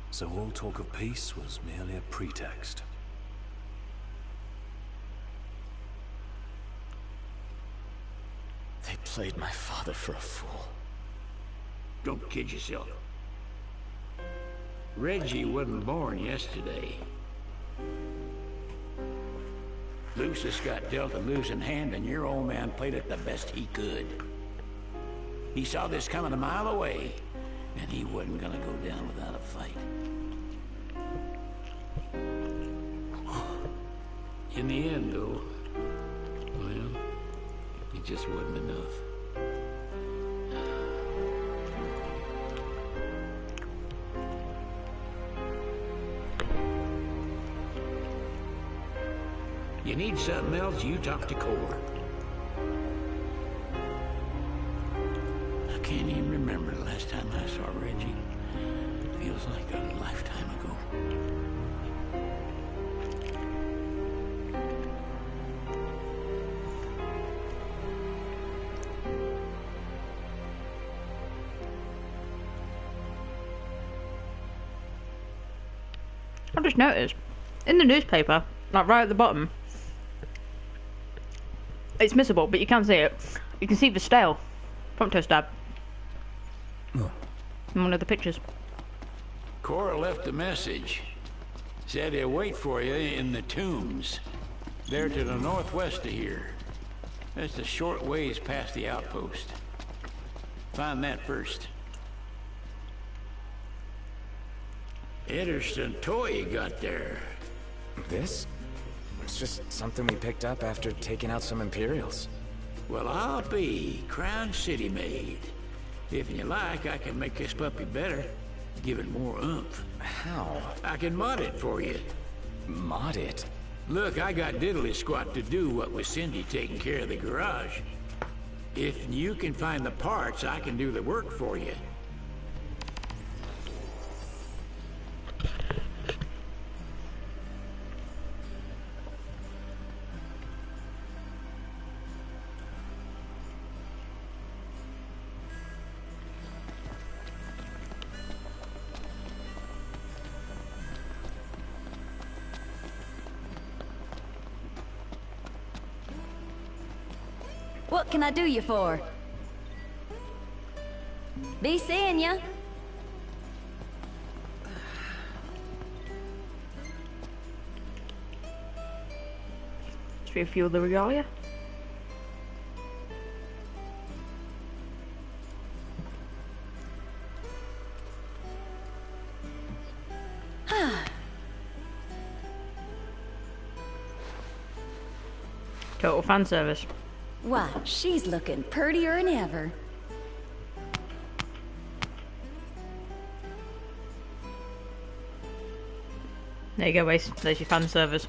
So all talk of peace was merely a pretext. They played my father for a fool. Don't kid yourself. Reggie wasn't born yesterday. Lucius got dealt a losing hand, and your old man played it the best he could. He saw this coming a mile away, and he wasn't gonna go down without a fight. In the end, though, well, it just wasn't enough. You need something else, you talk to Cor. I can't even remember the last time I saw Reggie. It feels like a lifetime ago. I just noticed in the newspaper, like right at the bottom, it's missable, but you can see it. You can see the stale front toe stab in one of the pictures. Cora left a message. Said he'll wait for you in the tombs. They're to the northwest of here. That's a short ways past the outpost. Find that first. Interesting toy you got there. This? It's just something we picked up after taking out some Imperials. Well, I'll be Crown City made. If you like, I can make this puppy better. Give it more oomph. How? I can mod it for you. Mod it? Look, I got diddly squat to do what with Cindy taking care of the garage. If you can find the parts, I can do the work for you. What can I do you for? Be seeing ya. Let's refuel the regalia. Total fan service. Why, she's looking purtier than ever. There you go, Ace. There's your fan service.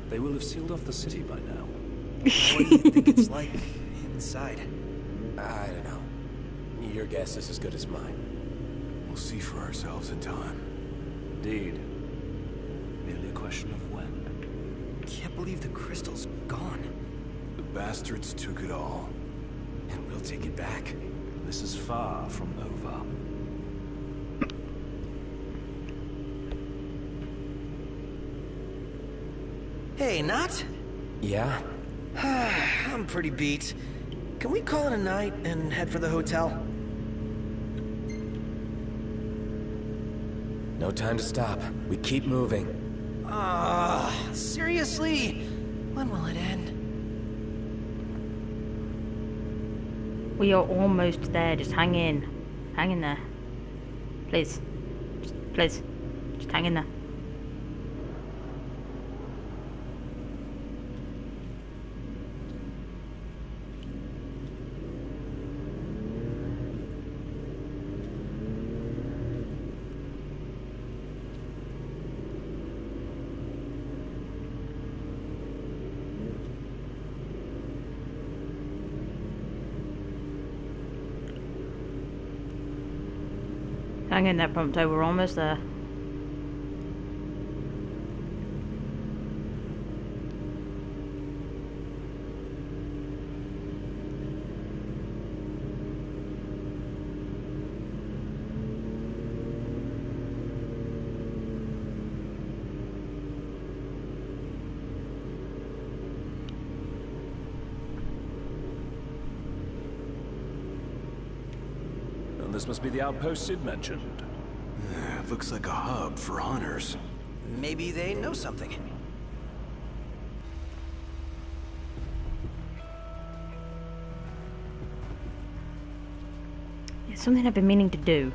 They will have sealed off the city by now. What do you think it's like inside? I don't know. Your guess is as good as mine. We'll see for ourselves in time. Indeed. Merely a question of when. Can't believe the crystal's gone. The bastards took it all. And we'll take it back. This is far from over. Hey, Nott? Yeah? I'm pretty beat. Can we call it a night and head for the hotel? No time to stop. We keep moving. Seriously? When will it end? We are almost there. Just hang in. Hang in there. Please. Please. Just hang in there. Hang in there, Prompto, we're almost there. This must be the outpost Sid mentioned. It looks like a hub for hunters. Maybe they know something. It's something I've been meaning to do.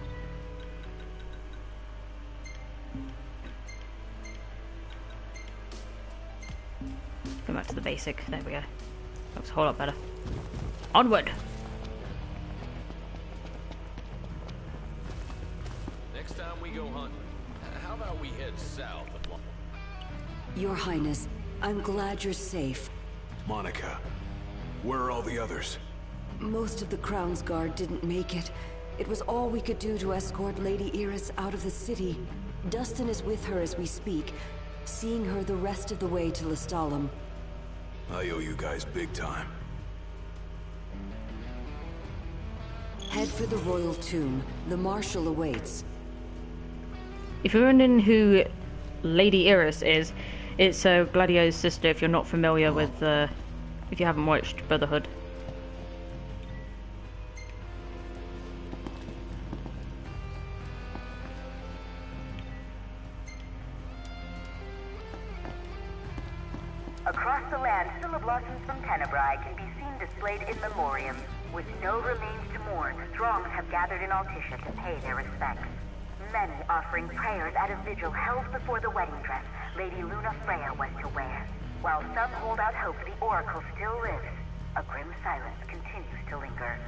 Go back to the basic. There we go. Looks a whole lot better. Onward! Next time we go hunting, how about we head south of Your Highness, I'm glad you're safe. Monica, where are all the others? Most of the Crown's Guard didn't make it. It was all we could do to escort Lady Iris out of the city. Dustin is with her as we speak, seeing her the rest of the way to Lestalem. I owe you guys big time. Head for the Royal Tomb. The Marshal awaits. If you're wondering who Lady Iris is, it's Gladio's sister if you're not familiar with, if you haven't watched Brotherhood. Across the land, still blossoms from Tenebrae can be seen displayed in memoriam. With no remains to mourn, throngs have gathered in Altissia to pay their respects. Many offering prayers at a vigil held before the wedding dress Lady Luna Freya was to wear. While some hold out hope the Oracle still lives, a grim silence continues to linger.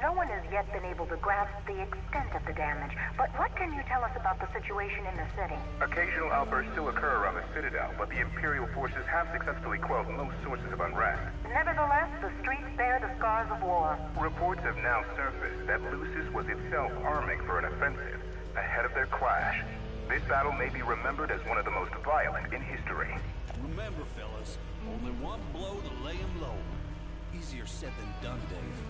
No one has yet been able to grasp the extent of the damage, but what can you tell us about the situation in the city? Occasional outbursts still occur around the Citadel, but the Imperial forces have successfully quelled most sources of unrest. Nevertheless, the streets bear the scars of war. Reports have now surfaced that Lucis was itself arming for an offensive ahead of their clash. This battle may be remembered as one of the most violent in history. Remember, fellas, only one blow to lay him low. Easier said than done, Dave.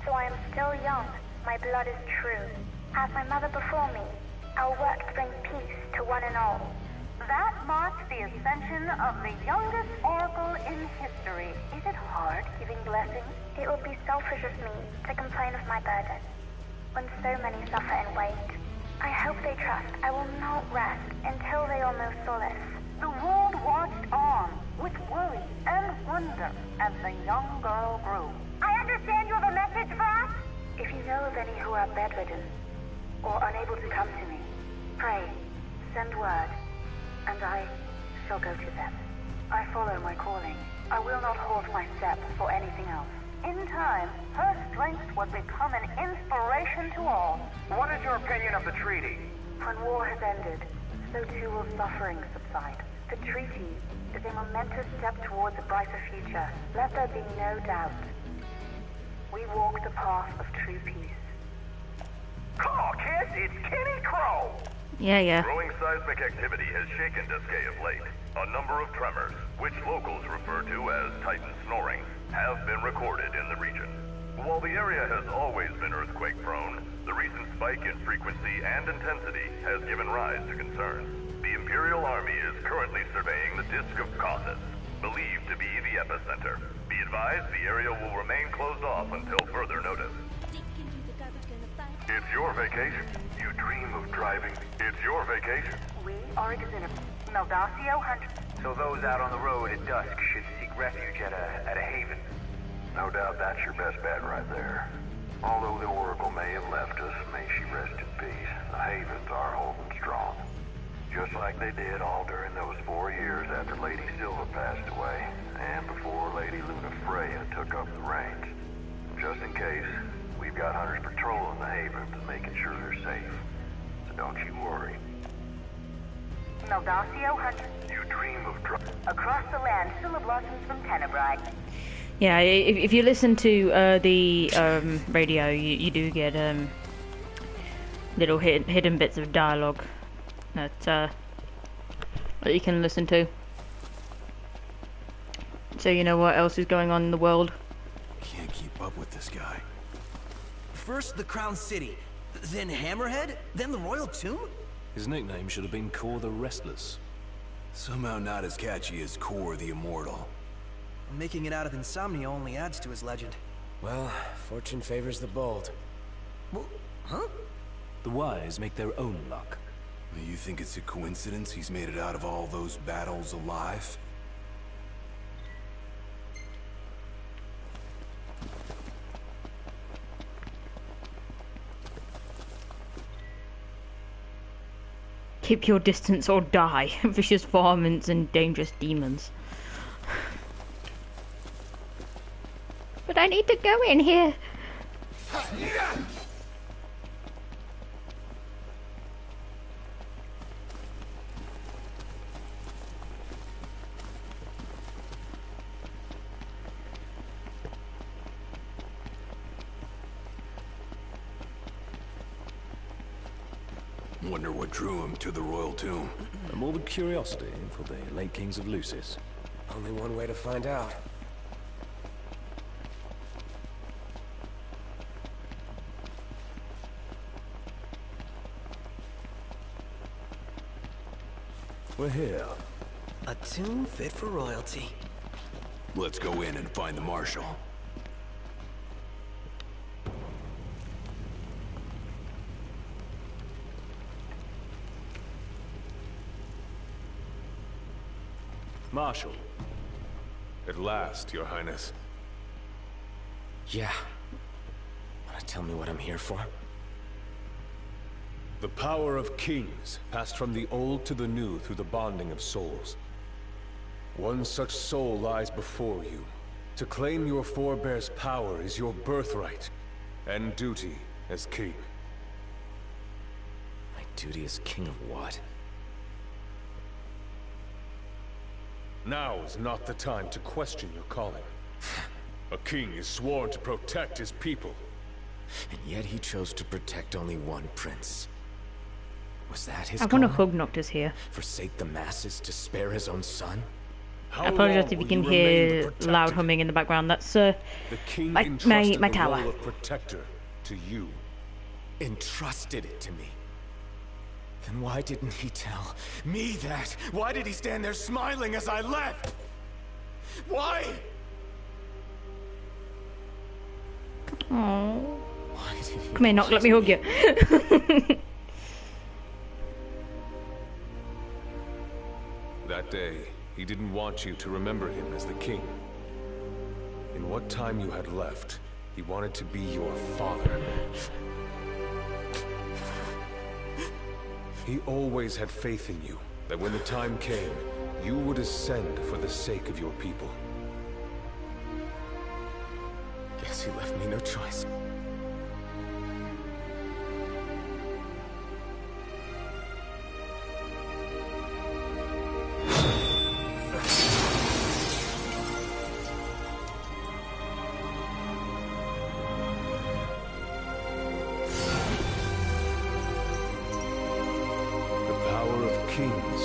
So I am still young. My blood is true. As my mother before me, I'll work to bring peace to one and all. That marks the ascension of the youngest oracle in history. Is it hard giving blessings It would be selfish of me to complain of my burden when so many suffer in wait. I hope they trust I will not rest until they all know solace. The world watched on with worry and wonder as the young girl grew. I understand you have a message for us? If you know of any who are bedridden or unable to come to me, pray, send word, and I shall go to them. I follow my calling. I will not halt my steps for anything else. In time, her strength would become an inspiration to all. What is your opinion of the treaty? When war has ended, so too will suffering subside. The treaty is a momentous step towards a brighter future. Let there be no doubt. We walk the path of true peace. Come on, kids, it's Kenny Crow! Yeah. Growing seismic activity has shaken Duscae of late. A number of tremors, which locals refer to as Titan snoring, have been recorded in the region. While the area has always been earthquake-prone, the recent spike in frequency and intensity has given rise to concerns. The Imperial Army is currently surveying the Disk of Caucasus, believed to be the epicenter. Be advised, the area will remain closed off until further notice. It's your vacation. You dream of driving. It's your vacation. We are exhibit. Meldacio Hunter. So those out on the road at dusk should seek refuge at a haven. No doubt that's your best bet right there. Although the Oracle may have left us, may she rest in peace, the havens are holding strong. Just like they did all during those 4 years after Lady Silva passed away, and before Lady Luna Freya took up the reins. Just in case, we've got hunters patrolling the havens and making sure they're safe. So don't you worry. Meldacio Hunter. You dream of Across the land, Scylla blossoms from Tenebrae. Yeah, if you listen to the radio, you do get little hidden bits of dialogue that you can listen to, so you know what else is going on in the world. Can't keep up with this guy. First the Crown City, then Hammerhead, then the Royal Tomb? His nickname should have been Kor the Restless. Somehow not as catchy as Kor the Immortal. Making it out of insomnia only adds to his legend. Well, fortune favors the bold. Huh? The wise make their own luck. You think it's a coincidence he's made it out of all those battles alive? Keep your distance or die. Vicious varmints and dangerous demons. But I need to go in here. Wonder what drew him to the Royal Tomb. A morbid curiosity for the late kings of Lucis. Only one way to find out. We're here. A tomb fit for royalty. Let's go in and find the Marshal. Marshal. At last, Your Highness. Yeah. Wanna tell me what I'm here for? The power of kings passed from the old to the new through the bonding of souls. One such soul lies before you. To claim your forebear's power is your birthright and duty as king. My duty as king of what? Now is not the time to question your calling. A king is sworn to protect his people. And yet he chose to protect only one prince. Was that his I want to calling? hug Noctis here. Forsake the masses to spare his own son? I apologize if you can hear loud humming in the background. That's The king my entrusted the tower. role of protector to you. Entrusted it to me. Then why didn't he tell me that? Why did he stand there smiling as I left? Why? Oh. Come here, Noct, let me hug you. That day, he didn't want you to remember him as the king. In what time you had left, he wanted to be your father. He always had faith in you, that when the time came, you would ascend for the sake of your people. Guess he left me no choice.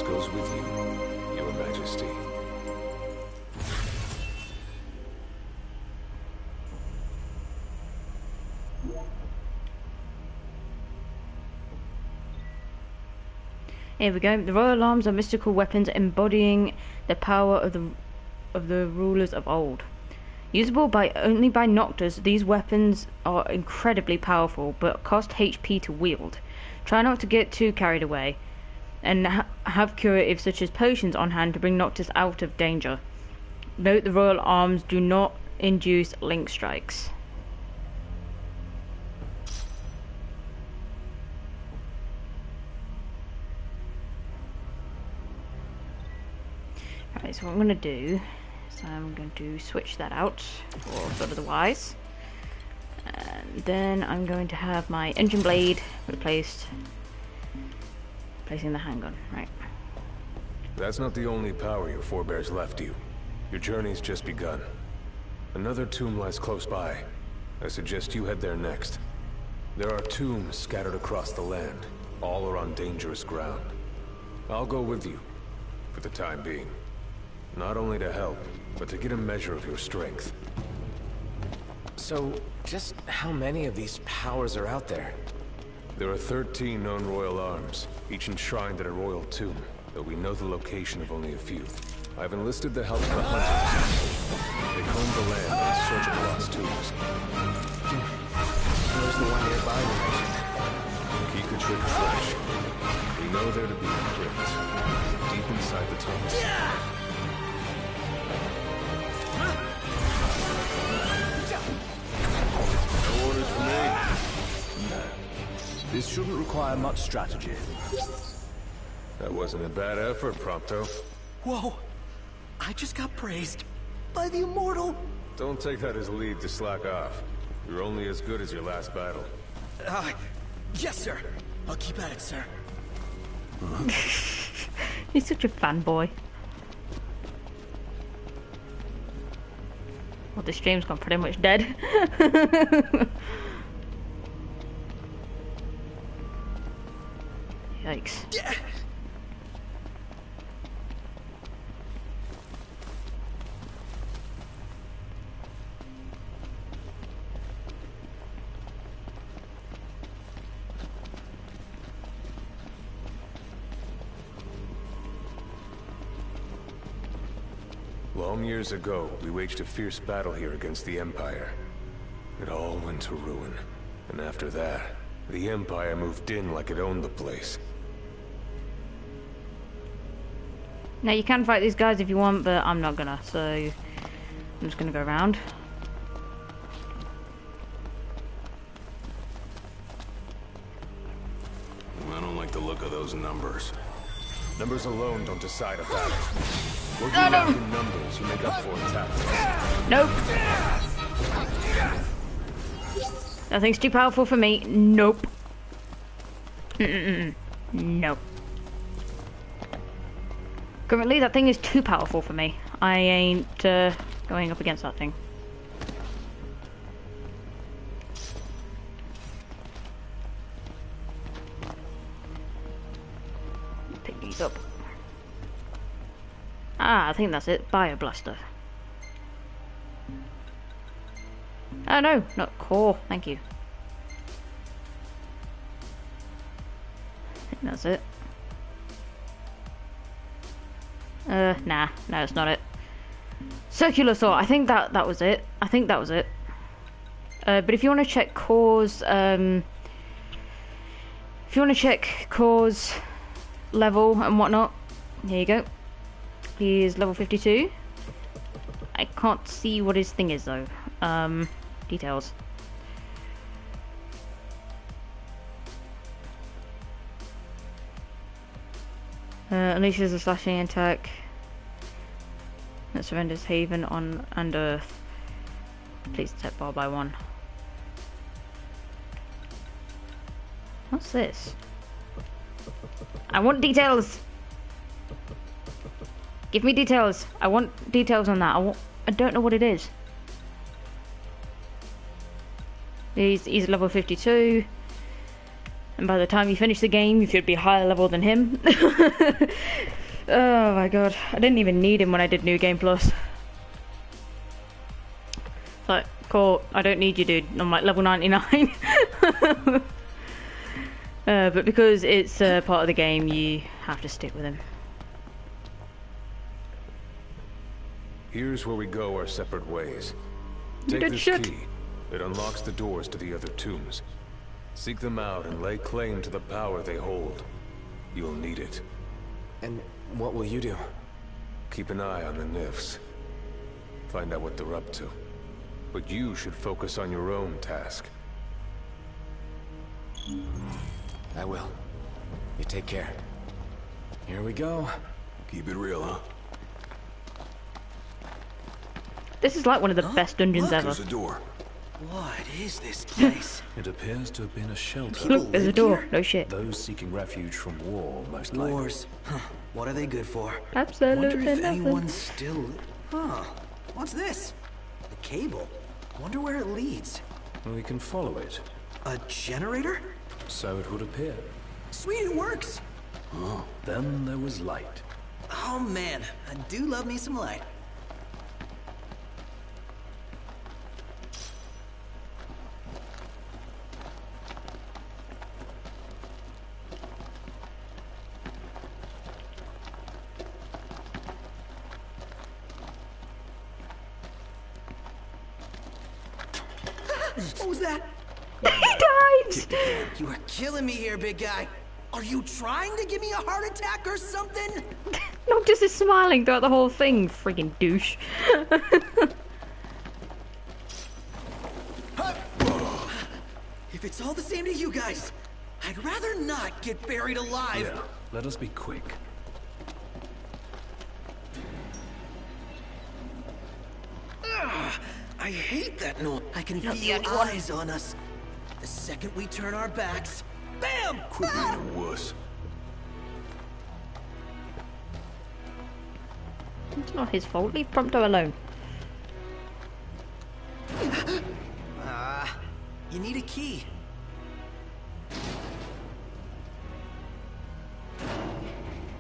Goes with you, Your Majesty. Here we go. The royal arms are mystical weapons embodying the power of the rulers of old. Usable only by Nocturs, these weapons are incredibly powerful, but cost HP to wield. Try not to get too carried away, and have curatives such as potions on hand to bring Noctis out of danger. Note the royal arms do not induce link strikes. Right, so what I'm going to do is I'm going to switch that out for sort of the wise. And then I'm going to have my engine blade replaced. Placing the handgun, right. That's not the only power your forebears left you. Your journey's just begun. Another tomb lies close by. I suggest you head there next. There are tombs scattered across the land. All are on dangerous ground. I'll go with you, for the time being. Not only to help, but to get a measure of your strength. So, just how many of these powers are out there? There are 13 known royal arms, each enshrined in a royal tomb, though we know the location of only a few. I've enlisted the help of the hunters. They comb the land and search for lost tombs. Where's the one nearby you mentioned? Keep the trick fresh. We know there to be a crypt, deep inside the tunnels. No orders for me? No. This shouldn't require much strategy. That wasn't a bad effort, Prompto. Whoa! I just got praised by the immortal. Don't take that as a lead to slack off. You're only as good as your last battle. Yes, sir. I'll keep at it, sir. He's such a fanboy. Well, the stream's gone pretty much dead. Yikes. Long years ago, we waged a fierce battle here against the Empire. It all went to ruin. And after that, the Empire moved in like it owned the place. Now you can fight these guys if you want, but I'm not gonna, so I'm just gonna go around. I don't like the look of those numbers. Numbers alone don't decide a battle. What you lack in numbers, you make up for in tactics. Nope. That thing's too powerful for me. Nope. Nope. Currently, that thing is too powerful for me. I ain't going up against that thing. Pick these up. Ah, I think that's it. Bioblaster. Oh no, not core. Thank you. I think that's it. Nah, no, it's not it. Circular saw. I think that was it. I think that was it. But if you want to check Core's, level and whatnot, here you go. He is level 52. I can't see what his thing is though. Details. Unleashes a slashing attack that surrenders Haven on and Earth. Please attack bar by 1. What's this? I want details! Give me details! I want details on that. I don't know what it is. He's level 52. And by the time you finish the game, you should be higher level than him. Oh my god. I didn't even need him when I did New Game Plus. Like, Core, I don't need you, dude. I'm like level 99. But because it's part of the game, you have to stick with him. Here's where we go our separate ways. Take this key. It unlocks the doors to the other tombs. Seek them out and lay claim to the power they hold. You'll need it. And what will you do? Keep an eye on the Nifs. Find out what they're up to. But you should focus on your own task. I will. You take care. Here we go. Keep it real, huh? This is like one of the best dungeons ever. There's a door. What is this place? It appears to have been a shelter. Look, there's a door. No shit. Those seeking refuge from war, most likely. Wars. Huh. What are they good for? Absolutely Wonder if nothing. anyone's still... Huh. What's this? A cable. Wonder where it leads. We can follow it. A generator? So it would appear. Sweet, it works! Oh, then there was light. Oh man, I do love me some light. What was that? He died! You are killing me here, big guy. Are you trying to give me a heart attack or something? Noctis is smiling throughout the whole thing, friggin' douche. If it's all the same to you guys, I'd rather not get buried alive. Yeah, let us be quick. Ugh, I hate that noise. I can feel eyes on us. The second we turn our backs, bam! Quit being a wuss. It's not his fault. Leave Prompto alone. You need a key.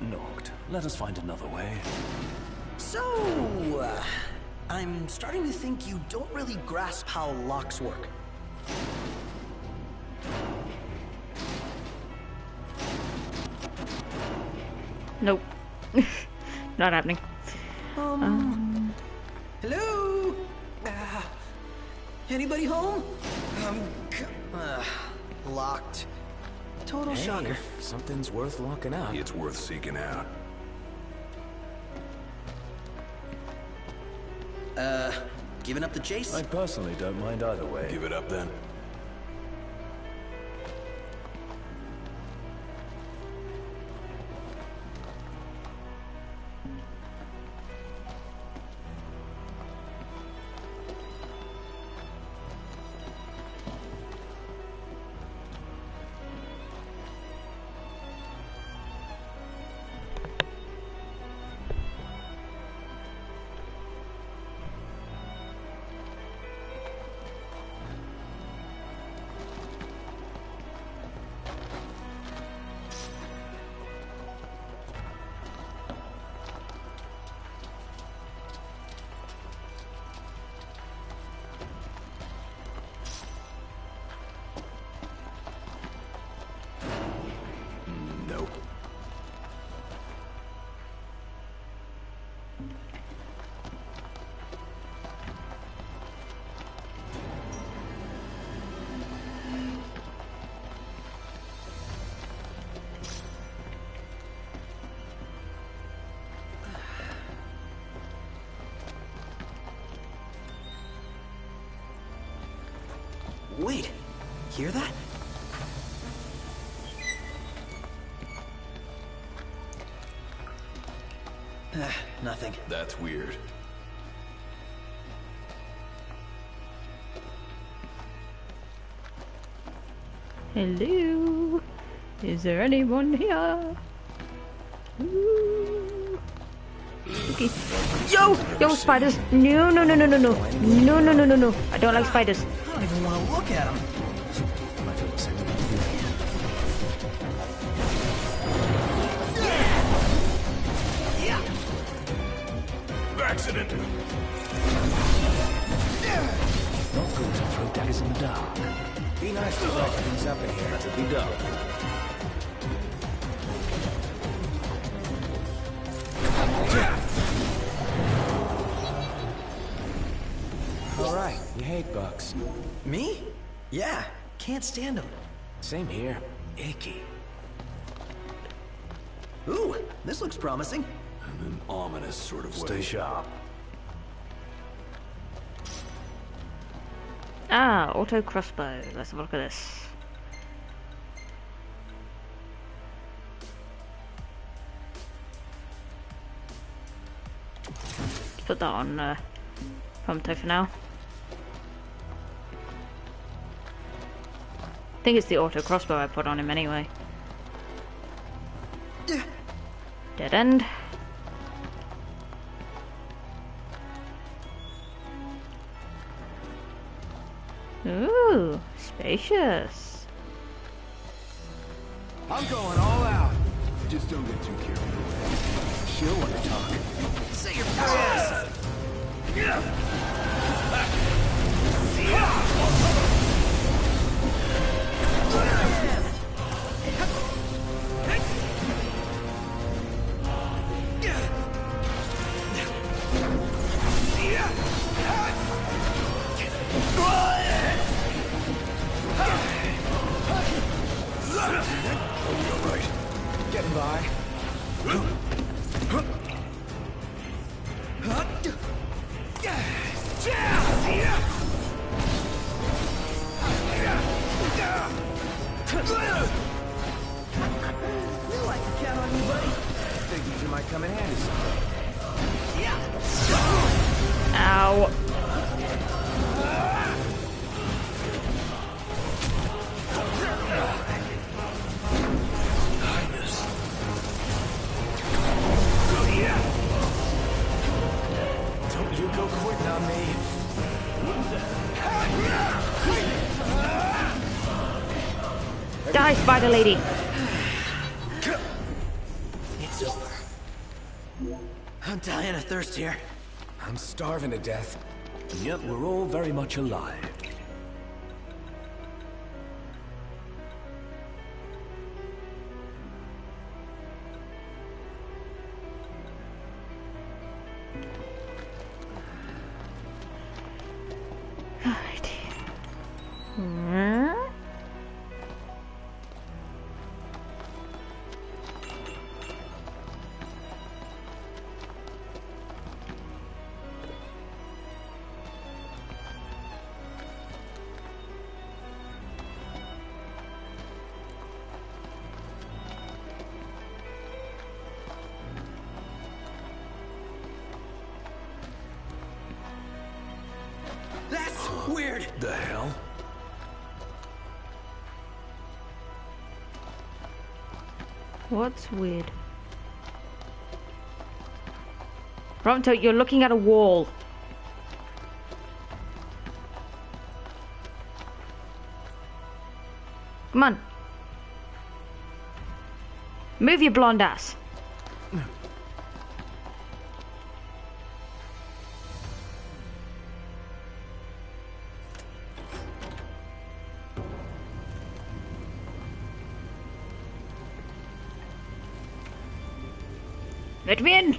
Knocked. Let us find another way. So, I'm starting to think you don't really grasp how locks work. Nope. Not happening. Hello? Anybody home? Locked. Total shocker. Something's worth locking out. It's worth seeking out. Giving up the chase? I personally don't mind either way. Give it up then. Wait, hear that? Nothing. That's weird. Hello? Is there anyone here? Ooh. Okay. Yo, spiders! No. No. I don't like spiders. I don't even want to look at them. Accident. Not good to throw daggers in the dark. Be nice to wrap things up in here. That'll be done. Alright, you hate bugs. Me? Yeah, can't stand them. Same here. Icky. Ooh, this looks promising. In an ominous sort of way. Stay sharp. Ah, auto crossbow. Let's have a look at this. Let's put that on Prompto for now. I think it's the auto crossbow I put on him anyway. Dead end. Ooh, spacious. I'm going all out. Just don't get too careful. She'll want to talk. Say your prayers. Getting by. I can count on you, buddy. Figured you might come in handy someday. Ow. Don't you go quitting on me. Die, spider lady. It's over. I'm dying of thirst here. I'm starving to death. And yet we're all very much alive. Alright. That's weird. The hell? What's weird? Prompto, you're looking at a wall. Come on. Move your blonde ass. Let me in.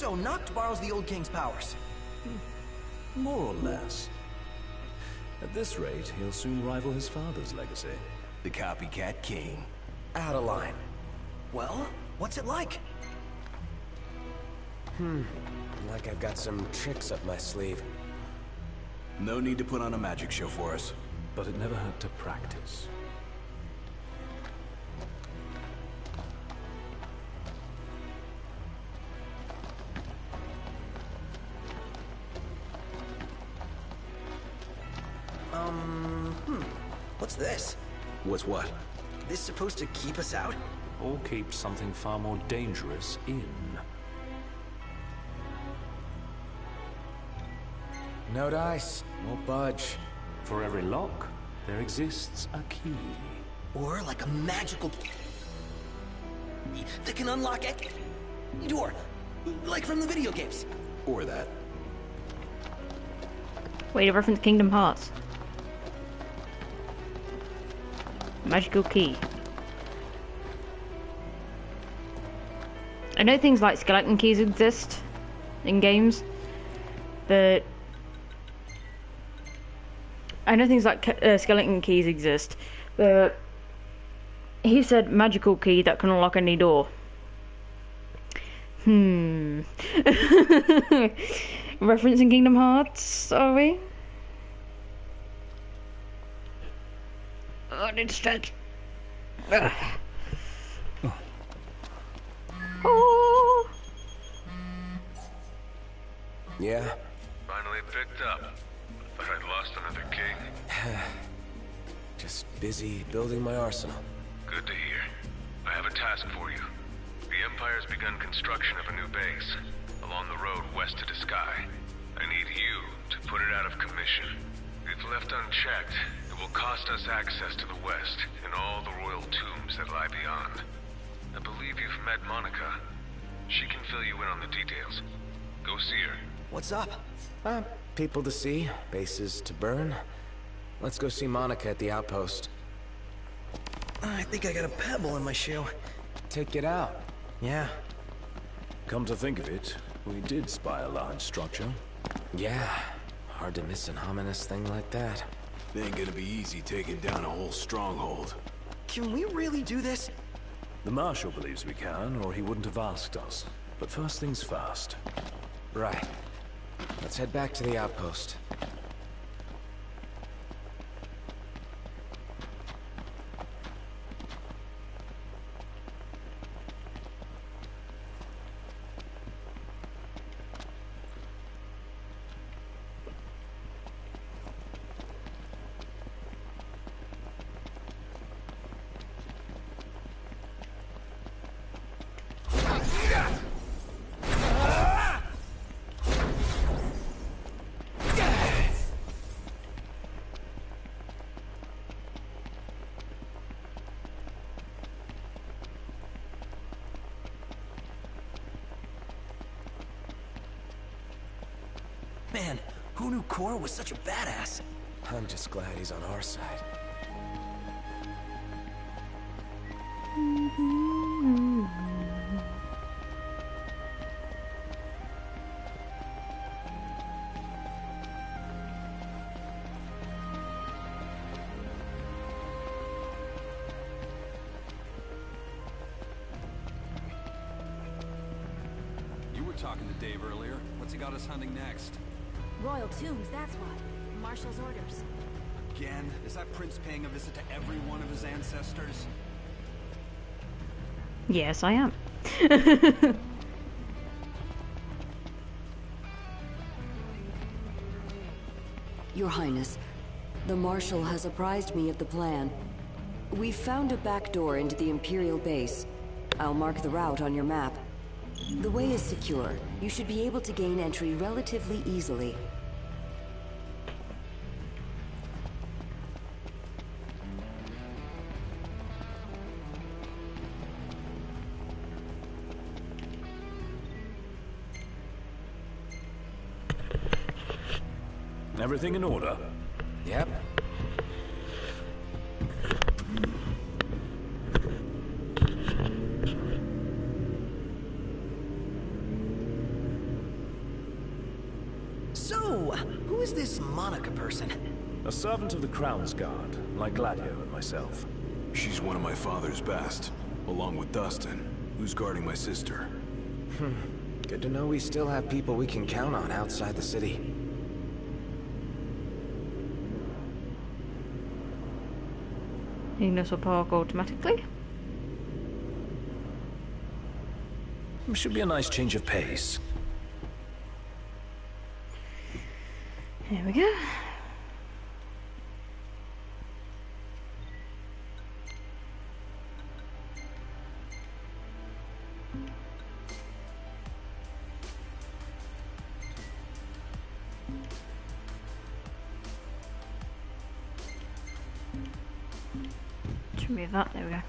So Noct borrows the old king's powers. More or less. At this rate, he'll soon rival his father's legacy. The copycat king. Out of line. Well, what's it like? Like I've got some tricks up my sleeve. No need to put on a magic show for us. But it never hurt to practice. What's this? What's what? This supposed to keep us out? Or keep something far more dangerous in. No dice, won't budge. For every lock, there exists a key. Or like a magical... that can unlock a door. Like from the video games. Or that. Wait, a reference Kingdom Hearts. Magical key. I know things like skeleton keys exist in games, but he said magical key that can unlock any door. Referencing Kingdom Hearts, are we? Oh, I need to stretch. Oh. Yeah? Finally picked up. Thought I'd lost another king. Just busy building my arsenal. Good to hear. I have a task for you. The Empire's begun construction of a new base along the road west to Diskai. I need you to put it out of commission. If left unchecked, it will cost us access to the west and all the royal tombs that lie beyond. I believe you've met Monica. She can fill you in on the details. Go see her. What's up? People to see, bases to burn. Let's go see Monica at the outpost. I think I got a pebble in my shoe. Take it out. Yeah. Come to think of it, we did spy a large structure. Yeah. Hard to miss an ominous thing like that. It ain't gonna be easy taking down a whole stronghold. Can we really do this? The Marshal believes we can, or he wouldn't have asked us. But first things first. Right. Let's head back to the outpost. Man, who knew Cor was such a badass? I'm just glad he's on our side. You were talking to Dave earlier. What's he got us hunting next? Royal tombs, that's why. Marshal's orders. Again? Is that prince paying a visit to every one of his ancestors? Yes, I am. Your Highness, the Marshal has apprised me of the plan. We've found a back door into the Imperial base. I'll mark the route on your map. The way is secure. You should be able to gain entry relatively easily. Everything in order? Yep. Who is this Monica person? A servant of the Crown's Guard, like Gladio and myself. She's one of my father's best, along with Dustin, who's guarding my sister. Good to know we still have people we can count on outside the city. Ignis will park automatically. Should be a nice change of pace. Here we go. Let's remove that, there we go.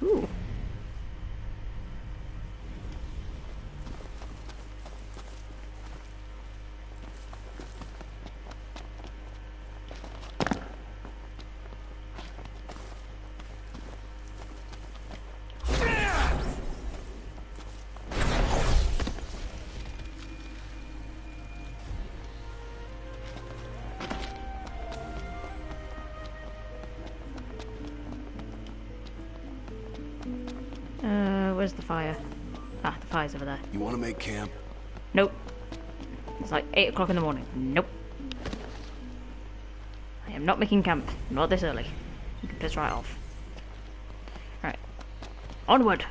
Ooh. Where's the fire? Ah, the fire's over there. You want to make camp? Nope. It's like 8 o'clock in the morning. Nope. I am not making camp. Not this early. You can piss right off. Right. Onward!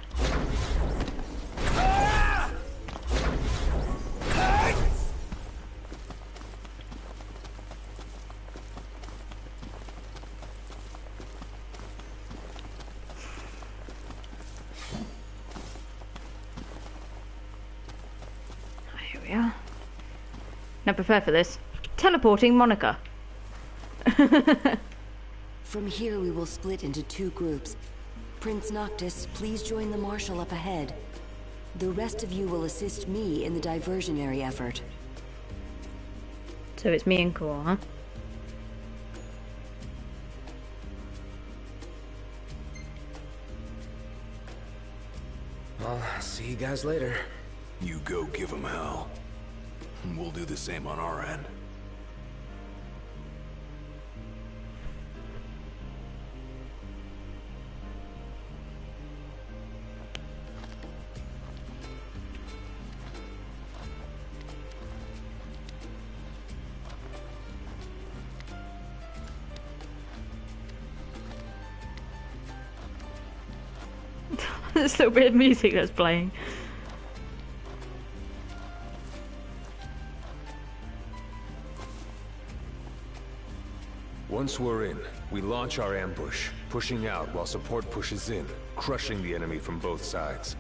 Not prepared for this. Teleporting Monica. From here we will split into 2 groups. Prince Noctis, please join the Marshal up ahead. The rest of you will assist me in the diversionary effort. So it's me and Cor, huh? Well, see you guys later. You go give him hell. And we'll do the same on our end. This little bit of music that's playing. Once we're in, we launch our ambush, pushing out while support pushes in, crushing the enemy from both sides.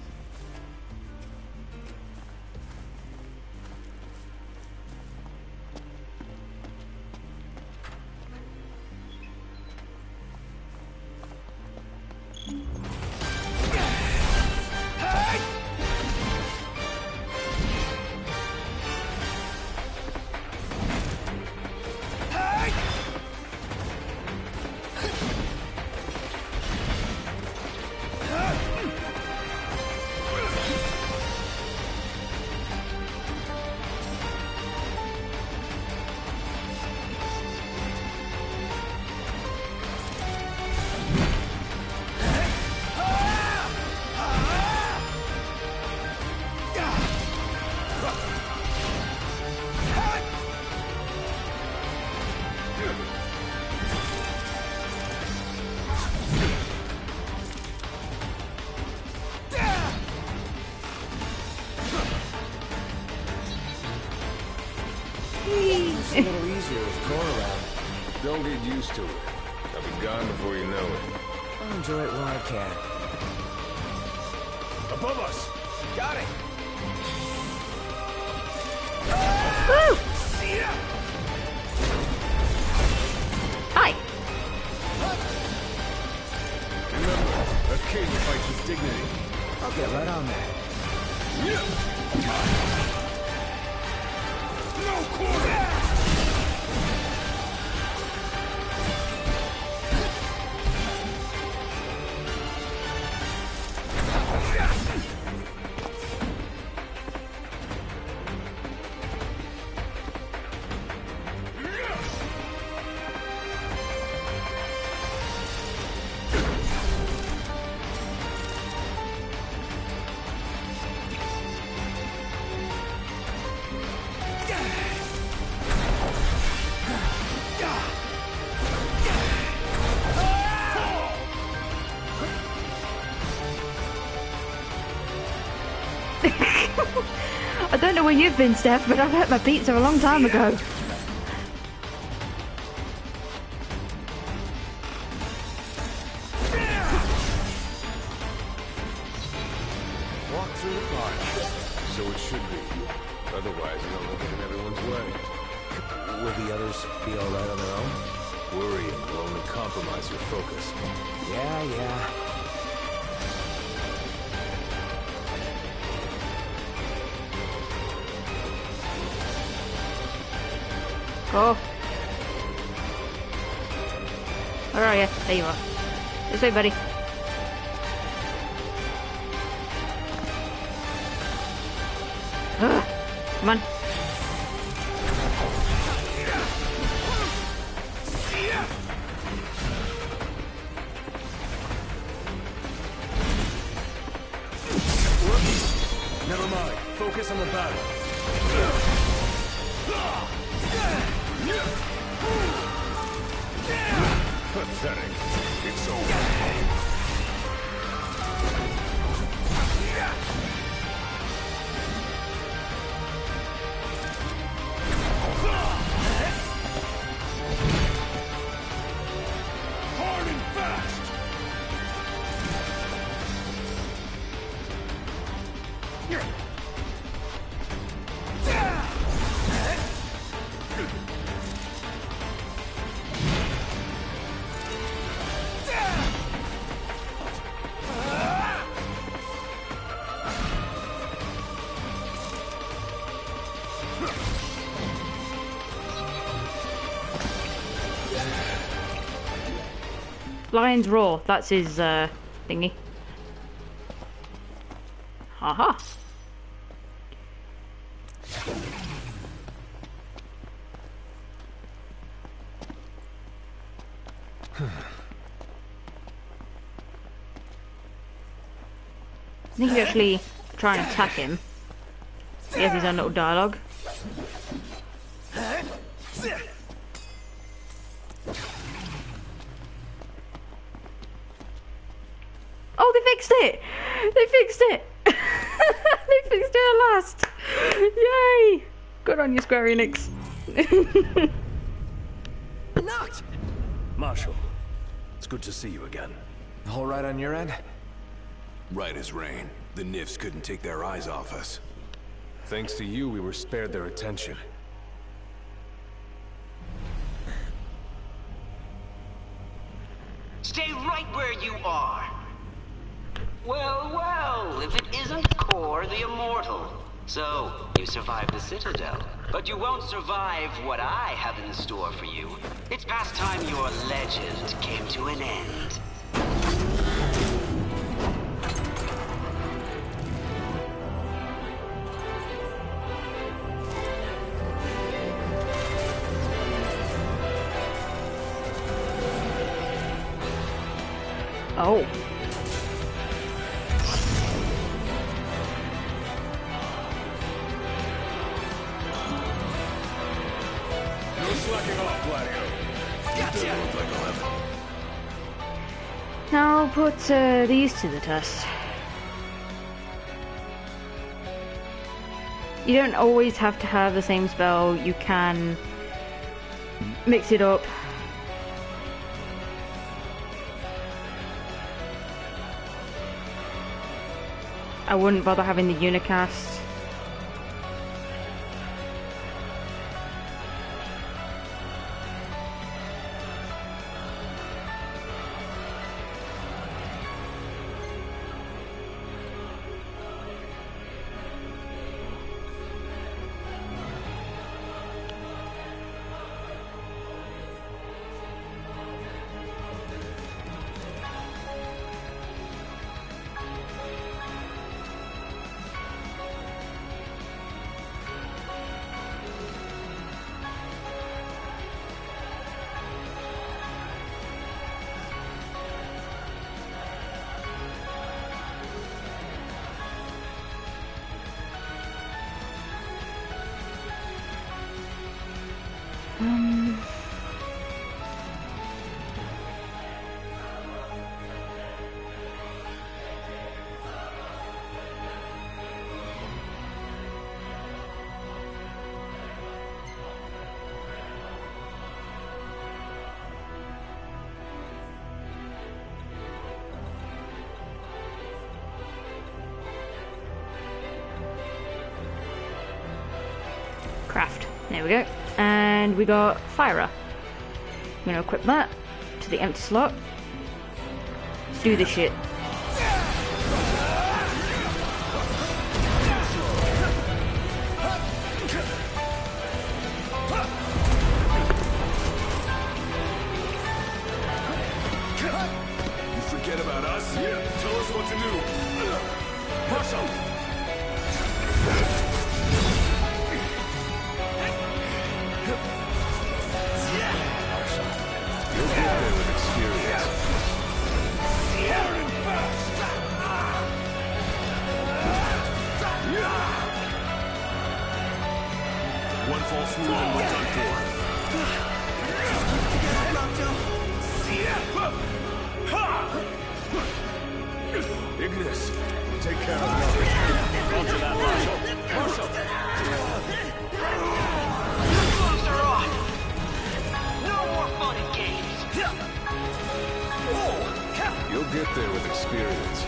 It's a little easier with Cor around. Don't get used to it. I'll be gone before you know it. I'll enjoy it while I can. Above us! Got it! Woo! Hi! Remember, a king fights with dignity. I'll get right on that. No quarter! I don't know where you've been, Steph, but I've had my pizza a long time ago. Walk through the park. So it should be. Otherwise, you don't get in everyone's way. Will the others be alright on their own? Worrying will only compromise your focus. Yeah. Oh. Where are you? There you are. This way, buddy. Ugh. Come on. Never mind. Focus on the battle. Pathetic. It's over. Hard and fast. Lion's Roar, that's his thingy. Haha. I think you actually try and attack him. He has his own little dialogue. Oh, they fixed it! They fixed it! They fixed it at last! Yay! Good on you, Square Enix. Knocked! Marshal, it's good to see you again. All right on your end? Right as rain. The Nifs couldn't take their eyes off us. Thanks to you, we were spared their attention. Stay right where you are. Well, if it isn't Cor the Immortal. So, you survived the Citadel, but you won't survive what I have in store for you. It's past time your legend came to an end. Oh. No slacking off, Gladio. Gotcha! Look like I'll have... Now I'll put these to the test. You don't always have to have the same spell. You can mix it up. I wouldn't bother having the unicast. There we go. And we got Fire. I'm gonna equip that to the empty slot. Let's do this shit. You forget about us? Tell us what to do. Marshal! You'll get there with experience. One false move and we're done for. Ignis, take care of Marshal. Roger that, Marshal. Marshal! Gloves are off! No more fun and games! You'll get there with experience.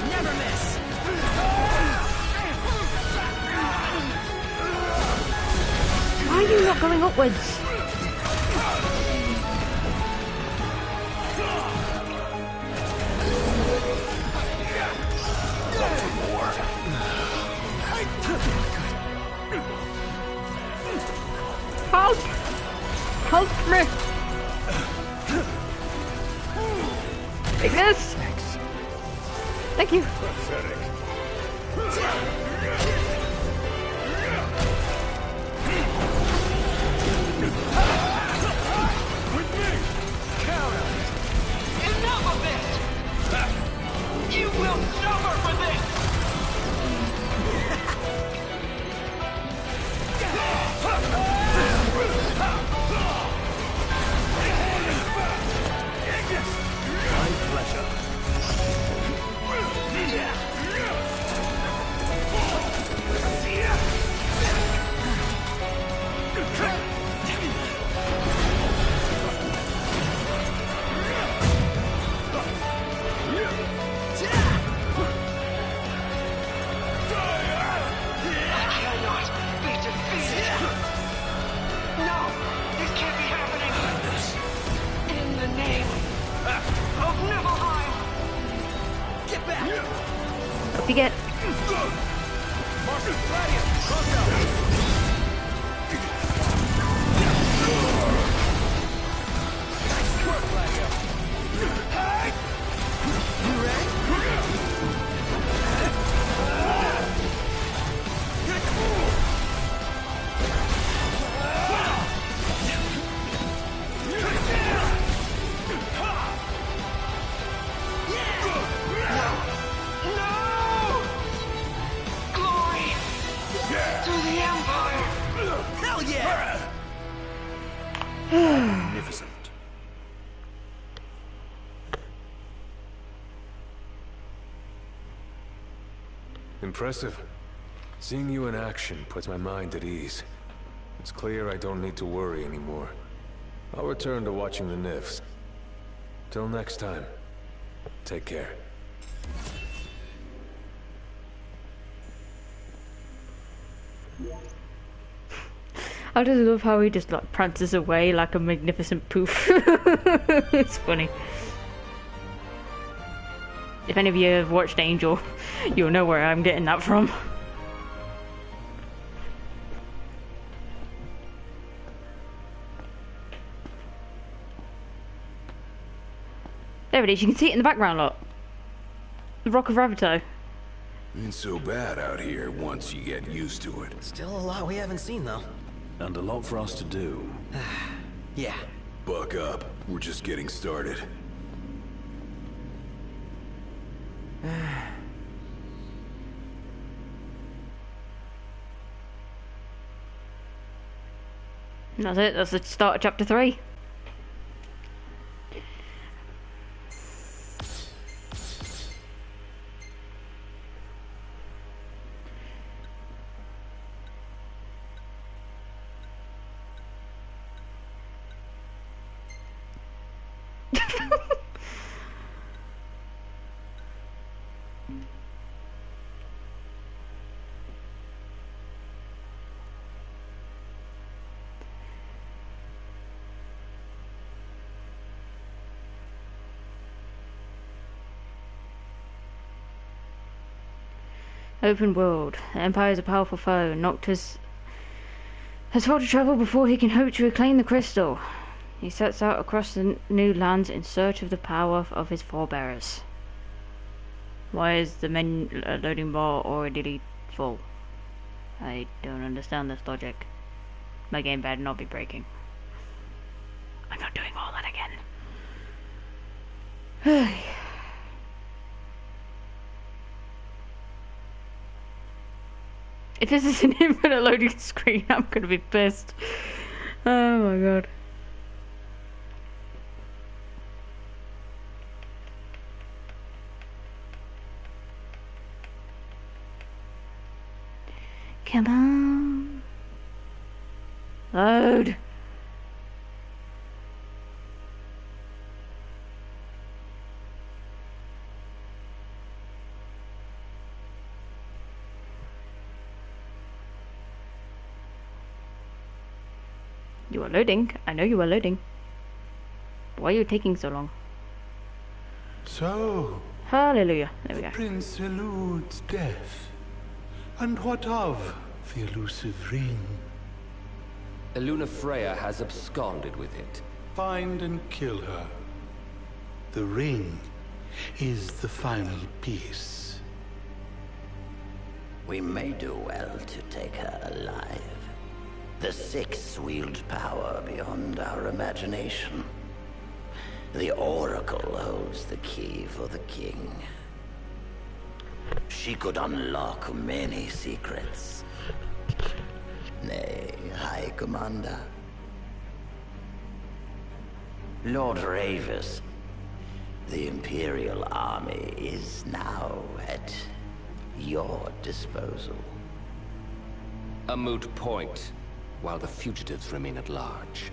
Never miss! Why are you not going upwards? Help! Help me! Take this! Thank you. Enough of this! You will suffer for this! My pleasure. Up you get. Magnificent. Impressive. Seeing you in action puts my mind at ease. It's clear I don't need to worry anymore. I'll return to watching the Nifs. Till next time, take care. I just love how he just like prances away like a magnificent poof. It's funny. If any of you have watched Angel, you'll know where I'm getting that from. There it is, you can see it in the background, look. The Rock of Ravito. Ain't so bad out here once you get used to it. Still a lot we haven't seen, though. And a lot for us to do. Yeah. Buck up. We're just getting started. That's it, that's the start of chapter 3. Open world. The Empire is a powerful foe. Noctis has far to travel before he can hope to reclaim the crystal. He sets out across the new lands in search of the power of his forebearers. Why is the menu loading bar already full? I don't understand this logic. My game better not be breaking. I'm not doing all that again. If this is an infinite loading screen, I'm gonna be pissed. Oh my god. Come on. Load. You are loading. I know you are loading. Why are you taking so long? So... Hallelujah. There we go. Prince eludes death. And what of the elusive ring? Eluna Freya has absconded with it. Find and kill her. The ring is the final piece. We may do well to take her alive. The Six wield power beyond our imagination. The Oracle holds the key for the king. She could unlock many secrets. Nay, High Commander. Lord Ravis, the Imperial Army is now at your disposal. A moot point, while the fugitives remain at large.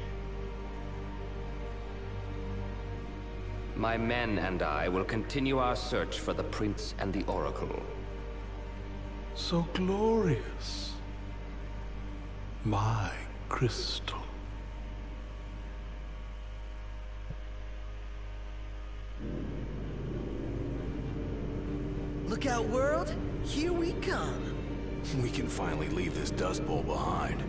My men and I will continue our search for the Prince and the Oracle. So glorious. My crystal. Look out, world! Here we come! We can finally leave this Dust Bowl behind.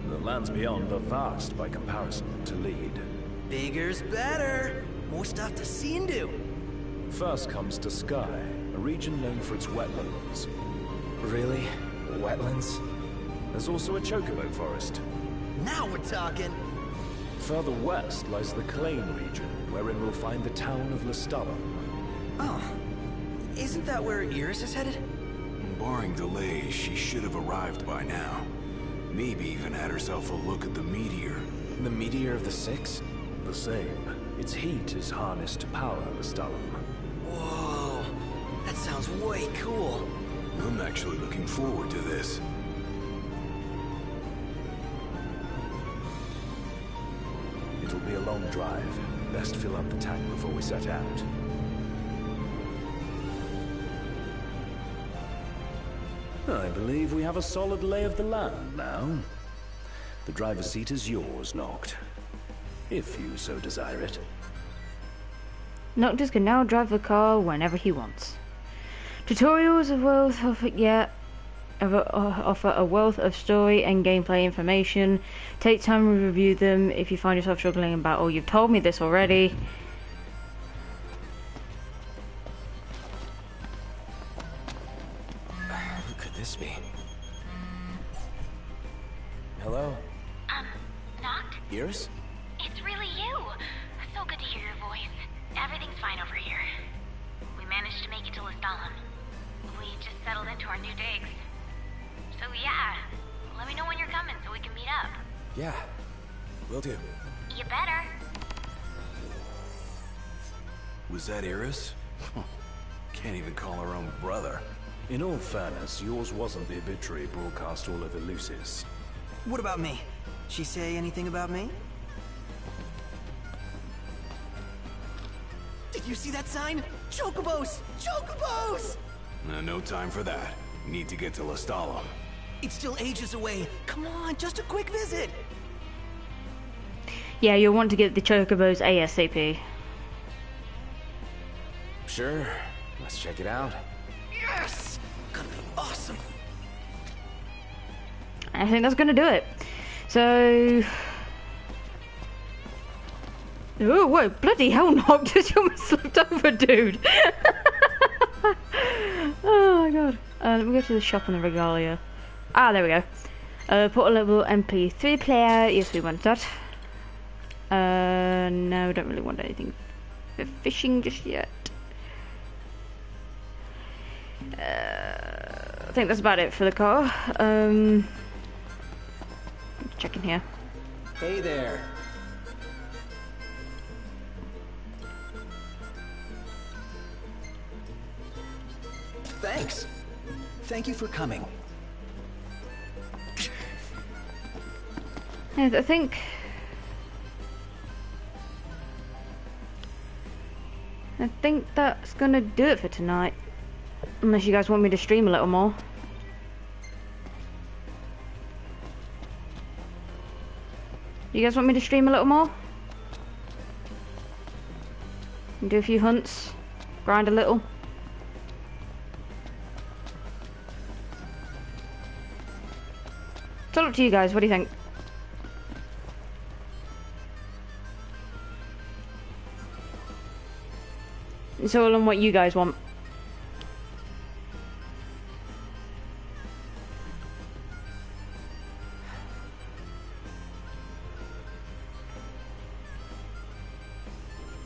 The lands beyond are vast by comparison to Lead. Bigger's better! More stuff to see and do! First comes to Sky, a region known for its wetlands. Really? Wetlands? There's also a chocobo forest. Now we're talking! Further west lies the Claim region, wherein we'll find the town of Lestallum. Oh. Isn't that where Iris is headed? Barring delays, she should have arrived by now. Maybe even had herself a look at the meteor. The meteor of the Six? The same. Its heat is harnessed to power Lestallum. Whoa. That sounds way cool. I'm actually looking forward to this. It'll be a long drive. Best fill up the tank before we set out. I believe we have a solid lay of the land now. The driver's seat is yours, Noct. If you so desire it. Noctis can now drive the car whenever he wants. Tutorials offer a wealth of story and gameplay information. Take time to review them if you find yourself struggling in battle. You've told me this already. Who could this be? Hello? Noct? Iris? It's really you! So good to hear your voice. Everything's fine over here. We managed to make it to Lestallum. We just settled into our new digs. So yeah, let me know when you're coming so we can meet up. Yeah, will do. You better. Was that Iris? Can't even call her own brother. In all fairness, yours wasn't the obituary broadcast all over Lucis. What about me? She say anything about me? You see that sign? Chocobos! Chocobos! No time for that. Need to get to Lestalem. It's still ages away. Come on, just a quick visit. Yeah, you'll want to get the chocobos ASAP. Sure. Let's check it out. Yes! Gonna be awesome. I think that's gonna do it. So... Oh, whoa, bloody hell, Noct, you almost slipped over, dude. Oh my god. Let me go to the shop on the Regalia. Ah, there we go. Portable MP3 player. Yes, we want that. No, don't really want anything for fishing just yet. I think that's about it for the car. Check in here. Hey there. Thanks. Thank you for coming. I think that's gonna do it for tonight. Unless you guys want me to stream a little more. You guys want me to stream a little more? Do a few hunts, grind a little. It's all up to you guys, what do you think? It's all on what you guys want.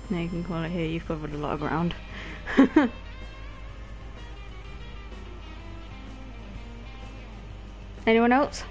Now you can call it here, you've covered a lot of ground. Anyone else?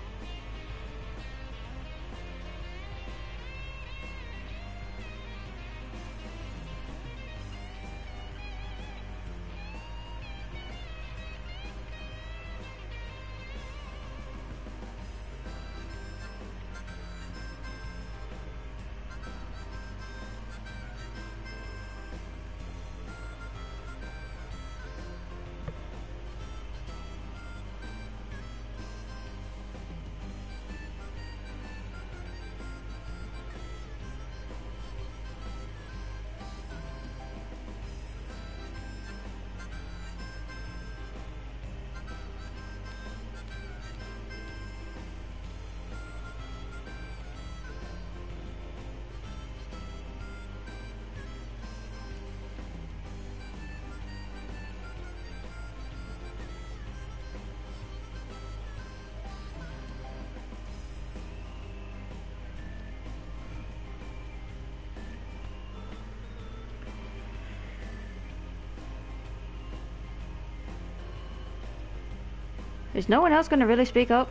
Is no one else going to really speak up?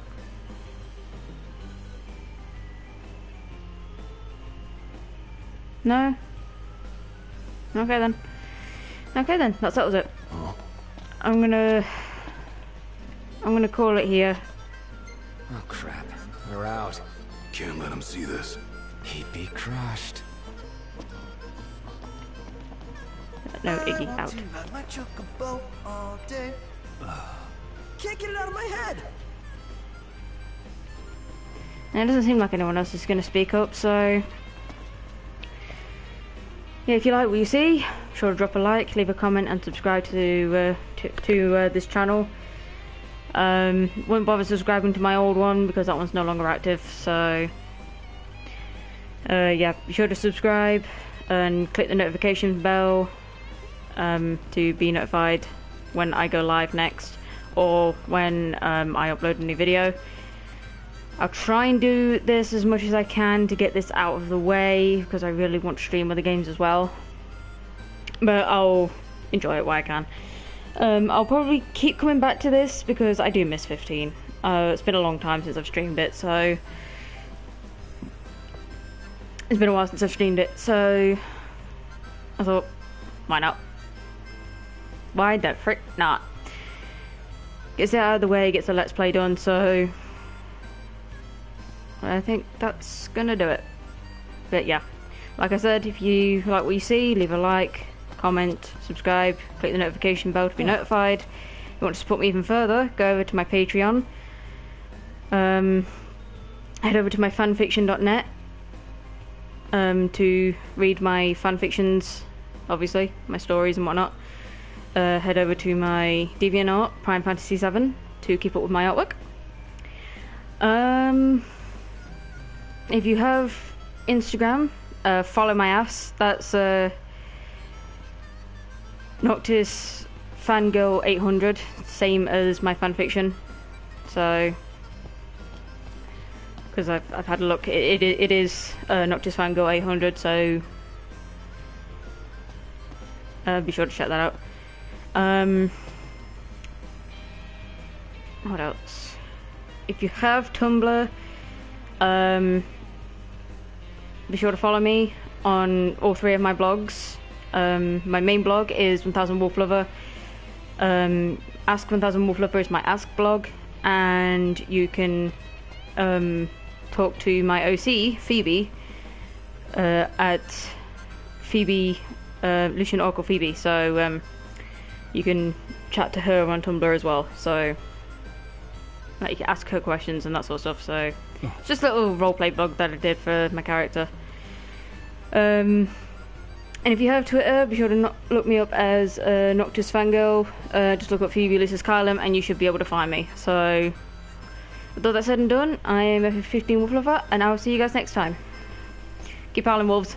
No? Okay then. Okay then, that settles it. I'm gonna call it here. Oh crap, we're out. Can't let him see this. He'd be crushed. No, Iggy, out. To ride my chocobo all day. Can't get it out of my head. And it doesn't seem like anyone else is going to speak up, so... Yeah, if you like what you see, be sure to drop a like, leave a comment and subscribe to this channel. Won't bother subscribing to my old one because that one's no longer active, so... yeah, be sure to subscribe and click the notification bell to be notified when I go live next, or when I upload a new video. I'll try and do this as much as I can to get this out of the way, because I really want to stream other games as well. But I'll enjoy it while I can. I'll probably keep coming back to this because I do miss 15. It's been a long time since I've streamed it, so... It's been a while since I've streamed it, so... I thought, why not? Why the frick not? Gets it out of the way, gets the Let's Play done, so... I think that's gonna do it. But yeah, like I said, if you like what you see, leave a like, comment, subscribe, click the notification bell to be notified. If you want to support me even further, go over to my Patreon. Head over to my fanfiction.net to read my fanfictions, obviously, my stories and whatnot. Head over to my DeviantArt, Prime Fantasy 7, to keep up with my artwork. If you have Instagram, follow my ass. That's Noctis Fangirl 800, same as my fanfiction. So, because I've had a look, it is Noctis Fangirl 800. So be sure to check that out. What else? If you have Tumblr, be sure to follow me on all 3 of my blogs. My main blog is 1000 Wolf Lover. Ask 1000 Wolf Lover is my Ask blog, and you can talk to my OC Phoebe at Phoebe Lucian Oracle Phoebe. So you can chat to her on Tumblr as well. So like, you can ask her questions and that sort of stuff. So it's just a little roleplay blog that I did for my character. And if you have Twitter, be sure to look me up as Noctis Fangirl. Just look up Phoebe Ulysses Kylum and you should be able to find me. So, with all that said and done, I am F15 Wolf Lover, and I will see you guys next time. Keep howling, wolves.